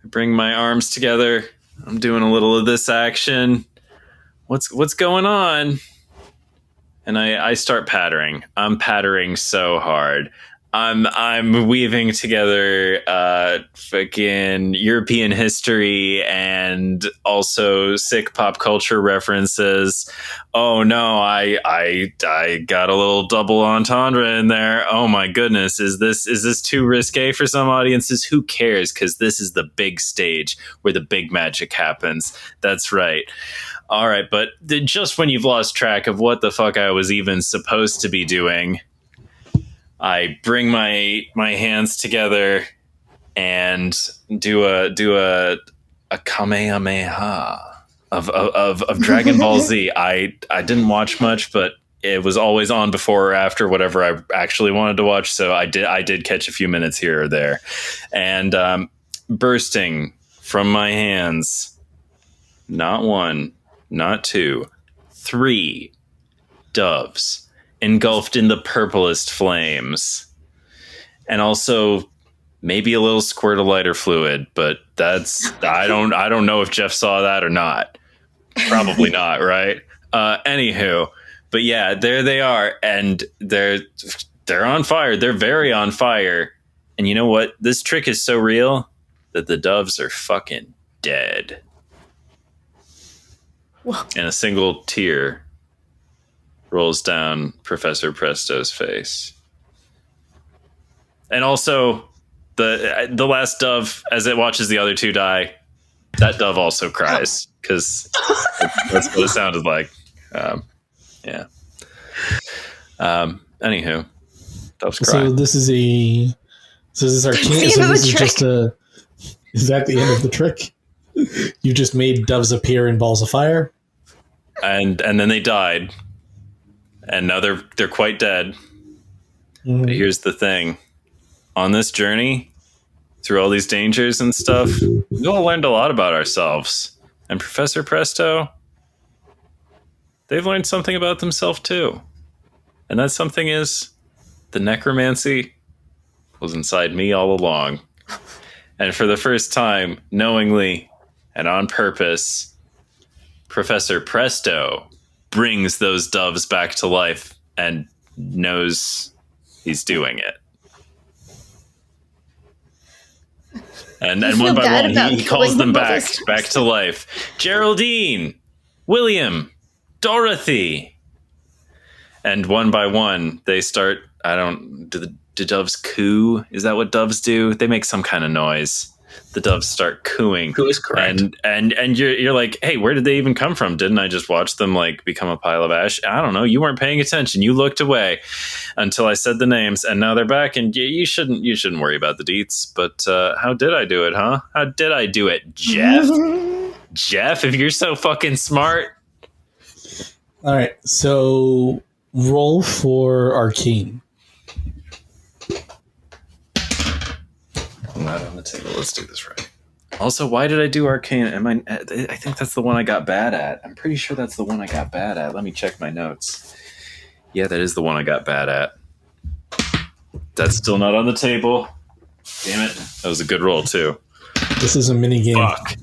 bring my arms together. I'm doing a little of this action. What's going on? And I start pattering. I'm pattering so hard. I'm weaving together fucking European history and also sick pop culture references. Oh no, I got a little double entendre in there. Oh my goodness, is this too risque for some audiences? Who cares? Because this is the big stage where the big magic happens. That's right. All right, but just when you've lost track of what the fuck I was even supposed to be doing, I bring my hands together and do a Kamehameha of Dragon Ball Z. I didn't watch much, but it was always on before or after whatever I actually wanted to watch. So I did catch a few minutes here or there, and bursting from my hands, not one, not two, 3 doves engulfed in the purplest flames, and also maybe a little squirt of lighter fluid, but that's I don't know if Jeff saw that or not. Probably not, right? Anywho, but yeah, there they are, and they're on fire. They're very on fire, and you know what? This trick is so real that the doves are fucking dead. Whoa. And a single tear rolls down Professor Presto's face. And also, the last dove, as it watches the other 2 die, that dove also cries, because that's what it sounded like. Yeah. Anywho, doves cry. So this is arcane. So this is just is that the end of the trick? You just made doves appear in balls of fire, and then they died, and now they're quite dead. But here's the thing: on this journey, through all these dangers and stuff, we all learned a lot about ourselves. And Professor Presto, they've learned something about themselves too, and that something is the necromancy was inside me all along. And for the first time, knowingly and on purpose, Professor Presto brings those doves back to life and knows he's doing it. And one by one, he calls them back to life. Geraldine, William, Dorothy. And one by one, they start, do doves coo? Is that what doves do? They make some kind of noise. The doves start cooing. Coo is correct. And you're like, hey, where did they even come from? Didn't I just watch them like become a pile of ash? I don't know. You weren't paying attention. You looked away until I said the names, and now they're back. And you shouldn't worry about the deets. But how did I do it, huh? How did I do it, Jeff? Jeff, if you're so fucking smart. All right. So roll for arcane. Not on the table. Let's do this right. Also, why did I do arcane? I think that's the one I got bad at. I'm pretty sure that's the one I got bad at. Let me check my notes. Yeah, that is the one I got bad at. That's still not on the table. Damn it. That was a good roll, too. This is a mini game. Fuck.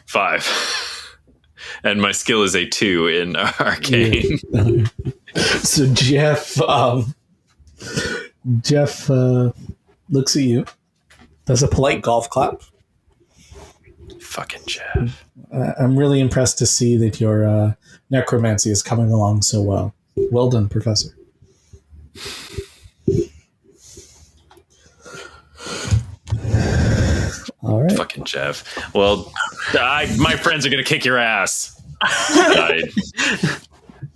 5. And my skill is a 2 in arcane. Yeah. So Jeff looks at you. Does a polite golf clap. Fucking Jeff. I'm really impressed to see that your necromancy is coming along so well. Well done, Professor. All right. Fucking Jeff. Well, my friends are going to kick your ass.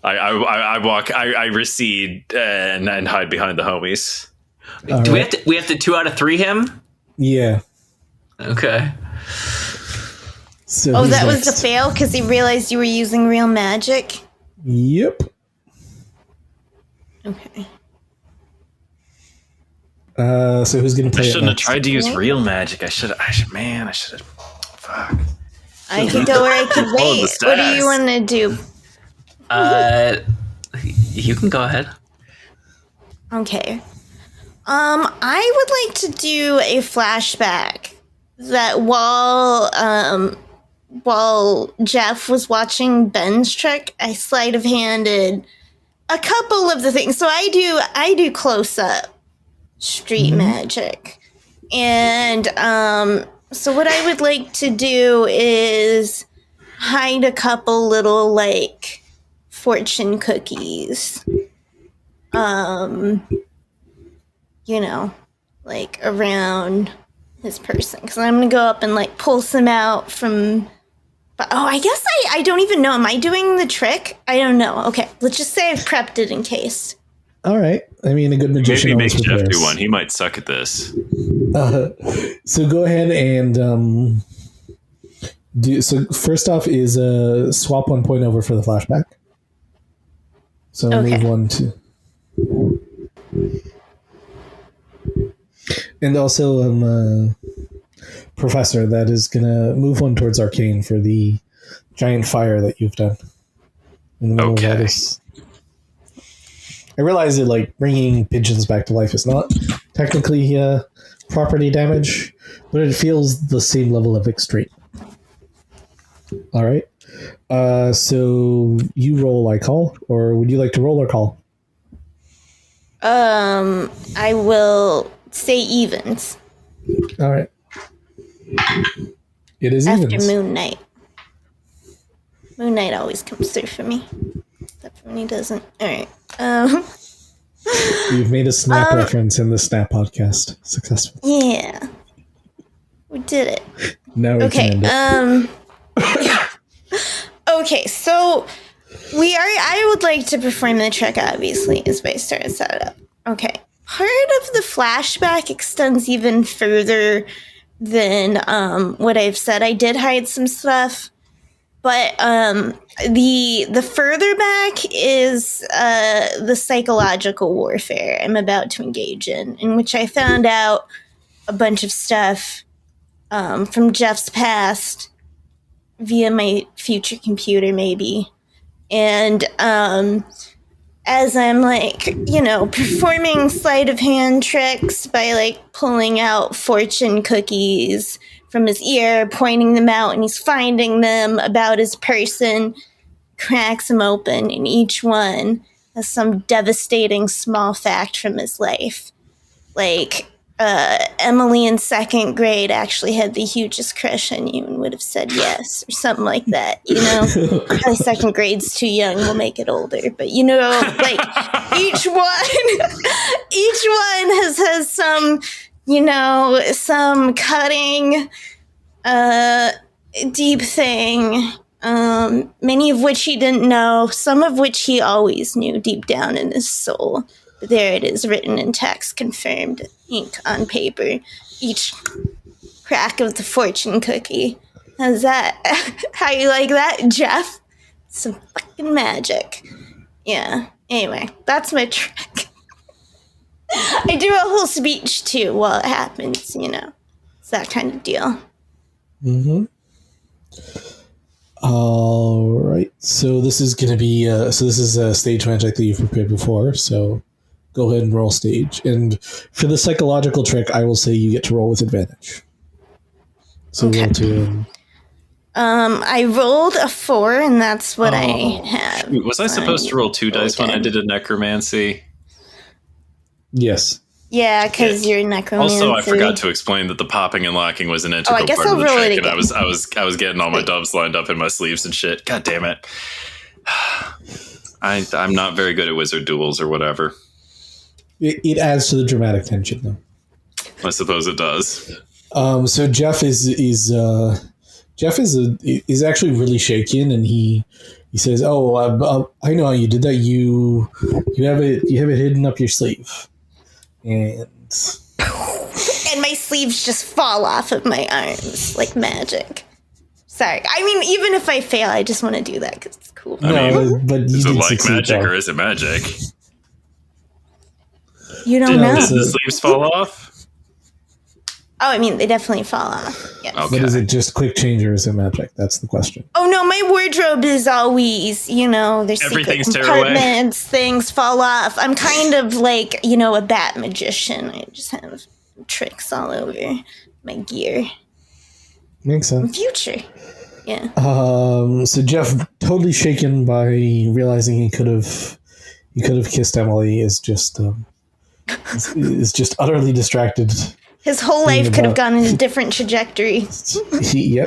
I recede and hide behind the homies. Do we have to 2 out of 3 him? Yeah. Okay. So that was the fail because he realized you were using real magic? Yep. Okay. So who's going to I play? shouldn't have tried to use real magic. I should have. Fuck. I could go or I could wait. What do you want to do? You can go ahead. Okay. I would like to do a flashback that while Jeff was watching Ben's trick, I sleight of handed a couple of the things. So I do close up street magic. And so what I would like to do is hide a couple little like fortune cookies. Like around his person, because I'm gonna go up and like pull some out from. But I guess I don't even know. Am I doing the trick? I don't know. Okay, let's just say I've prepped it in case. All right. I mean, a good magician. Maybe make Jeff do one. He might suck at this. So go ahead and do. So first off is swap 1 point over for the flashback. So move 1 to. And also, Professor, that is going to move 1 towards Arcane for the giant fire that you've done. In the middle of all this. I realize that, like, bringing pigeons back to life is not technically property damage, but it feels the same level of extreme. All right. So you roll, I call, or would you like to roll or call? I will say evens. All right. It is after evens. Moon Knight. Moon Knight always comes through for me. Except for when he doesn't. All right. You've made a Snap reference in the Snap podcast. Successful. Yeah. We did it. Now we can end it. Okay, so I would like to perform the trick, obviously, as I start to set it up. Okay. Part of the flashback extends even further than what I've said. I did hide some stuff, but the further back is the psychological warfare I'm about to engage in which I found out a bunch of stuff from Jeff's past via my future computer, maybe. And as I'm like, performing sleight of hand tricks by like pulling out fortune cookies from his ear, pointing them out, and he's finding them about his person, cracks them open, and each one has some devastating small fact from his life. Like, Emily in second grade actually had the hugest crush on you and would have said yes, or something like that, Probably second grade's too young, we'll make it older. But, like, each one has some, some cutting, deep thing, many of which he didn't know, some of which he always knew deep down in his soul. But there it is, written in text, confirmed, ink on paper. Each crack of the fortune cookie. How's that? How you like that, Jeff? Some fucking magic. Yeah. Anyway, that's my trick. I do a whole speech, too, while it happens, It's that kind of deal. Mm-hmm. All right. So this is going to be... this is a stage magic that you've prepared before, so... Go ahead and roll stage. And for the psychological trick, I will say you get to roll with advantage. So roll to... I rolled a 4, and that's what I have. Was I supposed to roll 2 dice when I did a necromancy? Yes. Yeah, because you're necromancy. Also, I forgot to explain that the popping and locking was an integral part of the trick, and I was getting all my dubs lined up in my sleeves and shit. God damn it. I'm not very good at wizard duels or whatever. It adds to the dramatic tension, though. I suppose it does. So Jeff is actually really shaken, and he says, "Oh, I know how you did that. You have it hidden up your sleeve, and my sleeves just fall off of my arms like magic." Sorry, I mean, even if I fail, I just want to do that because it's cool. But you is it did like succeed, magic though. or is it magic? You don't know. Did the sleeves fall off? Oh, I mean, they definitely fall off. Yes. Okay. But is it just quick change or is it magic? That's the question. Oh no, my wardrobe is always, there's Everything's secret tear away. compartments, things fall off. I'm kind of like, a bat magician. I just have tricks all over my gear. Makes sense. Future. Yeah. So Jeff, totally shaken by realizing he could have kissed Emily, is just utterly distracted. His whole life could have gone in a different trajectory. He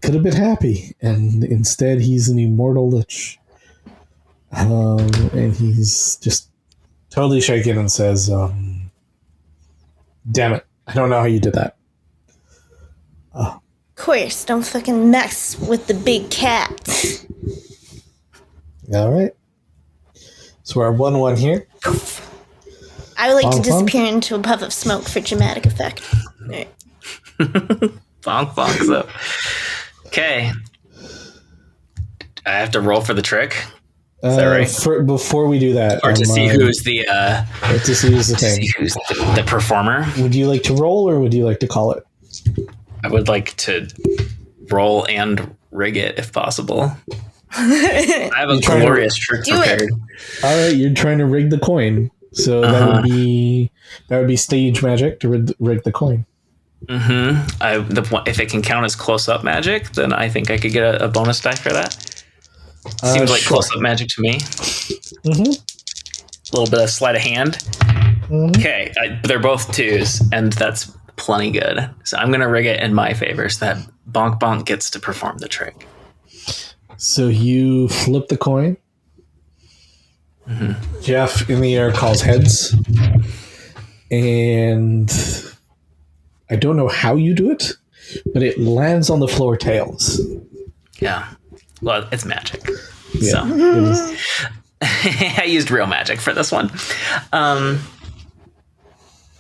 could have been happy, and instead he's an immortal lich. And he's just totally shaken and says, "Damn it! I don't know how you did that." Of course, don't fucking mess with the big cat. All right. So we're 1-1 here. I would like to Bonk, bonk. disappear into a puff of smoke for dramatic effect. All right. Bonk, bonk, though. Okay. I have to roll for the trick. Is that right? Before we do that, Or to see who's the to see who's the thing. see who's the performer. Would you like to roll, or would you like to call it? I would like to roll and rig it if possible. I have a trying to glorious trick do it. prepared. All right, you're trying to rig the coin, so that would be stage magic to rig the coin. If it can count as close-up magic, then I think I could get a bonus die for that. Seems like sure. close-up magic to me. Mm-hmm. A little bit of sleight of hand. Okay, they're both 2s, and that's plenty good. So I'm going to rig it in my favor so that Bonk Bonk gets to perform the trick. So you flip the coin. Jeff in the air calls heads. And I don't know how you do it, but it lands on the floor tails. Yeah. Well, it's magic. Yeah, So it is. I used real magic for this one.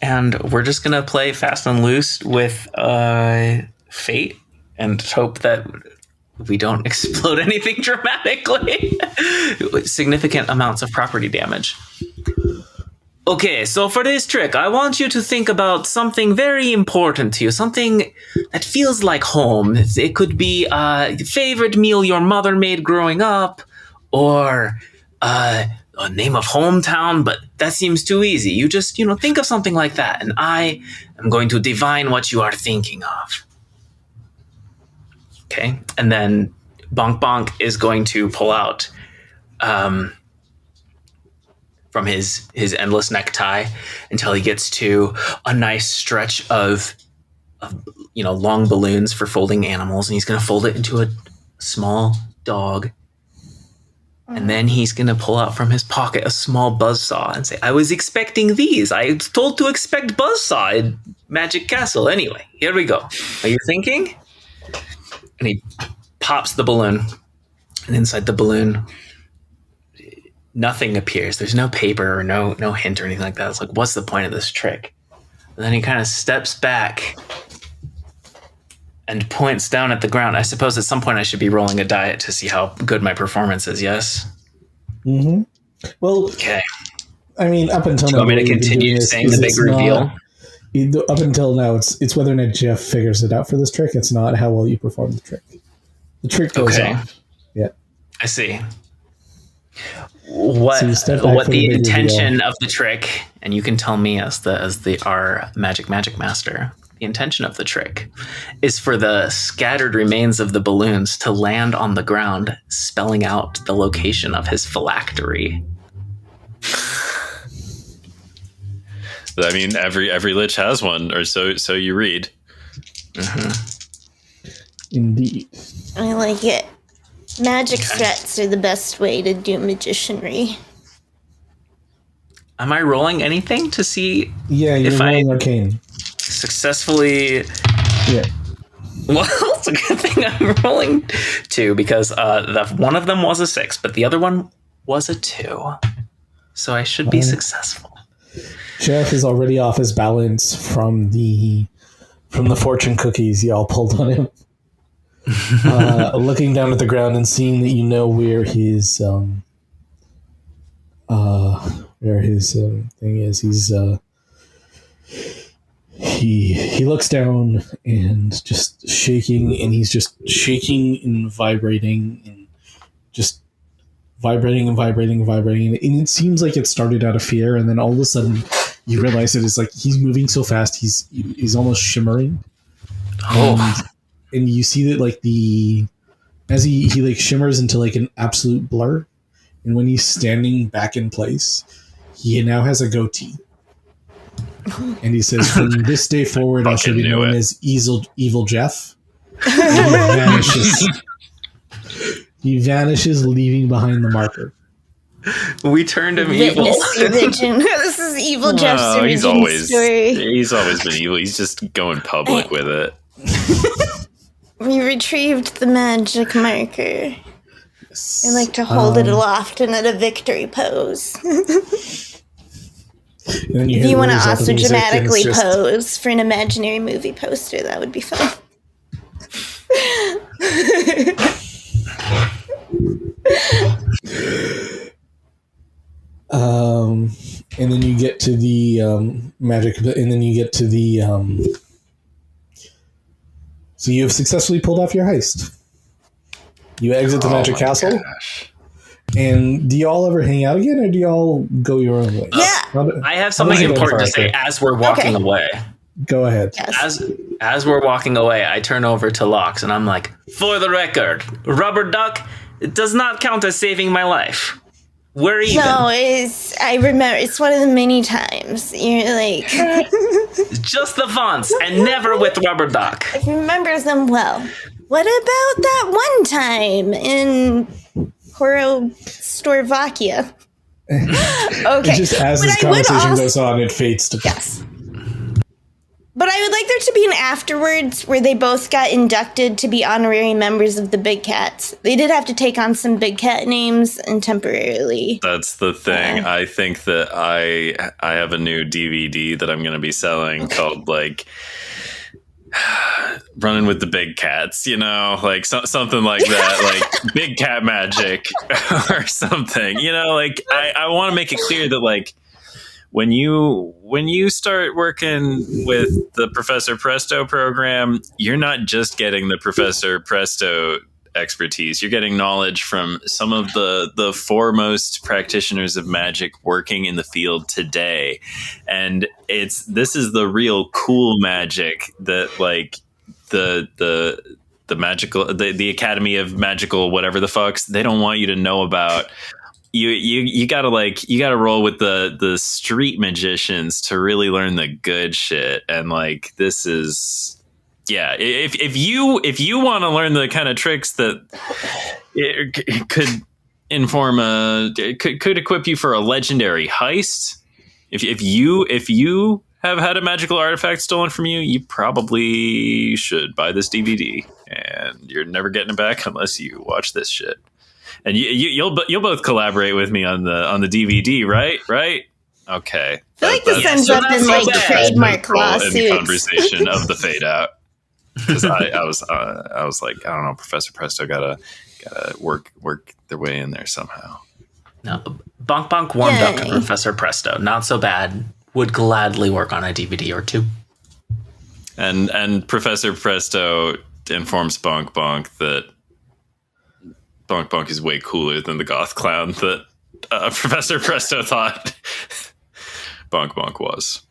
And we're just going to play fast and loose with fate and hope that we don't explode anything dramatically. Significant amounts of property damage. Okay, so for this trick, I want you to think about something very important to you, something that feels like home. It could be a favorite meal your mother made growing up, or a name of hometown, but that seems too easy. You just, think of something like that, and I am going to divine what you are thinking of. Okay, and then Bonk Bonk is going to pull out from his endless necktie until he gets to a nice stretch of long balloons for folding animals, and he's going to fold it into a small dog. And then he's going to pull out from his pocket a small buzzsaw and say, I was expecting these. I was told to expect buzzsaw in Magic Castle. Anyway, here we go. Are you thinking? And he pops the balloon. And inside the balloon, nothing appears. There's no paper or no hint or anything like that. It's like, what's the point of this trick? And then he kind of steps back and points down at the ground. I suppose at some point I should be rolling a die to see how good my performance is, yes? Mm-hmm. Well, Okay. I mean, up until Do now, you want me to what we've been continue doing is saying the big it's reveal? not- up until now, it's whether or not Jeff figures it out for this trick. It's not how well you perform the trick. The trick goes Okay. off. Yeah. I see. What So you step back what from the the big intention reveal. of the trick, and you can tell me as our magic master, the intention of the trick is for the scattered remains of the balloons to land on the ground, spelling out the location of his phylactery. I mean, every lich has one, or so you read. Indeed. I like it. Magic threats are the best way to do magicianry. Am I rolling anything to see Yeah, you're If I- rolling arcane. successfully? Yeah. Well, it's a good thing I'm rolling 2 because one of them was a 6, but the other one was a 2. So I should be successful. Jeff is already off his balance from the fortune cookies y'all pulled on him. Looking down at the ground and seeing that where his where his thing is. He looks down and just shaking, and he's just shaking and vibrating and just vibrating and vibrating and vibrating. And it seems like it started out of fear, and then all of a sudden you realize it is like he's moving so fast, he's almost shimmering. And you see that like as he like shimmers into like an absolute blur, and when he's standing back in place, he now has a goatee. And he says, "From this day forward, I shall be known as Evil Jeff." And he vanishes, leaving behind the marker. We turned him evil. This is Evil Jeff's origin story. He's always been evil. He's just going public with it. We retrieved the magic marker. Yes. I like to hold it aloft and at a victory pose. If you want to also dramatically pose for an imaginary movie poster, that would be fun. And then you get to the magic, and then you get to the. So you have successfully pulled off your heist. You exit the magic castle. Gosh. And do y'all ever hang out again, or do y'all go your own way? Yeah. I have something important to say as we're walking away. Go ahead. Yes. As we're walking away, I turn over to Lox and I'm like, for the record, Rubber Duck, it does not count as saving my life. We're even. No, I remember. It's one of the many times. You're like... Just the fonts, and never with Rubber Duck. I remember them well. What about that one time in Horostorvakia? Okay. Just as this conversation goes on, it fades to... Yes. But I would like there to be an afterwards where they both got inducted to be honorary members of the Big Cats. They did have to take on some Big Cat names and temporarily. That's the thing. I think that I have a new DVD that I'm going to be selling called like Running with the Big Cats, you know, like something like that, like Big Cat Magic or something, you know, like I want to make it clear that like, when you start working with the Professor Presto program, you're not just getting the Professor Presto expertise. You're getting knowledge from some of the foremost practitioners of magic working in the field today. And this is the real cool magic that like the magical the Academy of Magical whatever the fucks, they don't want you to know about. You gotta roll with the street magicians to really learn the good shit. And like, this is, yeah. If you want to learn the kind of tricks that it could inform could equip you for a legendary heist. If you have had a magical artifact stolen from you, you probably should buy this DVD, and you're never getting it back unless you watch this shit. And you'll both collaborate with me on the DVD, right? Right? Okay. I feel like this ends up in like trademark lawsuits. In the conversation of the fade out, because I was like, I don't know, Professor Presto gotta work their way in there somehow. No, Bonk Bonk warmed up to Professor Presto. Not so bad. Would gladly work on a DVD or two. And Professor Presto informs Bonk Bonk that Bonk Bonk is way cooler than the goth clown that Professor Presto thought Bonk Bonk was.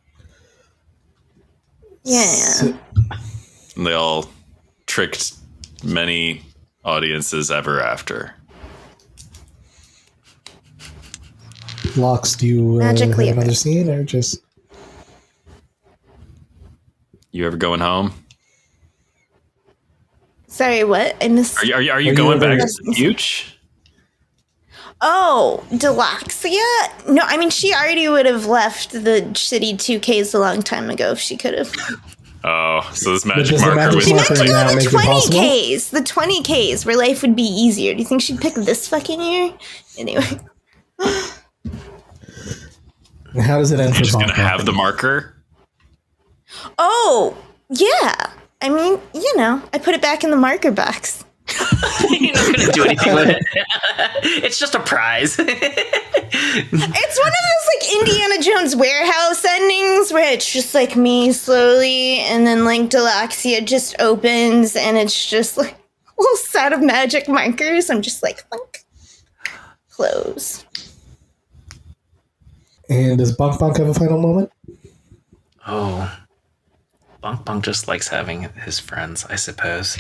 Yeah. And they all tricked many audiences ever after. Lox, do you have another scene, or just... You ever going home? Sorry, what? I missed. Are you going back to the future? Oh, Deluxia? No, I mean, she already would have left the city 2Ks a long time ago if she could have. Oh, so this magic marker was... She meant to go the 20Ks. The 20Ks, where life would be easier. Do you think she'd pick this fucking year? Anyway. How does it end? You're just going to have the marker? Oh, yeah. I mean, you know, I put it back in the marker box. You're not going to do anything with it. It's just a prize. It's one of those like Indiana Jones warehouse endings where it's just like me slowly, and then like Delaxia just opens, and it's just like a little set of magic markers. I'm just like, close. And does Bonk Bonk have a final moment? Oh, Bonk Bonk just likes having his friends, I suppose.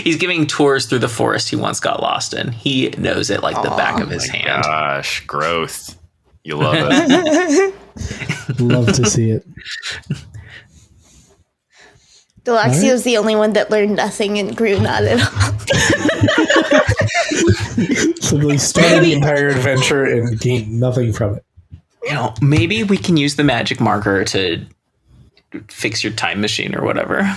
He's giving tours through the forest he once got lost in. He knows it like the back of his hand. Gosh, growth. You love it. Love to see it. Delaxia was the only one that learned nothing and grew not at all. So they started the entire adventure and gained nothing from it. You know, maybe we can use the magic marker to fix your time machine or whatever.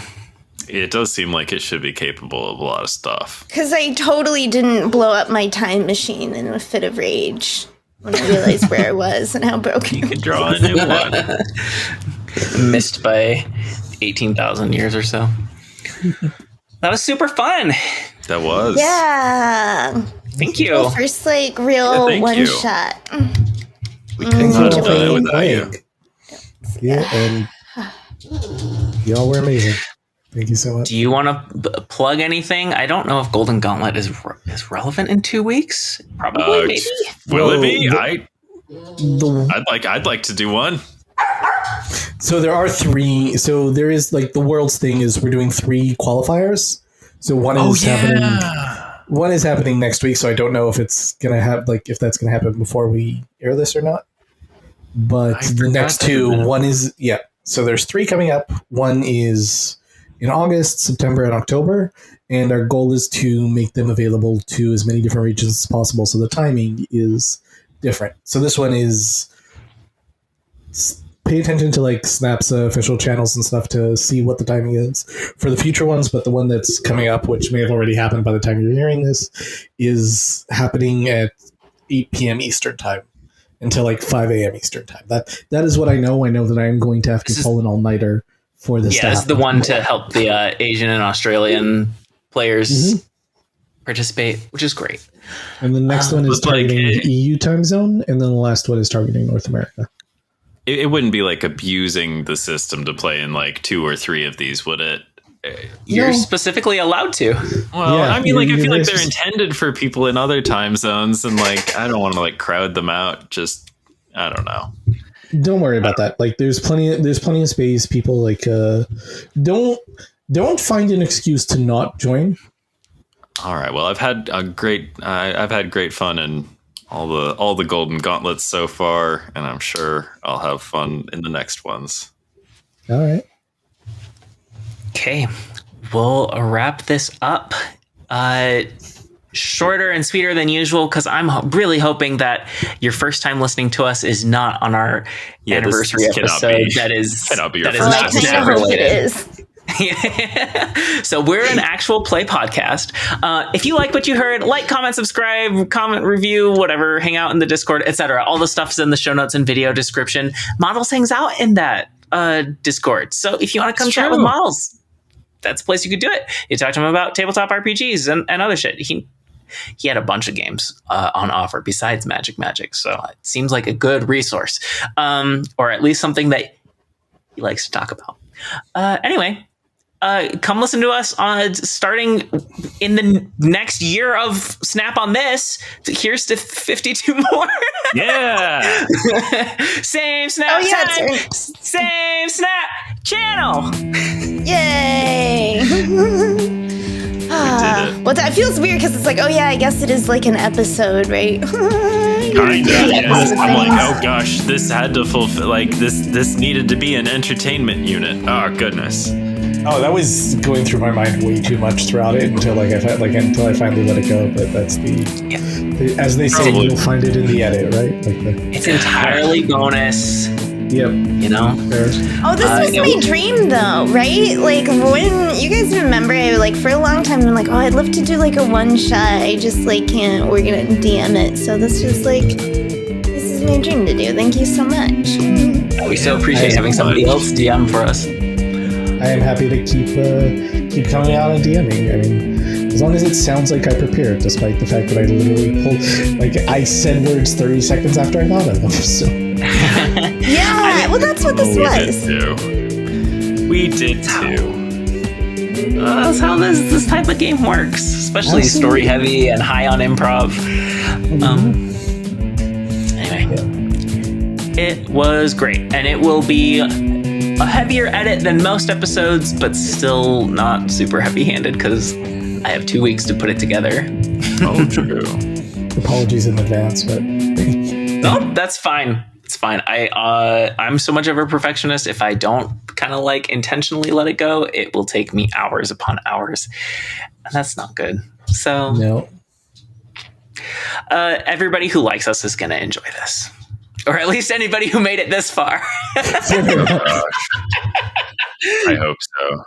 It does seem like it should be capable of a lot of stuff. Because I totally didn't blow up my time machine in a fit of rage when I realized where I was and how broken You can draw a new one. Missed by 18,000 years or so. That was super fun. That was. Yeah. Thank you. First, like, real thank one you. shot. We couldn't have done it without you. Yeah, and y'all were amazing. Thank you so much. Do you want to plug anything? I don't know if Golden Gauntlet is relevant in 2 weeks. Probably, maybe. Will it be? The- I'd like to do one. So there are 3. So there is like the world's thing is we're doing 3 qualifiers. So one is happening. One is happening next week. So I don't know if it's gonna have if that's gonna happen before we air this or not. But the next 2, one is So there's 3 coming up. One is in August, September, and October, and our goal is to make them available to as many different regions as possible. So the timing is different. So this one is. Pay attention to like Snap's official channels and stuff to see what the timing is for the future ones. But the one that's coming up, which may have already happened by the time you're hearing this, is happening at 8 p.m. Eastern time until like 5 a.m. Eastern time. That is what I know. I know that I am going to have to pull an all-nighter for this. Yeah, this is the one to help the Asian and Australian players participate, which is great. And the next one is targeting the EU time zone, and then the last one is targeting North America. It wouldn't be like abusing the system to play in like 2 or 3 of these, would it? You're specifically allowed to. Well, I mean, like I feel like they're intended for people in other time zones, and like I don't want to like crowd them out. Just I don't know. Don't worry about that. Like there's plenty of space. People like don't find an excuse to not join. All right. Well, I've had great fun in all the Golden Gauntlets so far, and I'm sure I'll have fun in the next ones. All right. Okay, we'll wrap this up. Shorter and sweeter than usual, because I'm really hoping that your first time listening to us is not on our anniversary episode. That is not Snap related. So we're an actual play podcast. If you like what you heard, like, comment, subscribe, comment, review, whatever, hang out in the Discord, etc. All the stuff is in the show notes and video description. Models hangs out in that Discord. So if you want to come chat with Models, that's a place you could do it. You talk to him about tabletop RPGs and other shit. He had a bunch of games on offer besides Magic. So it seems like a good resource, or at least something that he likes to talk about. Anyway, come listen to us starting in the next year of Snap on This. Here's to 52 more. Yeah. Same Snap time, same Snap channel. Yay. Well, that feels weird because it's like, oh yeah, I guess it is like an episode, right? Kind of. Yes. I'm like, oh gosh, this had to fulfill. Like this needed to be an entertainment unit. Oh goodness. Oh, that was going through my mind way too much throughout it until until I finally let it go. But that's as they say, you'll find it in the edit, right? It's entirely bonus. Yep. You know? Oh, this was my dream though, right? Like when you guys remember, I for a long time I'm like, oh, I'd love to do like a one shot. I just can't. We're gonna DM it. So this was this is my dream to do. Thank you so much. We so appreciate having somebody else DM for us. I am happy to keep coming out and DMing. I mean, as long as it sounds like I prepared, despite the fact that I literally pulled, like, I said words 30 seconds after I thought of them. So. Yeah, well, that's what this was. We did too. That's how this type of game works, especially story heavy and high on improv. Anyway, it was great, and it will be a heavier edit than most episodes, but still not super heavy-handed because I have 2 weeks to put it together. Oh, true. Apologies in advance, but no, that's fine. It's fine. I'm so much of a perfectionist. If I don't kind of like intentionally let it go, it will take me hours upon hours, and that's not good. So, no. Everybody who likes us is going to enjoy this, or at least anybody who made it this far. I hope so.